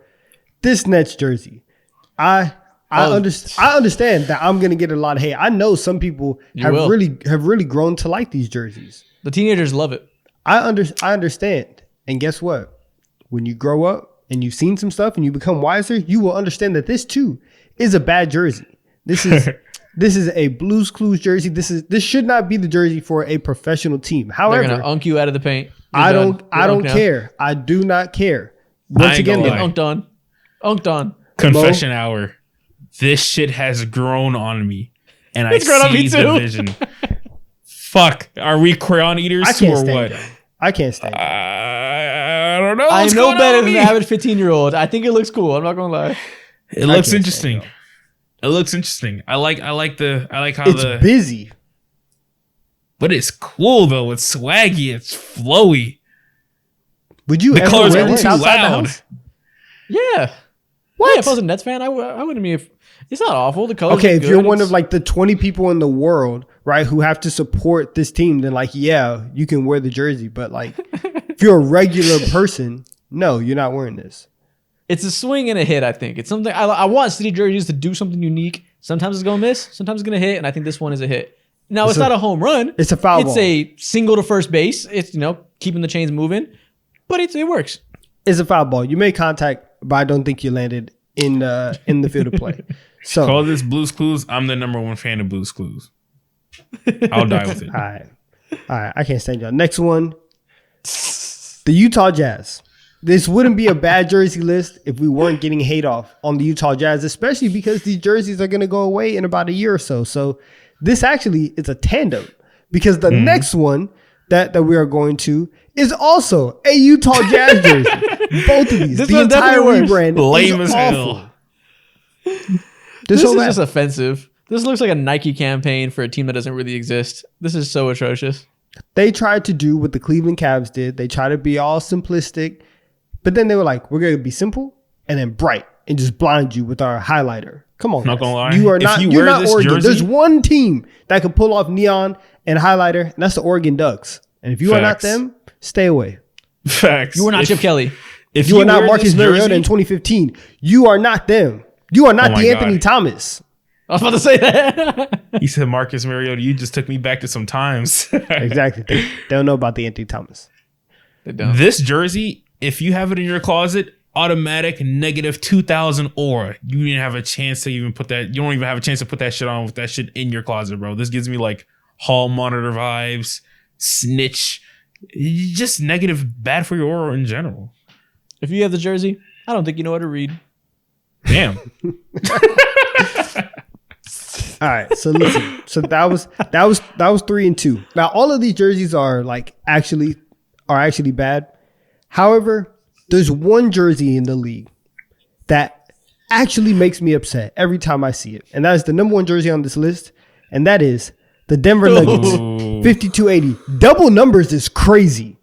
this Nets jersey. I understand that I'm going to get a lot of hate. I know some people You have will. really grown to like these jerseys. The teenagers love it. I understand. And guess what? When you grow up and you've seen some stuff and you become wiser, you will understand that this too is a bad jersey. This is a Blues Clues jersey. This should not be the jersey for a professional team. They're However, gonna unk you out of the paint. You're I done. don't You're unked now. care. I do not care. I Once ain't again, gonna Get lie. unked on. Unked on. Confession hour. This shit has grown on me, and I It's grown on see me the too. vision. Fuck, are we crayon eaters I can't or stand what? y'all. I can't stand. y'all. I don't know. I'm what's no going better on than the with me. average 15-year-old. I think it looks cool. I'm not gonna lie. It looks can't interesting. stand It looks interesting. I like how It's the busy. but it's cool though. It's swaggy. It's flowy. Would you The ever colors wear are this too outside the loud. house? Yeah. What? Yeah, if I was a Nets fan, I wouldn't be. It's not awful. The colors. Okay, are if good. you're one It's- of like the 20 people in the world, right, who have to support this team, then like, yeah, you can wear the jersey. But like, if you're a regular person, no, you're not wearing this. it's a swing and a hit. I think it's something. I want city jerseys to do something unique. Sometimes it's gonna miss. Sometimes it's gonna hit. And I think this one is a hit. Now it's not a home run. It's a foul It's ball. a single to first base. It's keeping the chains moving, but it works. It's a foul ball. You made contact, but I don't think you landed in the field of play. So, Call this Blues Clues. I'm the number one fan of Blues Clues. I'll die with it. all right, I can't stand y'all. Next one, the Utah Jazz. This wouldn't be a bad jersey list if we weren't getting hate off on the Utah Jazz, especially because these jerseys are going to go away in about a year or so. So this actually is a tandem, because the next one that we are going to is also a Utah Jazz jersey. Both of these. This The one's entire definitely worse. rebrand Lame is as awful. hell. This This so is bad. just offensive. This looks like a Nike campaign for a team that doesn't really exist. This is so atrocious. They tried to do what the Cleveland Cavs did. They tried to be all simplistic, but then they were like, we're going to be simple and then bright and just blind you with our highlighter. Come on, Not guys. gonna lie. You are If not, you you're wear not this Oregon. jersey- There's one team that can pull off neon and highlighter, and that's the Oregon Ducks. And if you are not Facts. them, stay away. Facts. You are not Chip Kelly. If You are not wear Marcus this Mariota jersey- in 2015. You are not them. You are not Oh my DeAnthony God. Thomas. I was about to say that. He said Marcus Mariota. You just took me back to some times. Exactly. They don't know about DeAnthony Thomas. They don't. This jersey, if you have it in your closet, automatic negative 2,000 aura. You didn't have a chance to even put that. You don't even have a chance to put that shit on with that shit in your closet, bro. This gives me like hall monitor vibes, snitch, just negative, bad for your aura in general. If you have the jersey, I don't think you know how to read. Damn. All right, so listen. So that was 3-2. Now all of these jerseys are actually bad. However, there's one jersey in the league that actually makes me upset every time I see it, and that is the number one jersey on this list, and that is the Denver Nuggets, Ooh. 5280. Double numbers is crazy.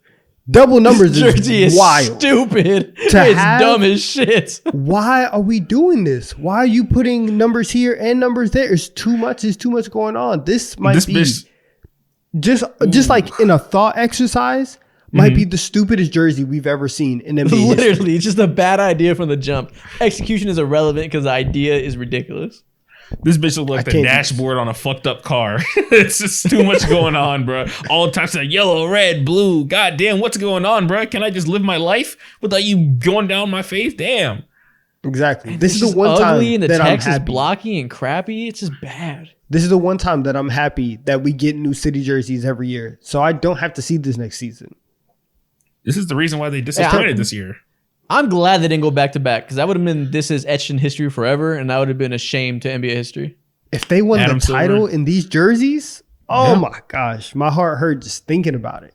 Double numbers Jersey is is wild. stupid. It's have- dumb as shit. Why are we doing this? Why are you putting numbers here and numbers there? It's too much. There's too much going on. This might This be bitch. just like in a thought exercise. Might be the stupidest jersey we've ever seen in NBA history. Literally, it's just a bad idea from the jump. Execution is irrelevant because the idea is ridiculous. This bitch look like the can't do dashboard on a fucked up car. It's just too much going on, bro. All types of yellow, red, blue. God damn, what's going on, bro? Can I just live my life without you going down my face? Damn. Exactly. This is It's the one just ugly time and the that I'm text is happy. blocky and crappy. It's just bad. This is the one time that I'm happy that we get new city jerseys every year, so I don't have to see this next season. This is the reason why they disappointed this year. I'm glad they didn't go back to back because that would have been this is etched in history forever, and that would have been a shame to NBA history. If they won Adam the title Silver. in these jerseys, oh Yeah. my gosh, my heart hurt just thinking about it.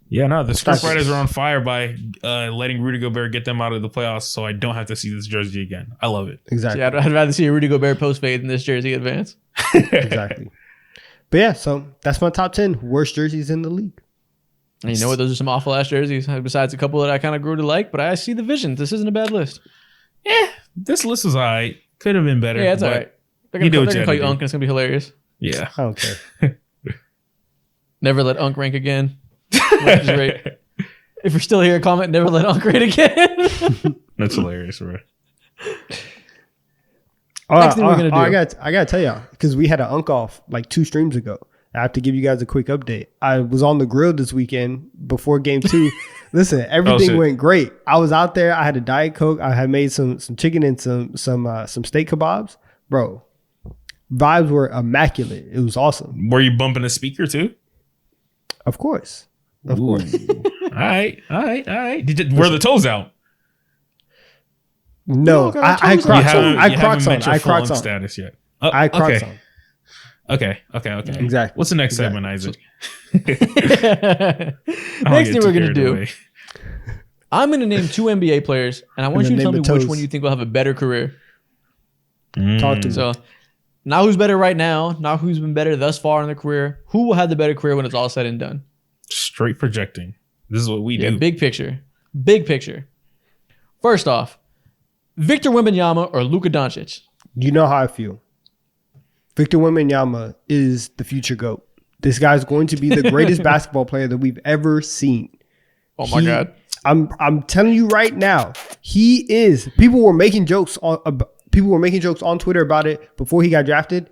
Yeah, no, the Stop script it. writers are on fire by letting Rudy Gobert get them out of the playoffs, so I don't have to see this jersey again. I love it. Exactly. Yeah, I'd rather see a Rudy Gobert post fade than this jersey advance. Exactly. But yeah, so that's my top 10 worst jerseys in the league. And you know what? Those are some awful ass jerseys. Besides a couple that I kind of grew to like, but I see the vision. This isn't a bad list. This list was alright. Could have been better. Yeah, it's but all right. They're you gonna, do what they're you gonna call had you to Unk, do. and it's gonna be hilarious. Yeah. I don't care. Never let Unk rank again. Which is great. If you're still here, comment never let Unk rank again. That's hilarious, bro. Next thing we're gonna do. I gotta tell y'all because we had an unk off like 2 streams ago. I have to give you guys a quick update. I was on the grill this weekend before game 2. Listen, everything shit. went great. I was out there. I had a Diet Coke. I had made some chicken and some steak kebabs, bro. Vibes were immaculate. It was awesome. Were you bumping a speaker too? Of course. Of course. All right. Were the toes out? No, got I toes Crocs on. on. I you haven't Crocs on. met your I full Crocs on. status yet. Oh, I Crocs okay. on. Okay. Exactly. What's the next Exactly. segment, Isaac? Next thing we're gonna do. I'm gonna name 2 NBA players, and I want And you then to tell me name the which toes. one you think will have a better career. Talk to me. So, not who's better right now, not who's been better thus far in their career. Who will have the better career when it's all said and done? Straight projecting. This is what we Yeah, do. big picture. Big picture. First off, Victor Wembanyama or Luka Doncic? You know how I feel. Victor Wembanyama is the future GOAT. This guy's going to be the greatest basketball player that we've ever seen. Oh my God. I'm telling you right now, he is. People were making jokes on Twitter about it before he got drafted.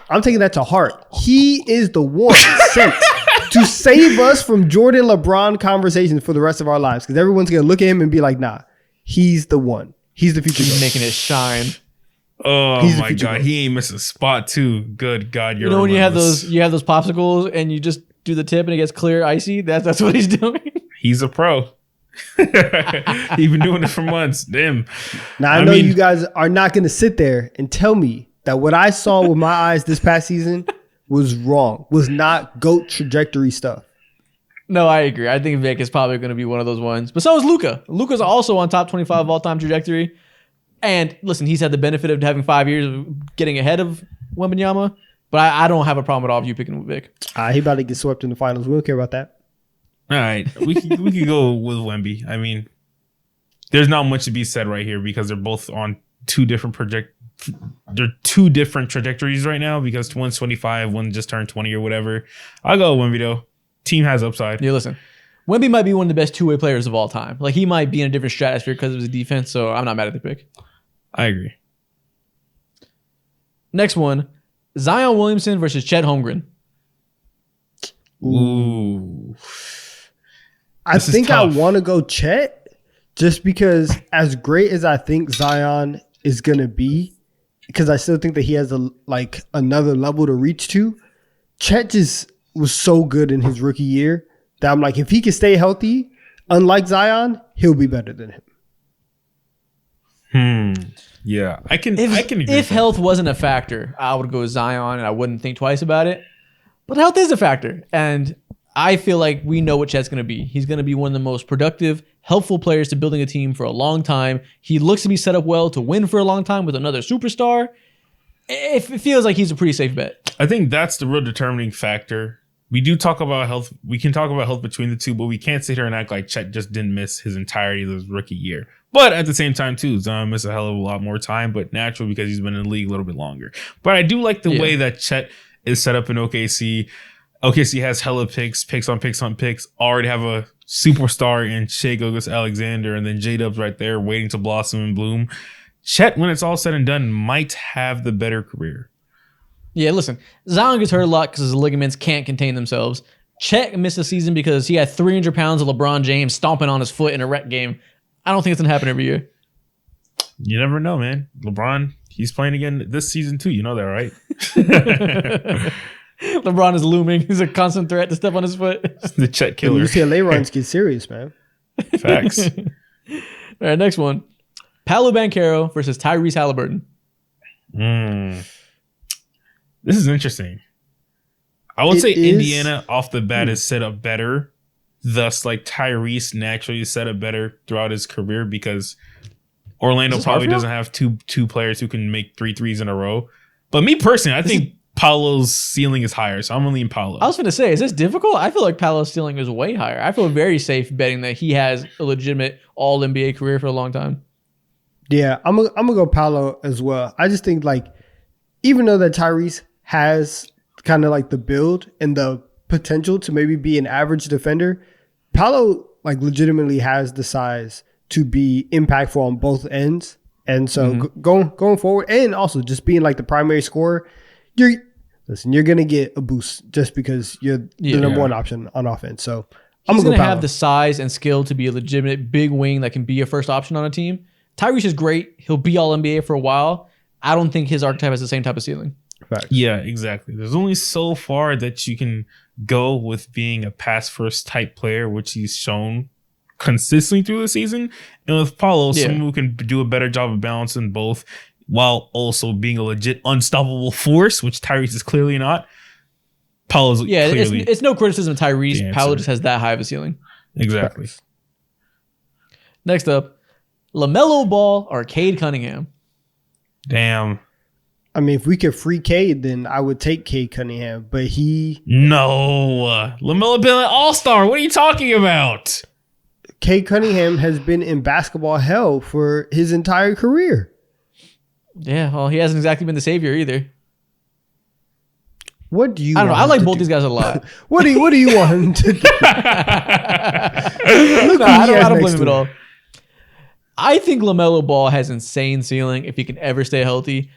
I'm taking that to heart. He is the one sent to save us from Jordan LeBron conversations for the rest of our lives, because everyone's gonna look at him and be like, nah, he's the one. He's the future He's GOAT. making it shine. Oh He's the my future God, GOAT. he ain't missing a spot too. Good God, you're You know when you have relentless. those popsicles and you just do the tip and it gets clear icy? That's what he's doing. He's a pro. He's been doing it for months. Damn. Now I know you guys are not going to sit there and tell me that what I saw with my eyes this past season was wrong, was not GOAT trajectory stuff. No, I agree. I think Vic is probably going to be one of those ones. But so is Luka. Luka's also on top 25 all-time trajectory. And listen, he's had the benefit of having 5 years of getting ahead of Wembanyama, but I don't have a problem at all with you picking Vic. He about to get swept in the finals. We don't care about that. All right, we could go with Wemby. I mean, there's not much to be said right here because they're both on they're two different trajectories right now because one's 25, one just turned 20 or whatever. I'll go with Wemby though. Team has upside. Yeah, listen, Wemby might be one of the best two-way players of all time. Like, he might be in a different stratosphere because of his defense, so I'm not mad at the pick. I agree. Next one, Zion Williamson versus Chet Holmgren. Ooh. I This is think I tough. want to go Chet just because as great as I think Zion is going to be, because I still think that he has another level to reach to. Chet just was so good in his rookie year that I'm like, if he can stay healthy, unlike Zion, he'll be better than him. Yeah, I can If agree. with that. health wasn't a factor, I would go with Zion and I wouldn't think twice about it. But health is a factor. And I feel like we know what Chet's going to be. He's going to be one of the most productive, helpful players to building a team for a long time. He looks to be set up well to win for a long time with another superstar. It feels like he's a pretty safe bet. I think that's the real determining factor. We do talk about health. We can talk about health between the two, but we can't sit here and act like Chet just didn't miss his entirety of his rookie year. But at the same time, too, Zion missed a hell of a lot more time, but natural because he's been in the league a little bit longer. But I do like the way that Chet is set up in OKC. OKC has hella picks on picks on picks. Already have a superstar in Shai Gilgeous-Alexander, and then J-Dub's right there waiting to blossom and bloom. Chet, when it's all said and done, might have the better career. Yeah, listen, Zion gets hurt a lot because his ligaments can't contain themselves. Chet missed a season because he had 300 pounds of LeBron James stomping on his foot in a rec game. I don't think it's going to happen every year. You never know, man. LeBron, he's playing again this season too. You know that, right? LeBron is looming. He's a constant threat to step on his foot. The Chet The killer. UCLA runs get serious, man. Facts. All right, next one. Paolo Banchero versus Tyrese Halliburton. This is interesting. I would It say is- Indiana off the bat is set up better. Thus, like Tyrese naturally is set up better throughout his career because Orlando Is this hard probably for you? doesn't have two players who can make 3 threes in a row. But me personally, I think Paolo's ceiling is higher, so I'm gonna lean Paolo. I was going to say, is this difficult? I feel like Paolo's ceiling is way higher. I feel very safe betting that he has a legitimate all-NBA career for a long time. Yeah, I'm gonna go Paolo as well. I just think like even though that Tyrese has kind of like the build and the potential to maybe be an average defender, Paolo like legitimately has the size to be impactful on both ends. And so going forward, and also just being like the primary scorer, you're gonna get a boost just because you're the number one option on offense. So I'm He's gonna going go to Paolo. have the size and skill to be a legitimate big wing that can be a first option on a team. Tyrese is great. He'll be all NBA for a while. I don't think his archetype has the same type of ceiling. Facts. Yeah, exactly. There's only so far that you can go with being a pass first type player, which he's shown consistently through the season. And with Paulo, someone who can do a better job of balancing both while also being a legit unstoppable force, which Tyrese is clearly not. Paulo's clearly it's no criticism of the Tyrese. answer. Paolo just has that high of a ceiling. exactly. Next up, LaMelo Ball or Cade Cunningham. Damn. I mean, if we could free Cade, then I would take Cade Cunningham, but No. LaMelo been an all-star. What are you talking about? Cade Cunningham has been in basketball hell for his entire career. Yeah, well, he hasn't exactly been the savior either. What do you? I don't know. want I him like to both do? these guys a lot. What do you want him to do? No, I don't blame him at all. I think LaMelo Ball has insane ceiling if he can ever stay healthy.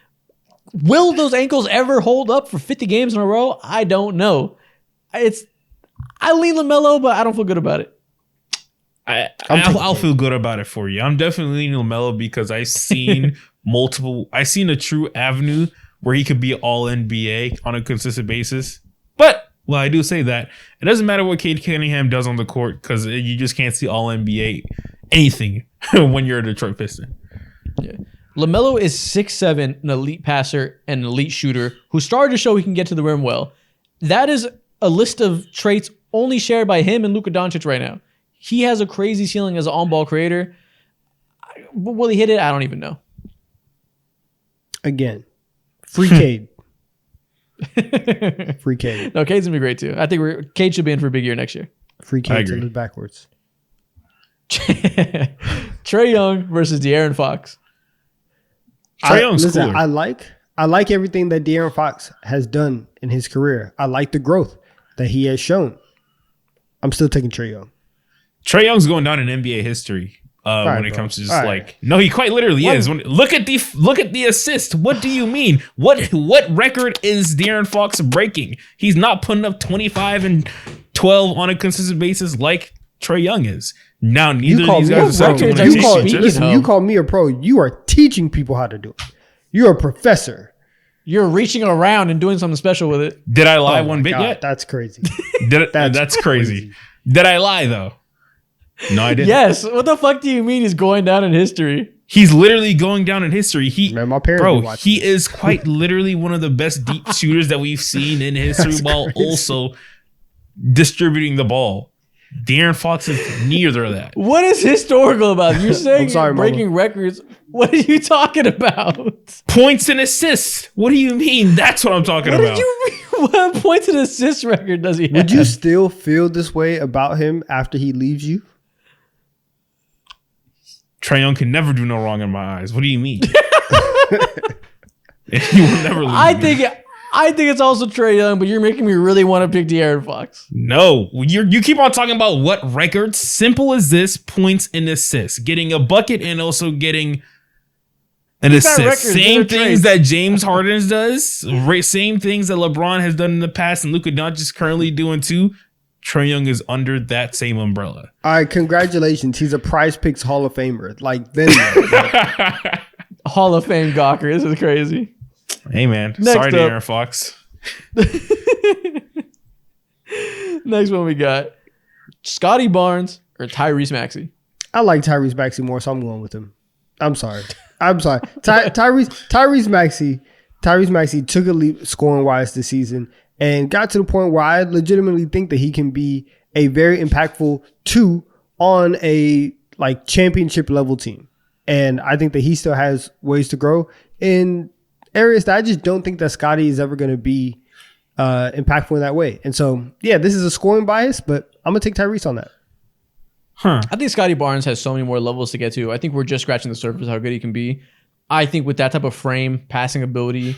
Will those ankles ever hold up for 50 games in a row? I don't know. I lean LaMelo, but I don't feel good about it. I'll feel good about it for you. I'm definitely leaning LaMelo because I've seen I've seen a true avenue where he could be all NBA on a consistent basis. But well, I do say that it doesn't matter what Cade Cunningham does on the court because you just can't see all NBA anything when you're a Detroit Piston. Yeah. LaMelo is 6'7", an elite passer and an elite shooter who started to show he can get to the rim well. That is a list of traits only shared by him and Luka Doncic right now. He has a crazy ceiling as an on-ball creator. Will he hit it? I don't even know. Again, free Cade. Free Cade. No, Cade's gonna be great too. I think Cade should be in for a big year next year. Free I Cade agree. to the backwards. Trae Young versus De'Aaron Fox. Trae Young's Listen, cooler. I like everything that De'Aaron Fox has done in his career. I like the growth that he has shown. I'm still taking Trae Young. Trae Young's going down in NBA history right, when it bro. comes to just All right. like no, he quite literally is. Look at the assist. What do you mean? What record is De'Aaron Fox breaking? He's not putting up 25 and 12 on a consistent basis like Trae Young is. Now neither of these guys are set to win a records are you championship. speaking Listen, of? you call me a pro. You are teaching people how to do it. You're a professor. You're reaching around and doing something special with it. Did I lie Oh one my bit God, yet? That's crazy. That's crazy. Did I lie though? No, I didn't. Yes. What the fuck do you mean he's going down in history? He's literally going down in history. Man, my parents be watching He is quite literally one of the best deep shooters that we've seen in history, while crazy. also distributing the ball. De'Aaron Fox is neither of that. What is historical about it? You're saying sorry, you're breaking records. What are you talking about? Points and assists. What do you mean? That's what I'm talking What about. did you mean? What points and assist record does he have? Would you still feel this way about him after he leaves you? Trae Young can never do no wrong in my eyes. What do you mean? He will never leave I me. think it's also Trae Young, but you're making me really want to pick De'Aaron Fox. No, you keep on talking about what records. Simple as this: points and assists, getting a bucket and also getting an These are assist. records, Same they're things traits. that James Harden does. Same things that LeBron has done in the past, and Luka Doncic is currently doing too. Trae Young is under that same umbrella. All right, congratulations. He's a Prize Picks Hall of Famer. Like, then Hall of Fame Gawker. This is crazy. Hey man, Next sorry, up. De'Aaron Fox. Next one we got Scotty Barnes or Tyrese Maxey. I like Tyrese Maxey more, so I'm going with him. I'm sorry. Tyrese Maxey took a leap scoring wise this season and got to the point where I legitimately think that he can be a very impactful 2 on a like championship level team. And I think that he still has ways to grow in areas that I just don't think that Scotty is ever going to be impactful in that way. And so, yeah, this is a scoring bias, but I'm going to take Tyrese on that. I think Scotty Barnes has so many more levels to get to. I think we're just scratching the surface how good he can be. I think with that type of frame, passing ability,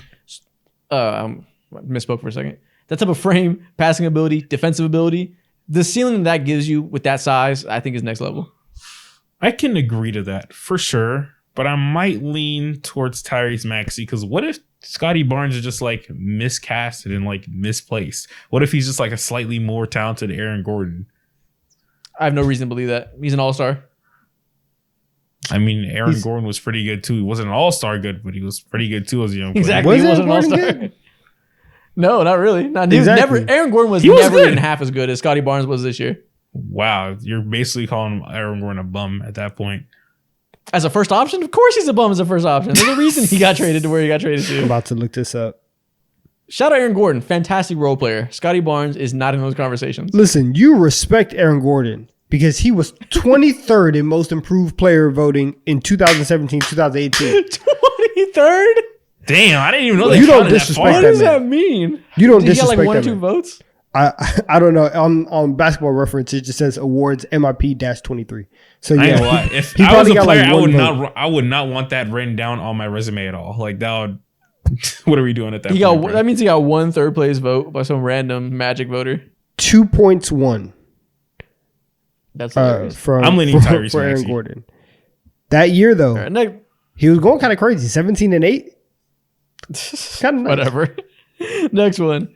misspoke for a second. That type of frame, passing ability, defensive ability, the ceiling that gives you with that size, I think is next level. I can agree to that for sure, but I might lean towards Tyrese Maxey because what if Scotty Barnes is just like miscasted and like misplaced? What if he's just like a slightly more talented Aaron Gordon? I have no reason to believe that. He's an all-star. I mean, Aaron Gordon was pretty good too. He wasn't an all-star good, but he was pretty good too as a young player. Exactly. Was He Aaron wasn't an Gordon all-star. No, not really. Not he Exactly. was never. Aaron Gordon was He was never good. even half as good as Scotty Barnes was this year. Wow, you're basically calling Aaron Gordon a bum at that point. As a first option, of course he's a bum as a first option. There's a reason he got traded to where he got traded I'm to. about to look this up. Shout out Aaron Gordon, fantastic role player. Scotty Barnes is not in those conversations. Listen, you respect Aaron Gordon because he was 23rd in most improved player voting in 2017, 2018. 23rd? Damn, I didn't even know they You don't counted that disrespect far. What that does man. that mean? You don't Did he get disrespect like 1 or that 2 man. votes? I don't know. On Basketball Reference, it just says awards MIP-23. So I ain't yeah, gonna lie. If he I was probably a got, player, like, I would one vote. I would not want that written down on my resume at all. Like that would. What are we doing at that He point? got bro? that means he got 1 third place vote by some random Magic voter. 2 points won That's hilarious. I'm leaning Tyrese for Aaron Maxey. Gordon. That year though, All right, next, he was going kind of crazy. 17 and 8. Kind of nice. whatever. Next one,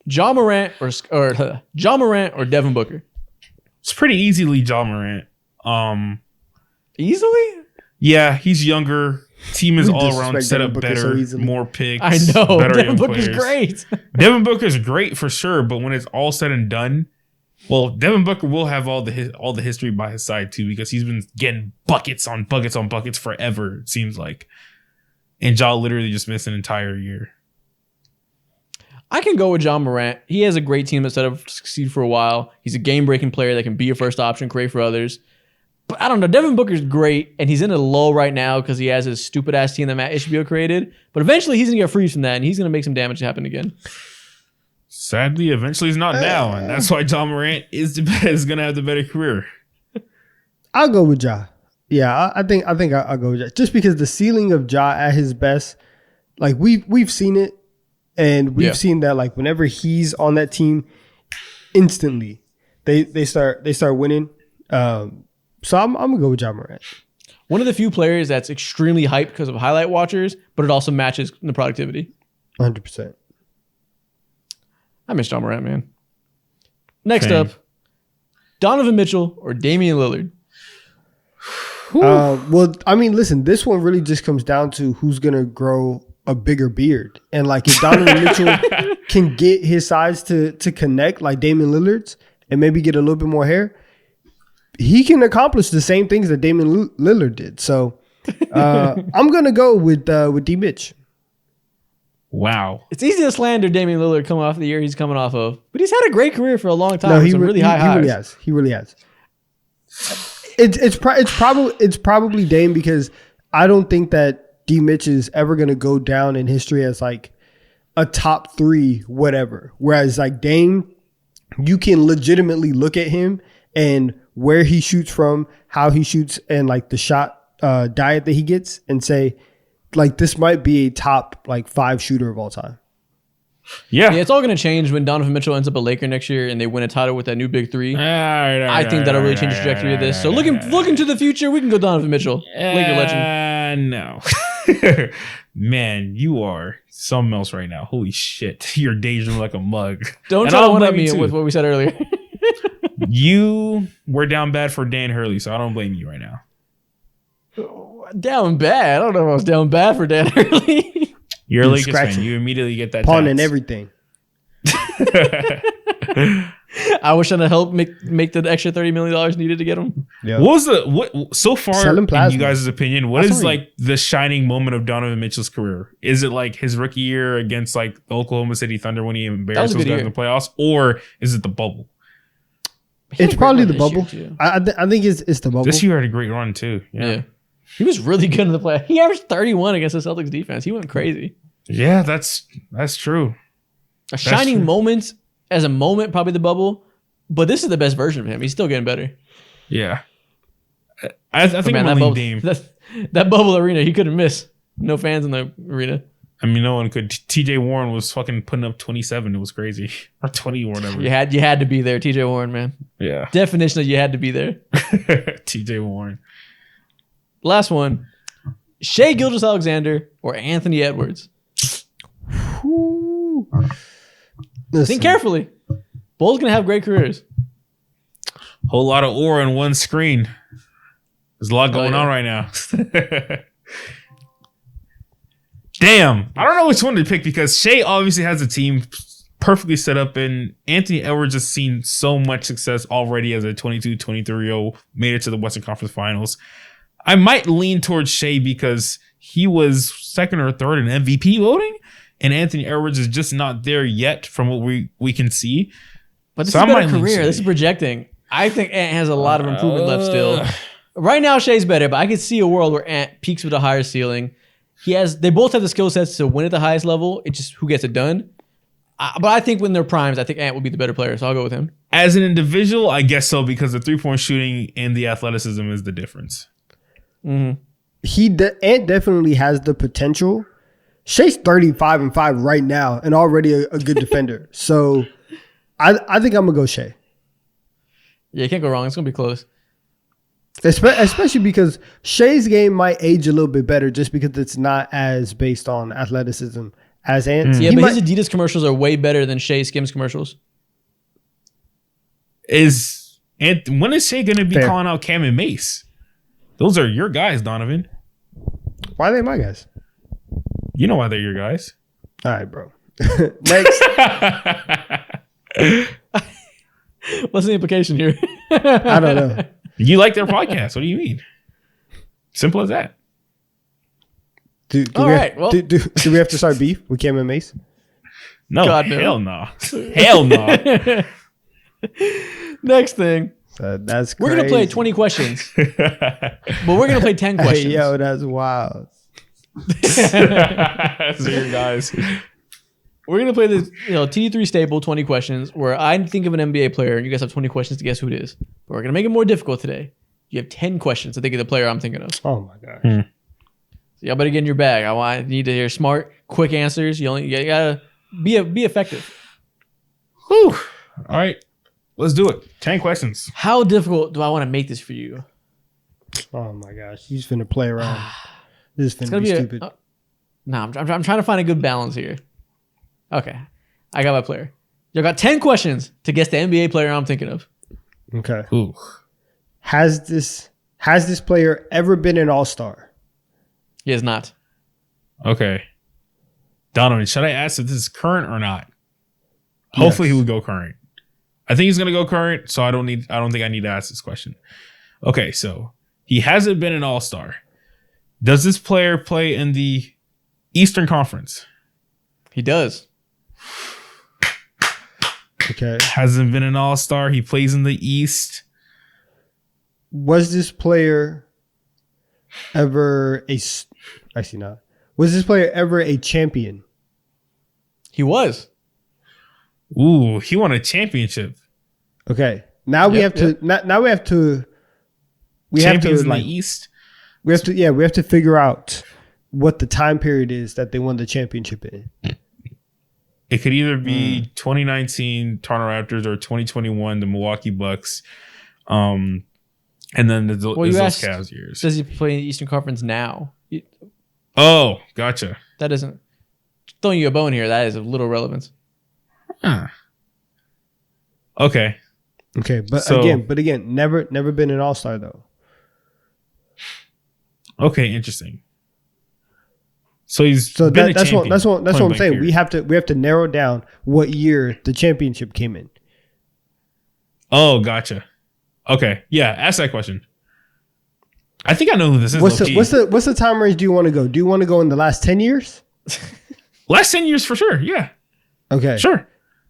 John Morant or John Morant or Devin Booker. It's pretty easily John Morant. Easily? Yeah, he's younger. Team is We all around disrespect set Devin up Booker so better, easily. more picks. I know. better Devin young Booker's players. great. Devin Booker's great for sure, but when it's all said and done, well, Devin Booker will have all the history by his side too because he's been getting buckets on buckets on buckets forever. It seems like, and Ja literally just missed an entire year. I can go with John Morant. He has a great team that's set up to succeed for a while. He's a game-breaking player that can be a first option, create for others. But I don't know. Devin Booker's great, and he's in a lull right now because he has his stupid ass team that Matt Ishbia created. But eventually, he's gonna get freed from that, and he's gonna make some damage happen again. Sadly, eventually he's not now, and that's why John Morant is gonna have the better career. I'll go with Ja. Yeah, I think I'll go with Ja. Just because the ceiling of Ja at his best, like we've seen it, and we've seen that like whenever he's on that team, instantly they start winning. So I'm gonna go with Ja Morant. One of the few players that's extremely hyped because of highlight watchers, but it also matches the productivity. 100%. I miss John Morant, man. Next Same. up, Donovan Mitchell or Damian Lillard. Well, I mean, listen, this one really just comes down to who's gonna grow a bigger beard, and like if Donovan Mitchell can get his size to connect like Damian Lillard's, and maybe get a little bit more hair, he can accomplish the same things that Damian Lillard did. So I'm gonna go with D Mitch. Wow. It's easy to slander Damian Lillard coming off the year he's coming off of, but he's had a great career for a long time. No, With some really high highs. He really has. It's probably Dame, because I don't think that D Mitch is ever gonna go down in history as like a top 3 whatever. Whereas like Dame, you can legitimately look at him and where he shoots from, how he shoots, and like the shot diet that he gets, and say like this might be a top like 5 shooter of all time. Yeah. Yeah, it's all going to change when Donovan Mitchell ends up a Laker next year and they win a title with that new big 3. I think that'll really change the trajectory of this. So looking to the future, we can go Donovan Mitchell, Laker legend. No. Man, you are something else right now. Holy shit. You're daydreaming like a mug. Don't And try to I'll one up blame me you with too. what we said earlier. You were down bad for Dan Hurley, so I don't blame you right now. Down bad. I don't know if I was down bad for Dan Hurley. You're a Lakers scratching. fan. You immediately get that Pawn and tax. everything. I was trying to help make the extra $30 million needed to get him. Yeah. What was what so far Selling in plasma. you guys' opinion? What That's is funny. like the shining moment of Donovan Mitchell's career? Is it like his rookie year against like the Oklahoma City Thunder when he That was embarrassed a those good guys in year. the playoffs, or is it the bubble? It's probably the bubble. This year, too. I think it's the bubble. This year had a great run too. Yeah. He was really good in the play. He averaged 31 against the Celtics defense. He went crazy. Yeah, that's true. A shining true. moment as a moment, probably the bubble. But this is the best version of him. He's still getting better. Yeah, I think Man, I'm that, gonna bubble, lean Dame. that bubble arena, he couldn't miss. No fans in the arena. I mean, no one could. TJ Warren was fucking putting up 27. It was crazy, or 20 or whatever. You had to be there, TJ Warren, man. Yeah. Definition of you had to be there. TJ Warren. Last one. Shea Gilgeous-Alexander or Anthony Edwards. Ooh. Think Listen, carefully. Both gonna have great careers. Whole lot of ore on one screen. There's a lot going yeah. on right now. Damn. I don't know which one to pick because Shea obviously has a team perfectly set up, and Anthony Edwards has seen so much success already as a 22, 23-year-old, made it to the Western Conference Finals. I might lean towards Shea because he was second or third in MVP voting, and Anthony Edwards is just not there yet from what we can see. But this So is I a better might lean career. Shea. This is projecting. I think Ant has a lot of improvement left still. Right now, Shea's better, but I could see a world where Ant peaks with a higher ceiling. They both have the skill sets to win at the highest level. It's just who gets it done. But I think when they're primes, I think Ant will be the better player, so I'll go with him. As an individual, I guess so, because the 3-point shooting and the athleticism is the difference. Ant definitely has the potential. Shea's 35-5 right now and already a good defender. So I think I'm gonna go Shea. Yeah, you can't go wrong. It's going to be close. Especially because Shea's game might age a little bit better just because it's not as based on athleticism as Ant's. Yeah, He but might- his Adidas commercials are way better than Shea Skims commercials. When is Shea going to be Fair. calling out Cam and Mace? Those are your guys, Donovan. Why are they my guys? You know why they're your guys. All right, bro. Next. What's the implication here? I don't know. You like their podcast. What do you mean? Simple as that. Do All we right, have, well- do we have to start beef with Cam and Mace? No, God, no. hell no. Hell no. Next thing. So that's We're crazy. gonna play 20 questions, but we're gonna play 10 questions. Hey, yo, that's wild. So you guys. We're gonna play this, T3 staple 20 questions, where I think of an NBA player and you guys have 20 questions to guess who it is. But we're gonna make it more difficult today. You have 10 questions to think of the player I'm thinking of. So Oh my gosh. y'all better get in your bag. I need to hear smart, quick answers. You gotta be effective. Whew. All right. Let's do it. 10 questions. How difficult do I want to make this for you? Oh my gosh. You just finna play around. This is It's finna gonna be be stupid. I'm trying to find a good balance here. Okay, I got my player. Y'all got 10 questions to guess the NBA player I'm thinking of. Okay. Ooh. Has this player ever been an all-star? He is not. Okay. Donovan, should I ask if this is current or not? Hopefully he would go current. I think he's gonna go current, so I don't think I need to ask this question. Okay, so he hasn't been an all-star. Does this player play in the Eastern Conference? He does. Okay. Hasn't been an all-star. He plays in the East. Was this player ever actually not. Was this player ever a champion? He was. Ooh, he won a championship. Okay. Now we have to now we have to Champions in like the East. we have to figure out what the time period is that they won the championship in. It could either be 2019 Toronto Raptors or 2021 the Milwaukee Bucks. And then you those asked, Cavs years. does he play in the Eastern Conference now? Oh, gotcha. That isn't throwing you a bone here. That is of little relevance. Huh. Okay. Okay, but So- again, never been an all-star though. Okay, interesting. So he's So been that's a what champion. I'm point saying. blank We have to narrow down what year the championship came in. Oh, gotcha. Okay, yeah. Ask that question. I think I know who this is. What's low-key. the time range do you want to go? Do you want to go in the last 10 years? Last 10 years for sure. Yeah, Okay. sure.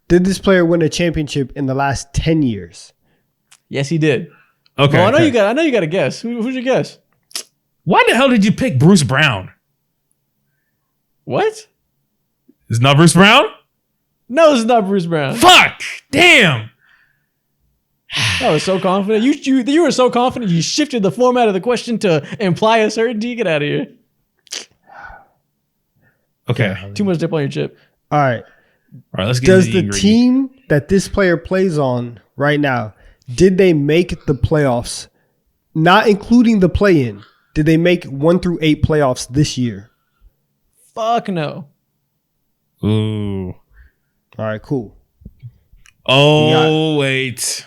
Did this player win a championship in the last 10 years? Yes, he did. Okay. Well, I know okay. you got to guess. Who's your guess? Why the hell did you pick Bruce Brown? What? Is not Bruce Brown? No, it's not Bruce Brown. Fuck! Damn! I was so confident. You were so confident. You shifted the format of the question to imply a certainty. Get out of here. Okay. Too much dip on your chip. All right. All right, let's get Does into the the team that this player plays on right now, did they make the playoffs? Not including the play-in. Did they make 1 through 8 playoffs this year? Fuck no. Ooh. All right, cool. Oh, wait.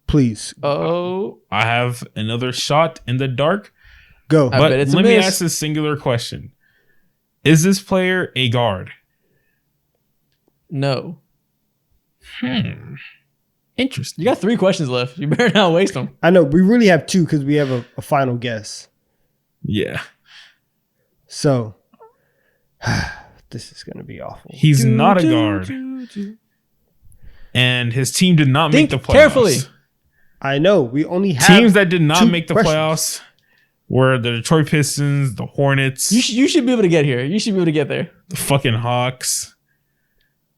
Please Oh, I have another shot in the dark. go. I But bet it's a let me miss. ask this singular question. Is this player a guard? no. Interesting. You got 3 questions left. You better not waste them. I know we really have 2 because we have a final guess. Yeah. So this is gonna be awful. He's not a guard. And his team did not make Think the playoffs. carefully. I know we only have Teams that did not 2 make the questions. playoffs were the Detroit Pistons, the Hornets, You should be able to get here. You should be able to get there. the fucking Hawks,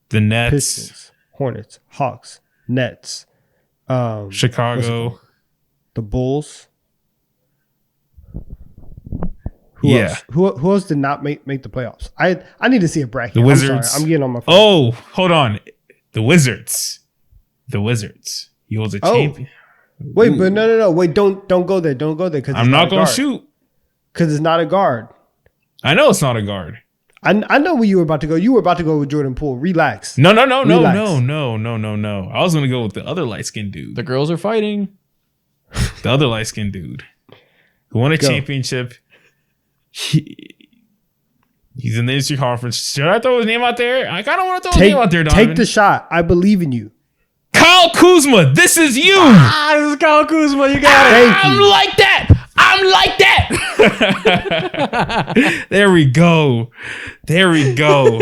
the Nets, Pistons, Hornets, Hawks, Nets, Chicago. the Bulls. Who Yeah. else? Who else did not make the playoffs? I need to see a bracket. The I'm Wizards. sorry. I'm getting on my phone. Oh, hold on. The Wizards. The Wizards. He was a Oh. champion. Wait, but no. Wait, don't go there. Don't go there because I'm not going to shoot. because it's not a guard. I know it's not a guard. I know where you were about to go. You were about to go with Jordan Poole. Relax. No. Relax. I was going to go with the other light-skinned dude. The girls are fighting. The other light-skinned dude who won a Go. championship. He's in the Eastern Conference. Should I throw his name out there? I kind of want to throw his name out there, Donovan. Take the shot. I believe in you. Kyle Kuzma, this is you. This is Kyle Kuzma. You got it. Thank I'm you. like that. I'm like that. There we go. There we go.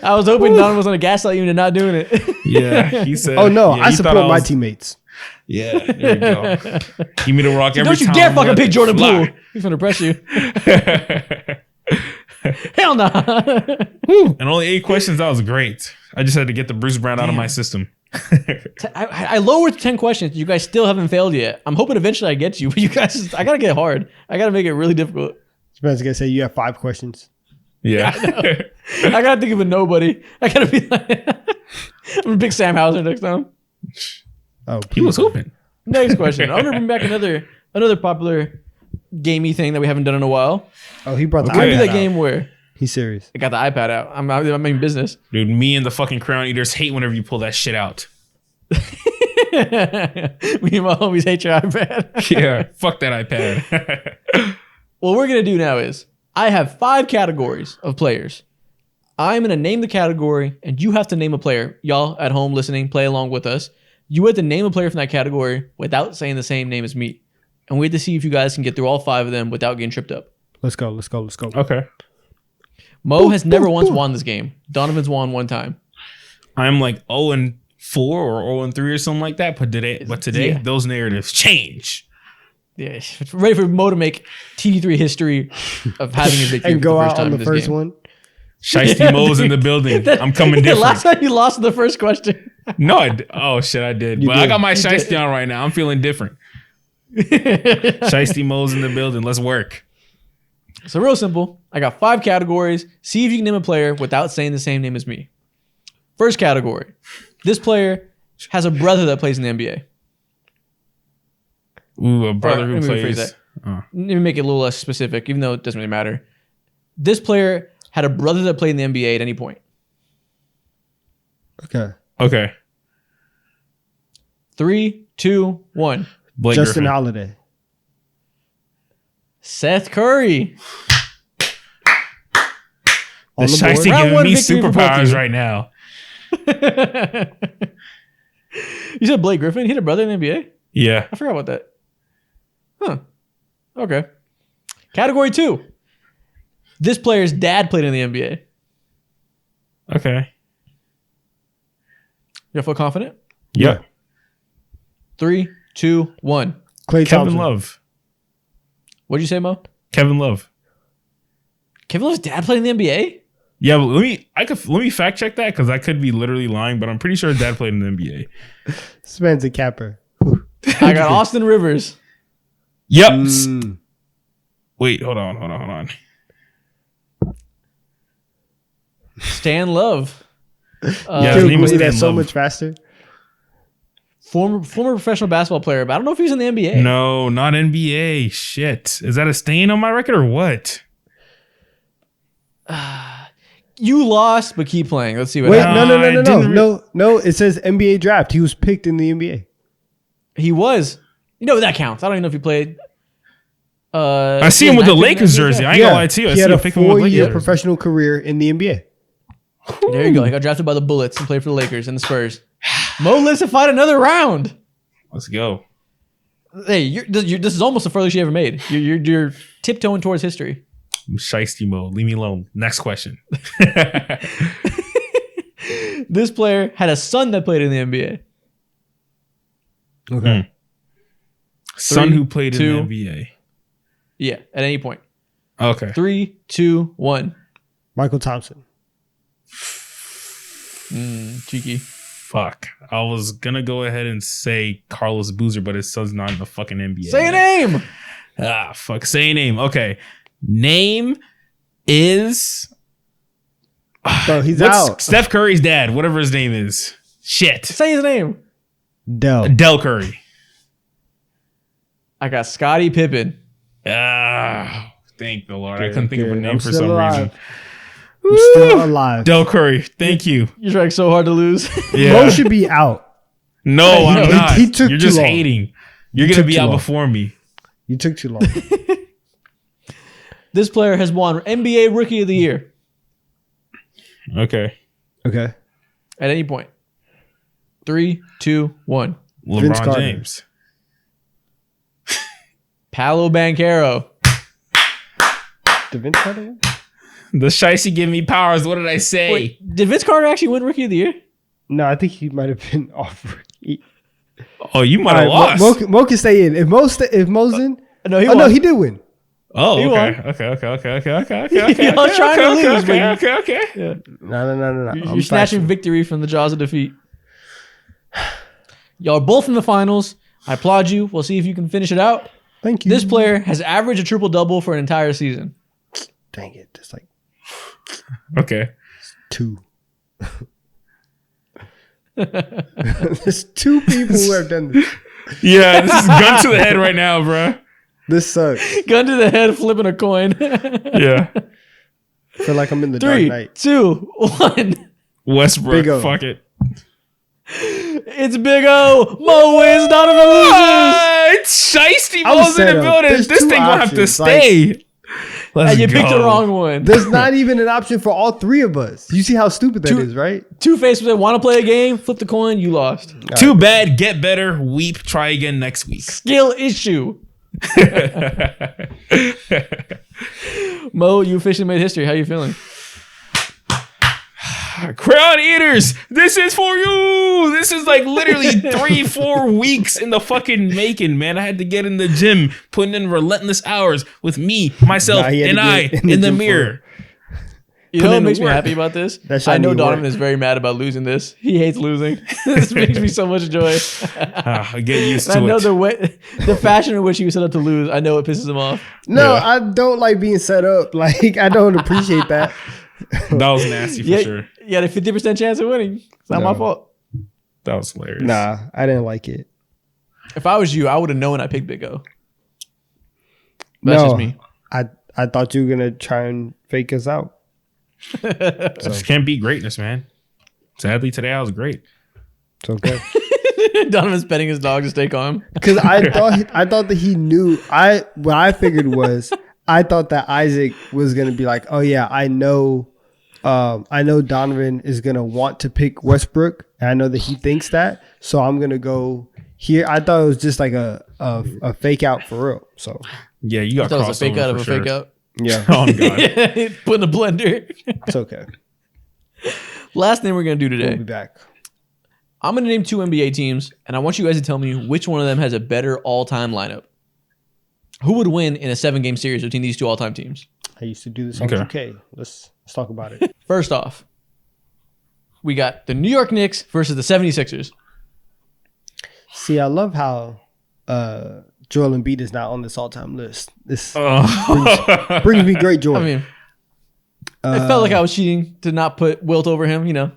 I was hoping Don was on a gaslight you into not doing it. Yeah, he said. Oh no, yeah, I he thought support my was- teammates. Yeah, there you go. Give me the rock every Don't you time. dare fucking pick Jordan Poole. Poole. He's gonna press you. Hell no. And only 8 questions. That was great. I just had to get the Bruce Brown out of my system. I lowered 10 questions. You guys still haven't failed yet. I'm hoping eventually I get you, but you guys, I gotta get hard. I gotta make it really difficult. Spencer's gonna say you have 5 questions. Yeah. I gotta think of a nobody. I gotta be like, I'm gonna pick Sam Hauser next time. Oh, He was hooping. Next question. I'm gonna bring back another popular gamey thing that we haven't done in a while. Oh, he brought the Could be iPad that out. game where He's serious. I got the iPad out. I'm in business. Dude, me and the fucking Crown Eaters hate whenever you pull that shit out. Me and my homies hate your iPad. Yeah. Fuck that iPad. What we're gonna do now is I have 5 categories of players. I'm gonna name the category, and you have to name a player. Y'all at home listening, play along with us. You have to name a player from that category without saying the same name as me, and we have to see if you guys can get through all 5 of them without getting tripped up. Let's go. Let's go. Let's go. Okay. Mo has never once won this game. Donovan's won 1 time. I'm like 0-4 or 0-3 or something like that. But today, Yeah. those narratives change. Yeah, ready for Mo to make TD3 history of having a victory And for go the first out time on in the this first game. one. Shiesty Mo's in the building. I'm coming different. Last time you lost the first question. No, oh shit, I did. But I did. got my Shiesty on right now. I'm feeling different. Shiesty Mo's in the building. Let's work. So real simple. I got 5 categories. See if you can name a player without saying the same name as me. First category. This player has a brother that plays in the NBA. Ooh, a brother Let who me rephrase plays. that. Let me make it a little less specific, even though it doesn't really matter. This player had a brother that played in the NBA at any point. Okay. Okay. 3, 2, 1. Blake Justin Griffin. Holiday. Seth Curry. The On the Shiesty board. Round giving one me victory for both of superpowers you. right now. You said Blake Griffin? He had a brother in the NBA? Yeah. I forgot about that. Huh. Okay. Category 2. This player's dad played in the NBA. Okay. You feel confident? Yeah. 3, 2, 1. Klay Kevin Thompson. Love. What'd you say, Mo? Kevin Love. Kevin Love's dad played in the NBA? Yeah, but let me fact check that because I could be literally lying, but I'm pretty sure his dad played in the NBA. Spencer Capper. I got Austin Rivers. Yep. Mm. Wait, hold on. Stan Love. Yeah, his Dude, name was believe that Stan so Love. much faster. Former professional basketball player, but I don't know if he's in the NBA. No, not NBA. Shit. Is that a stain on my record or what? You lost, but keep playing. Let's see what Wait, happens. no. I didn't No. It says NBA draft. He was picked in the NBA. He was. You know that counts. I don't even know if he played. I see him with the Lakers jersey. I ain't gonna lie to you. I he see had him a picking with 4-year Lakers. professional career in the NBA. There you go. He got drafted by the Bullets and played for the Lakers and the Spurs. Mo lives to fight another round. Let's go. Hey, this is almost the furthest you ever made. You're tiptoeing towards history. I'm shiesty mode. Leave me alone. Next question. This player had a son that played in the NBA. Okay. Son 3, who played 2. in the NBA. Yeah, at any point. Okay. 3, 2, 1. Michael Thompson. Cheeky. Fuck. I was gonna go ahead and say Carlos Boozer, but his son's not in the fucking NBA. Say a yet. name. Ah, fuck. Say a name. Okay. Name is Bro, he's what's out. Steph Curry's dad, whatever his name is. Shit. Say his name. Dell. Del Curry. I got Scottie Pippen. Ah, thank the Lord. I couldn't think of a Good. name I'm for still some alive. reason. I'm still alive. Del Curry. Thank you. You tried so hard to lose. Yeah. Mo should be out. No, I'm He- not. he took You're too just long. hating. You're He gonna took be too out long. before me. You took too long. This player has won NBA Rookie of the Year Okay. Okay. at any point. 3, 2, 1. Vince LeBron Carter. James. Paolo Banchero. Did Vince Carter win? The Shicey give me powers. What did I say? Wait, did Vince Carter actually win Rookie of the Year? No, I think he might have been off. Oh, you might have All right, lost. Mo can stay in. If Mo's in, No, he oh no, won. he did win. Oh, He okay. won. Okay. Y'all trying to lose, but Okay. Yeah. No. You're snatching victory from the jaws of defeat. Y'all are both in the finals. I applaud you. We'll see if you can finish it out. Thank you. This player has averaged a triple-double for an entire season. Dang it, it's like Okay. 2. There's 2 people who have done this. Yeah, this is gun to the head right now, bro. This sucks. Gun to the head, flipping a coin. Yeah. I feel like I'm in the Dark 3, Knight. 2, 1. Westbrook. Big O. Fuck it. It's Big O. Mo wins. Donovan loses. What? Shiesty I'm Mo's in set the up. building. There's This 2 thing gonna have to options, stay. Let's And you picked the go. wrong one. There's not even an option for all 3 of us. You see how stupid that is, right? Two-Face said, want to play a game? Flip the coin. You lost. Too bad. Get better. Weep. Try again next week. Skill issue. Mo, you officially made history. How you feeling? Crown Eaters, this is for you. This is like literally 3-4 weeks in the fucking making, man. I had to get in the gym, putting in relentless hours with me, myself, Nah, he had and to I get in the in the gym for mirror. You Put know what in the makes me work. happy about this? That shit I know need Donovan work. is very mad about losing this. He hates losing. This makes me so much joy. I get used And I to know it. the fashion in which he was set up to lose. I know it pisses him off. No, Yeah. I don't like being set up. Like, I don't appreciate that. That was nasty for Yeah, sure. you had a 50% chance of winning. It's not my No. fault. That was hilarious. Nah, I didn't like it. If I was you, I would have known I picked Big O. That's just me. I thought you were gonna try and fake us out. Just can't beat greatness, man. Sadly, today I was great. It's okay. Donovan's petting his dog to stay calm. Because I thought that he knew. What I figured was I thought that Isaac was gonna be like, oh yeah, I know Donovan is gonna want to pick Westbrook, and I know that he thinks that, so I'm gonna go here. I thought it was just like a fake out for real. So Yeah, you got That was a crossed fake over out of for a sure. fake out. yeah, Oh god. Put in the blender. it's okay. Last thing we're going to do We'll today. be back. I'm going to name 2 NBA teams, and I want you guys to tell me which one of them has a better all-time lineup. Who would win in a 7-game series between these 2 all-time teams? I used to do this on Okay. 2K. Let's talk about it. First off, we got the New York Knicks versus the 76ers. See, I love how Joel Embiid is not on this all-time list. This Oh. brings me great joy. I mean, it felt like I was cheating to not put Wilt over him, you know.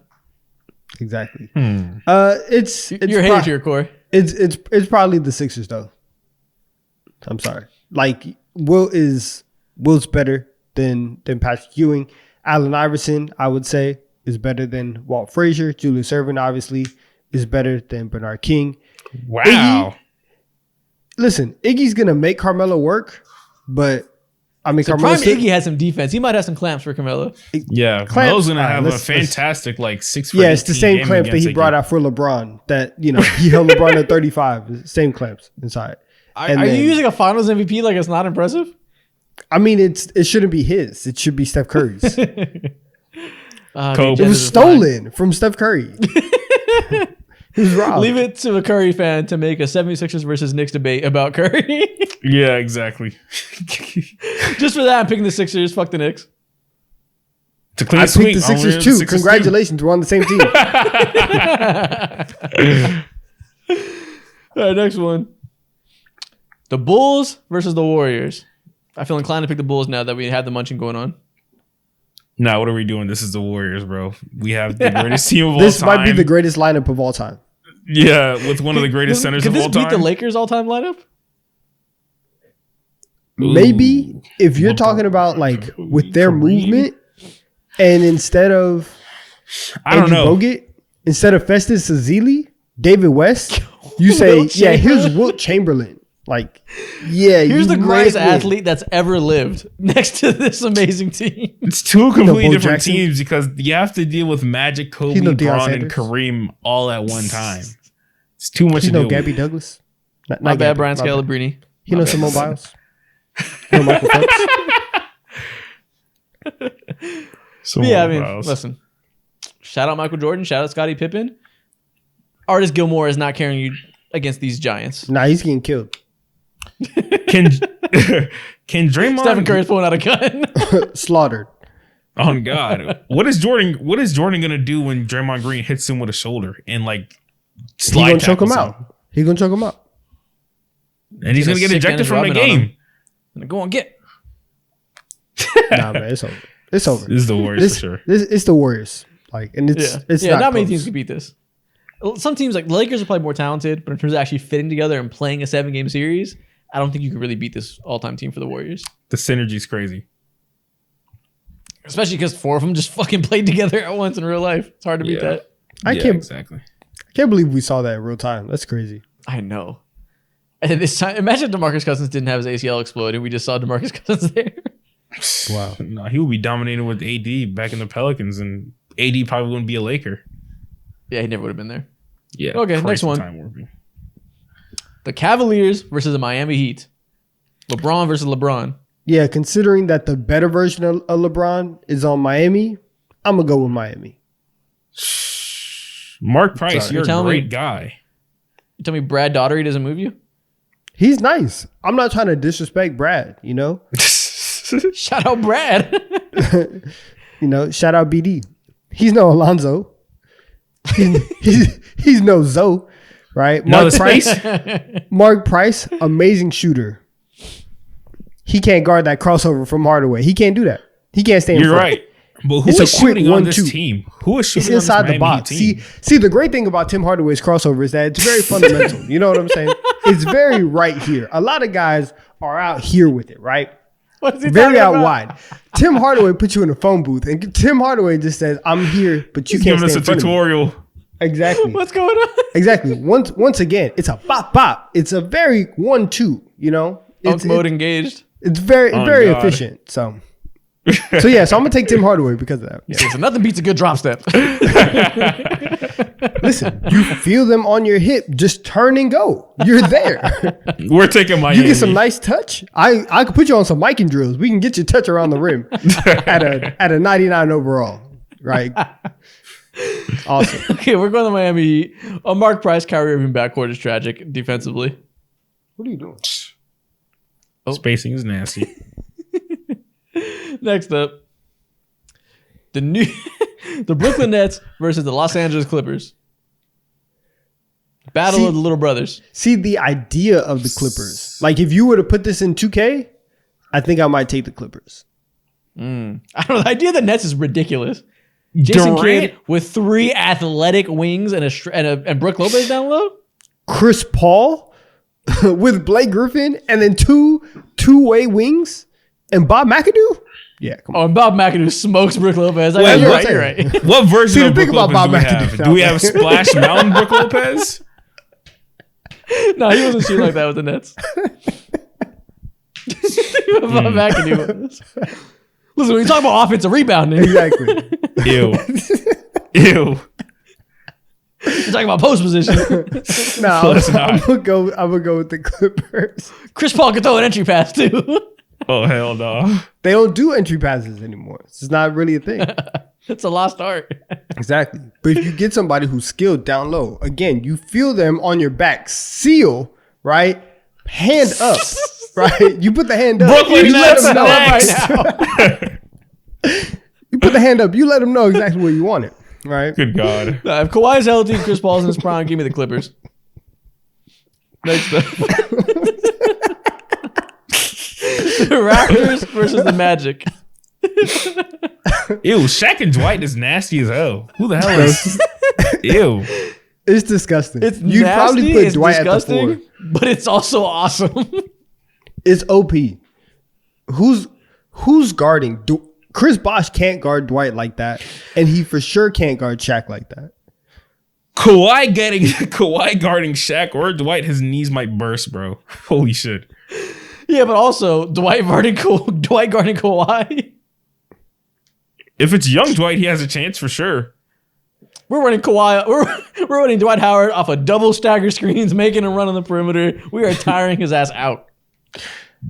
Exactly. Hmm. It's You're hating to your core. It's probably the Sixers though. I'm sorry. Like Wilt's better than Patrick Ewing. Allen Iverson, I would say, is better than Walt Frazier. Julius Erving, obviously, is better than Bernard King. Wow. Listen, Iggy's gonna make Carmelo work, but I mean, So Carmelo Prime Iggy has some defense. He might have some clamps for Carmelo. Yeah, Clamps- Melo's gonna all right, have let's- a fantastic like 6 Yeah, it's the same clamps that he brought out for LeBron. That he held LeBron at 35. Same clamps inside. Are And you then- using a Finals MVP like it's not impressive? I mean, it shouldn't be his. It should be Steph Curry's. It Kobe. was stolen from Steph Curry. He was robbed. Leave it to a Curry fan to make a 76ers versus Knicks debate about Curry. Yeah, exactly. Just for that, I'm picking the Sixers. Fuck the Knicks. It's a clean I sweep. picked the I'm Sixers winning too. the Sixers Congratulations, we're on the same team. All right, next one. The Bulls versus the Warriors. I feel inclined to pick the Bulls now that we have the munching going on. Nah, what are we doing? This is the Warriors, bro. We have the greatest team of all This time. might be the greatest lineup of all time. Yeah, with one of the greatest centers Could of this all beat time. the Lakers all-time lineup? Maybe if you're talking about like with their Kareem? movement, and instead of I don't know. Bogut, instead of Festus Ezeli, David West, you say, Wilt yeah, here's Chamberlain? Wilt Chamberlain. Like, yeah, Here's you the greatest might win. athlete that's ever lived next to this amazing team. It's 2 completely Bo different Jackson. teams because you have to deal with Magic, Kobe, He's no Deion Braun, and Sanders. Kareem all at one time. It's too much You to know deal Gabby with. Douglas? Not My bad, Gabby, Brian my bad. Scalabrine. You know Simone Biles? You know Michael Phelps? So Yeah, I mean, Biles. listen. Shout out Michael Jordan. Shout out Scottie Pippen. Artist Gilmore is not carrying you against these giants. Nah, he's getting killed. Can can Draymond? Stephen Curry's pulling out a gun. Slaughtered. Oh God, what is Jordan gonna do when Draymond Green hits him with a shoulder and like He's gonna choke tackles him out. He's gonna choke him out. and he's gonna get Sick ejected Dennis from the Rodman on game? him. And go on, get. Nah, man, it's over. It's over. This is the Warriors for sure. It's the Warriors. Like, and it's not many close. teams could beat this. Some teams like the Lakers are probably more talented, but in terms of actually fitting together and playing a 7-game series, I don't think you could really beat this all-time team for the Warriors. The synergy's crazy. Especially because 4 of them just fucking played together at once in real life. It's hard to beat Yeah. that. I can't exactly. believe we saw that in real time. That's crazy. I know. And this time, imagine if DeMarcus Cousins didn't have his ACL explode and we just saw DeMarcus Cousins there. Wow. No, he would be dominating with AD back in the Pelicans, and AD probably wouldn't be a Laker. Yeah, he never would have been there. Yeah. Okay, Christ, next the one. time warping. The Cavaliers versus the Miami Heat. LeBron versus LeBron. Yeah, considering that the better version of LeBron is on Miami, I'm gonna go with Miami. Mark Price, Sorry. you're a Tell me- great guy. You tell me Brad Daugherty doesn't move you? He's nice. I'm not trying to disrespect Brad, you know? Shout out Brad. You know, shout out BD. He's no Alonzo. He's no Zoe, right? No, Mark the Price. space. Mark Price, amazing shooter. He can't guard that crossover from Hardaway. He can't do that. He can't stay in You're front. right. But who It's is a quick shooting on this 1-2. team? Who is It's shooting inside on this the Miami box. Heat team? See, the great thing about Tim Hardaway's crossover is that it's very fundamental. You know what I'm saying? It's very right here. A lot of guys are out here with it, right? What is he Very talking out about? wide. Tim Hardaway puts you in a phone booth, and Tim Hardaway just says, "I'm here, but you He's can't giving us stay a in front of me." tutorial. Exactly. What's going on? Exactly. Once again, it's a bop bop. It's a very 1-2. You know, Dunk mode engaged. it's very Oh, very God. efficient. So yeah. So I'm gonna take Tim Hardaway because of that. Yeah. So nothing beats a good drop step. Listen, you feel them on your hip, just turn and go. You're there. We're taking Miami. You get some nice touch. I could put you on some miking drills. We can get you touch around the rim at a 99 overall. Right. Awesome. Okay, we're going to Miami Heat. Mark Price, Kyrie Irving backcourt is tragic defensively. What are you doing? Spacing is nasty. Next up, the Brooklyn Nets versus the Los Angeles Clippers. Battle See- of the little brothers. See, the idea of the Clippers. Like, if you were to put this in 2K, I think I might take the Clippers. I don't know. The idea of the Nets is ridiculous. Jason Durant- Kidd with 3 athletic wings and Brooke Lopez down low. Chris Paul with Blake Griffin and then two-way wings and Bob McAdoo? Yeah, come on. Oh, and Bob McAdoo smokes Brooke Lopez. Wait, You're what? right. You're right. What version See, the of thing Brook about Lopez Bob do we McAdoo have? now, Do we have man. Splash Mountain Brook Lopez? No, he wasn't shooting like that with the Nets. Bob McAdoo was. Listen, when you talk about offensive rebounding, Exactly. Ew. Ew. you're talking about post position. No, Let's not. I'm gonna go with the Clippers. Chris Paul could throw an entry pass too. Oh, hell no. They don't do entry passes anymore. It's not really a thing. It's a lost art. Exactly. But if you get somebody who's skilled down low, again, you feel them on your back, seal, right? Hand up, right? You put the hand up. Brooklyn you let Nets them know next. right now. You put the hand up. You let them know exactly where you want it, right? Good God. If Kawhi's healthy, Chris Paul's in his prime, give me the Clippers. Next up. The Raptors versus the Magic. Ew, Shaq and Dwight is nasty as hell. Who the hell is? Ew. It's disgusting. It's You'd nasty, probably put it's Dwight disgusting, at the 4. but it's also awesome. It's OP. Who's guarding? Chris Bosh can't guard Dwight like that, and he for sure can't guard Shaq like that. Kawhi guarding Shaq or Dwight, his knees might burst, bro. Holy shit. Yeah, but also Dwight guarding Kawhi. If it's young Dwight, he has a chance for sure. We're running Kawhi. We're running Dwight Howard off of double stagger screens, making him run on the perimeter. We are tiring his ass out.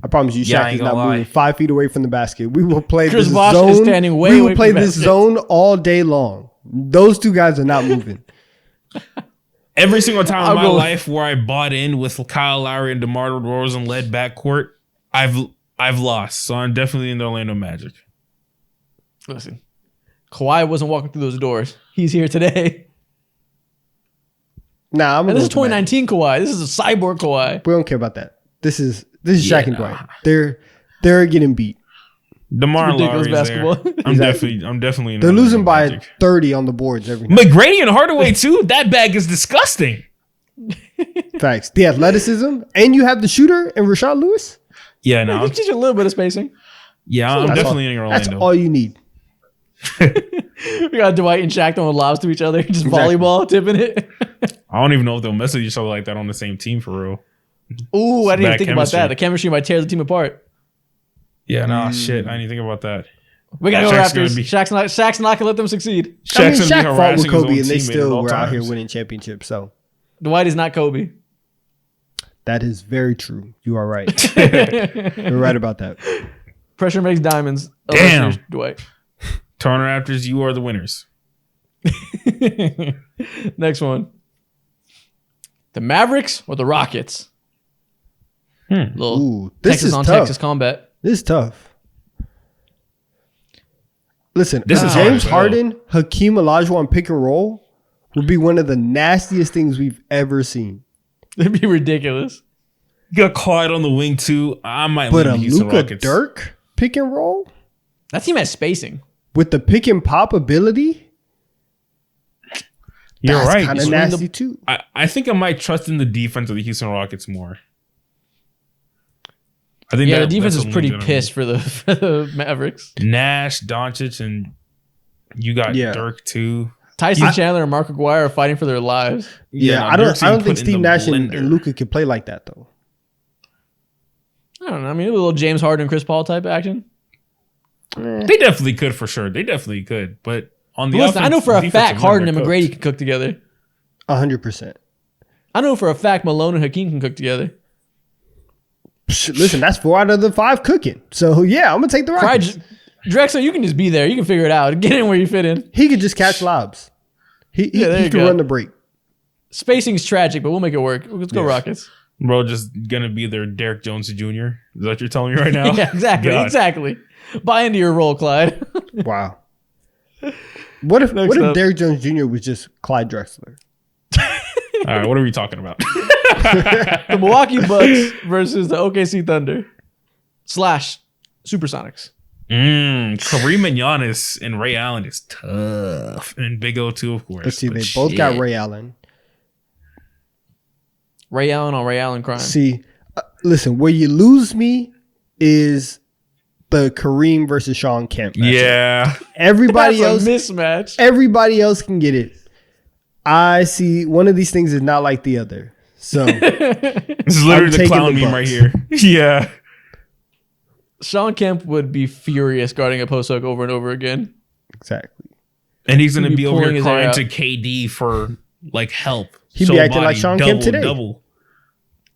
I promise you, Yeah, I Shaq ain't is not gonna lie. moving 5 feet away from the basket. We will play Chris this Bosh zone. is standing way we away will play from the this basket. zone all day long. Those two guys are not moving. Every single time in I'll my go- life where I bought in with Kyle Lowry and DeMar DeRozan led backcourt, I've lost. So I'm definitely in the Orlando Magic. Listen, Kawhi wasn't walking through those doors. He's here today. Nah, I'm And gonna this is go with the Magic. 2019 Kawhi. This is a cyborg Kawhi. We don't care about that. This is Shaq and Yeah. Dwight. They're getting beat. DeMar and ridiculous Lowry is there. basketball. I'm definitely in the They're losing Orlando by Magic. 30 on the boards every night. McGrady and Hardaway too. That bag is disgusting. Facts. The athleticism, and you have the shooter and Rashad Lewis. Yeah, no. Just a little bit of spacing. Yeah, I'm That's definitely in all, That's Orlando. all you need. We got Dwight and Shaq throwing lobs to each other, just Exactly. volleyball, tipping it. I don't even know if they'll mess with each other like that on the same team for real. Ooh, I didn't even Bad think about chemistry. that. The chemistry might tear the team apart. Yeah, no, shit. I didn't think about that. We gotta go Shaq's gonna Raptors. be- Shaq's not gonna let them succeed. I mean, Shaq's gonna be Shaq fought with harassing his Kobe, own and they teammate at still all were out here times. winning championships. So Dwight is not Kobe. that is very true. You are right. You're right about that. Pressure makes diamonds. Damn. Unless you're Dwight. Toronto Raptors, you are the winners. Next one. The Mavericks or the Rockets? Little Ooh, this Texas is on tough. Texas combat. This is tough. Listen, This is hard James as hell. Harden, Hakeem Olajuwon pick and roll would be one of the nastiest things we've ever seen. It'd be ridiculous. You got Clyde on the wing too. I might But lean a the Houston Luka Rockets. Dirk pick and roll That team has spacing. with the pick and pop ability, You're that's right. kind of Swing the- nasty too. I think I might trust in the defense of the Houston Rockets more. I think Yeah, that- the defense that's is a pretty legitimate- pissed for the Mavericks. Nash, Doncic, and you got Yeah. Dirk too. Tyson Chandler and Mark Aguirre are fighting for their lives. Yeah, no, I Dirk's don't getting think put in Steve the Nash and blender. Luka can play like that though. I don't know. I mean, a little James Harden, Chris Paul type action. They definitely could for sure. They definitely could. But on the Listen, I know for a defensive fact end, Harden and they're McGrady cooked. can cook together. 100%. I know for a fact Malone and Hakeem can cook together. Listen, that's 4 out of the 5 cooking. So yeah, I'm gonna take the Try Rockets. Drexler, you can just be there. You can figure it out. Get in where you fit in. He could just catch lobs. He there you could go. run the break. Spacing's tragic, but we'll make it work. Let's go Yes. Rockets. Bro, just gonna be their Derek Jones Jr. Is that what you're telling me right now? Yeah, exactly. God. Exactly. Buy into your role, Clyde. Wow. What if Next up. Derrick Jones Jr. was just Clyde Drexler? All right, what are we talking about? The Milwaukee Bucks versus the OKC Thunder / Supersonics. Kareem and Giannis and Ray Allen is tough. And Big O too, of course. Let's see, But they both got shit. Ray Allen. Ray Allen on Ray Allen crime. See, listen, where you lose me is the Kareem versus Sean Kemp matchup. Yeah. Everybody That's else, a mismatch. everybody else can get it. I see one of these things is not like the other. So This is literally I'm the taking clown the meme Bucks. right here. Yeah. Sean Kemp would be furious guarding a post hook over and over again. exactly. And he's gonna He'd be be over pulling here his hair crying out. to KD for like help. He'd be acting like Sean Kemp today. Double.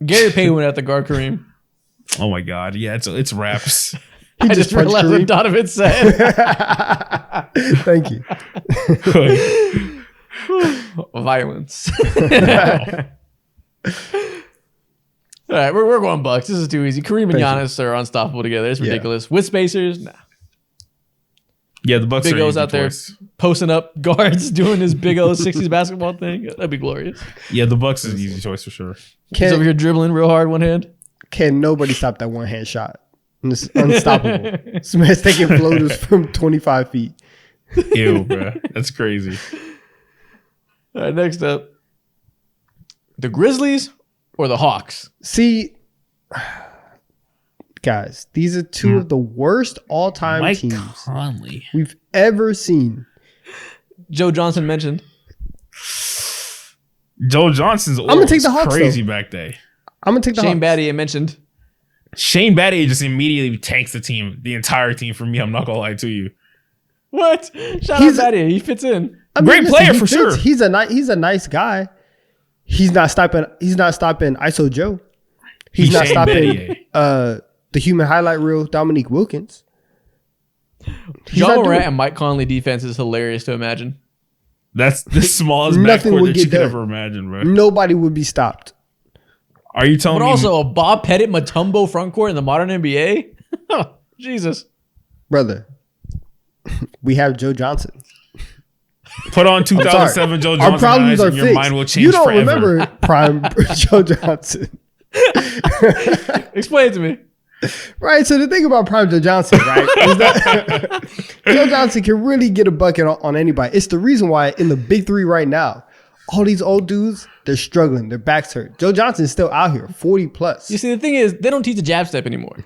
Gary Payton would have to guard Kareem. Oh my god. Yeah, it's raps. He I just punched realized what Kareem. Donovan said. Thank you. Violence. All right, we're going Bucks. This is too easy. Kareem and Thank you. Giannis are unstoppable together. It's Yeah. ridiculous. With spacers, nah. Yeah, the Bucks Big are O's easy out there choice. posting up guards doing his Big O 60s basketball thing. That'd be glorious. Yeah, the Bucks is an easy choice for sure. He's over here dribbling real hard one hand. Can nobody stop that one hand shot? It's unstoppable. This man's taking floaters from 25 feet. Ew, bro. That's crazy. All right, next up. The Grizzlies or the Hawks? See, guys, these are two of the worst all-time Mike teams Conley. we've ever seen. Joe Johnson mentioned. Joe Johnson's gonna take the Hawks, crazy back day. I'm gonna take the Shane Hawks. Battier mentioned. Shane Battier just immediately tanks the team, the entire team for me. I'm not gonna lie to you. What? Shout He's- out Battier. He fits in. I Great player he for sure. He's a nice guy. He's not stopping ISO Joe. He's not Shane stopping Battier. the human highlight reel Dominique Wilkins. He's John not doing Morant it. and Mike Conley defense is hilarious to imagine. That's the smallest Nothing backcourt would that get you could done. ever imagine, bro. Nobody would be stopped. Are you telling But me? also a Bob Pettit Mutombo front court in the modern NBA? Jesus. Brother, we have Joe Johnson. Put on Sorry. 2007 Joe Our Johnson problems eyes are and your fixed. mind will change You don't forever. remember prime Joe Johnson. Explain it to me. Right, so the thing about Prime Joe Johnson, right, is that Joe Johnson can really get a bucket on anybody. It's the reason why in the big three right now, all these old dudes, they're struggling. Their backs hurt. Joe Johnson's still out here, 40 plus. You see, the thing is, they don't teach the jab step anymore.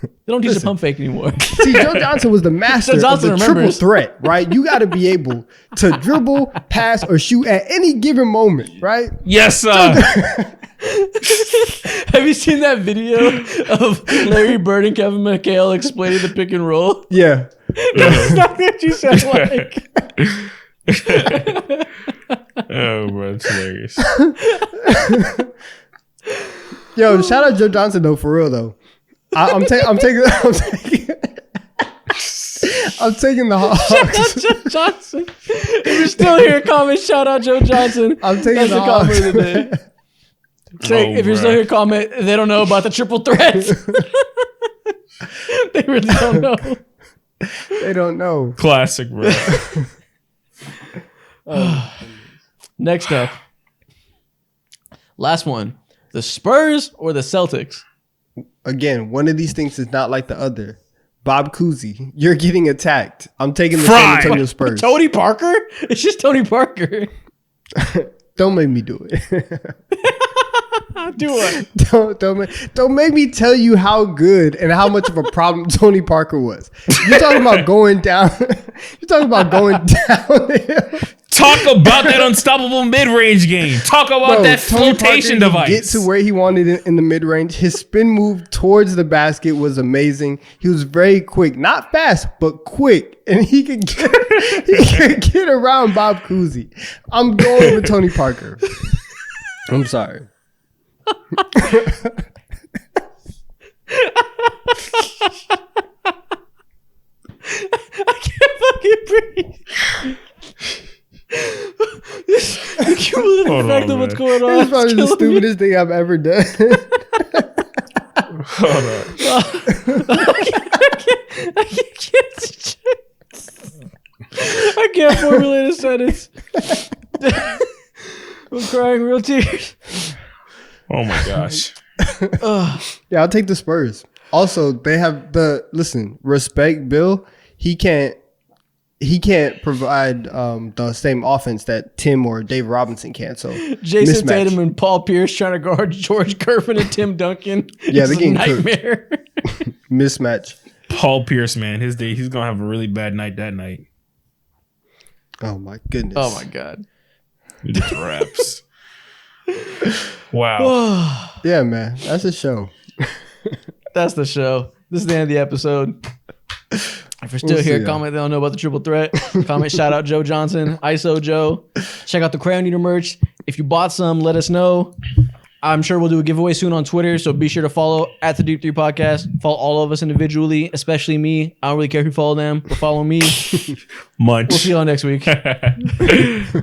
They don't teach the pump fake anymore. See, Joe Johnson was the master Joe Johnson of the triple remembers. threat, right? You got to be able to dribble, pass, or shoot at any given moment, right? Yes, sir. Have you seen that video of Larry Bird and Kevin McHale explaining the pick and roll? Yeah. That's not what you sound like. Oh, bro, it's hilarious. Yo, shout out Joe Johnson though, for real though. I'm taking the Hawks. Joe Johnson. If you're still here, comment, shout out Joe Johnson. I'm taking That's the the comment Hawks. of the day. Say, if you're still here, comment, they don't know about the triple threat. They really don't know. They don't know. Classic, bro. Next up. Last one. The Spurs or the Celtics? Again, one of these things is not like the other. Bob Cousy, you're getting attacked. I'm taking the Fry. San Antonio Spurs. Tony Parker? It's just Tony Parker. Don't make me do it. Do it. Don't make me tell you how good and how much of a problem Tony Parker was. You're talking about going down. You're talking about going down. Talk about that unstoppable mid-range game. Talk about that Tony flotation Parker, he device. Get to where he wanted it in the mid range. His spin move towards the basket was amazing. He was very quick, not fast, but quick, and he could get around Bob Cousy. I'm going with Tony Parker. I'm sorry. I can't fucking breathe. The cumulative Hold effect on, of what's man. going on. It's probably is the killing me. stupidest thing I've ever done. Hold on. I can't formulate a sentence. I'm crying real tears. Oh my gosh. Yeah, I'll take the Spurs. Also, they have respect Bill. He can't provide the same offense that Tim or Dave Robinson can. So Jason mismatch. Tatum and Paul Pierce trying to guard George Gervin and Tim Duncan. Yeah, It's they're a getting cooked. nightmare. Mismatch. Paul Pierce, man, he's gonna have a really bad night that night. Oh my goodness. Oh my god. He just raps. Wow. Yeah, man. That's a show. That's the show. This is the end of the episode. If you're still We'll here, see, comment they don't know about the triple threat. Comment shout out Joe Johnson, ISO Joe. Check out the Crayon Eater merch. If you bought some, let us know. I'm sure we'll do a giveaway soon on Twitter, so be sure to follow at the Deep 3 Podcast. Follow all of us individually, especially me. I don't really care if you follow them, but follow me. Munch. We'll see y'all next week.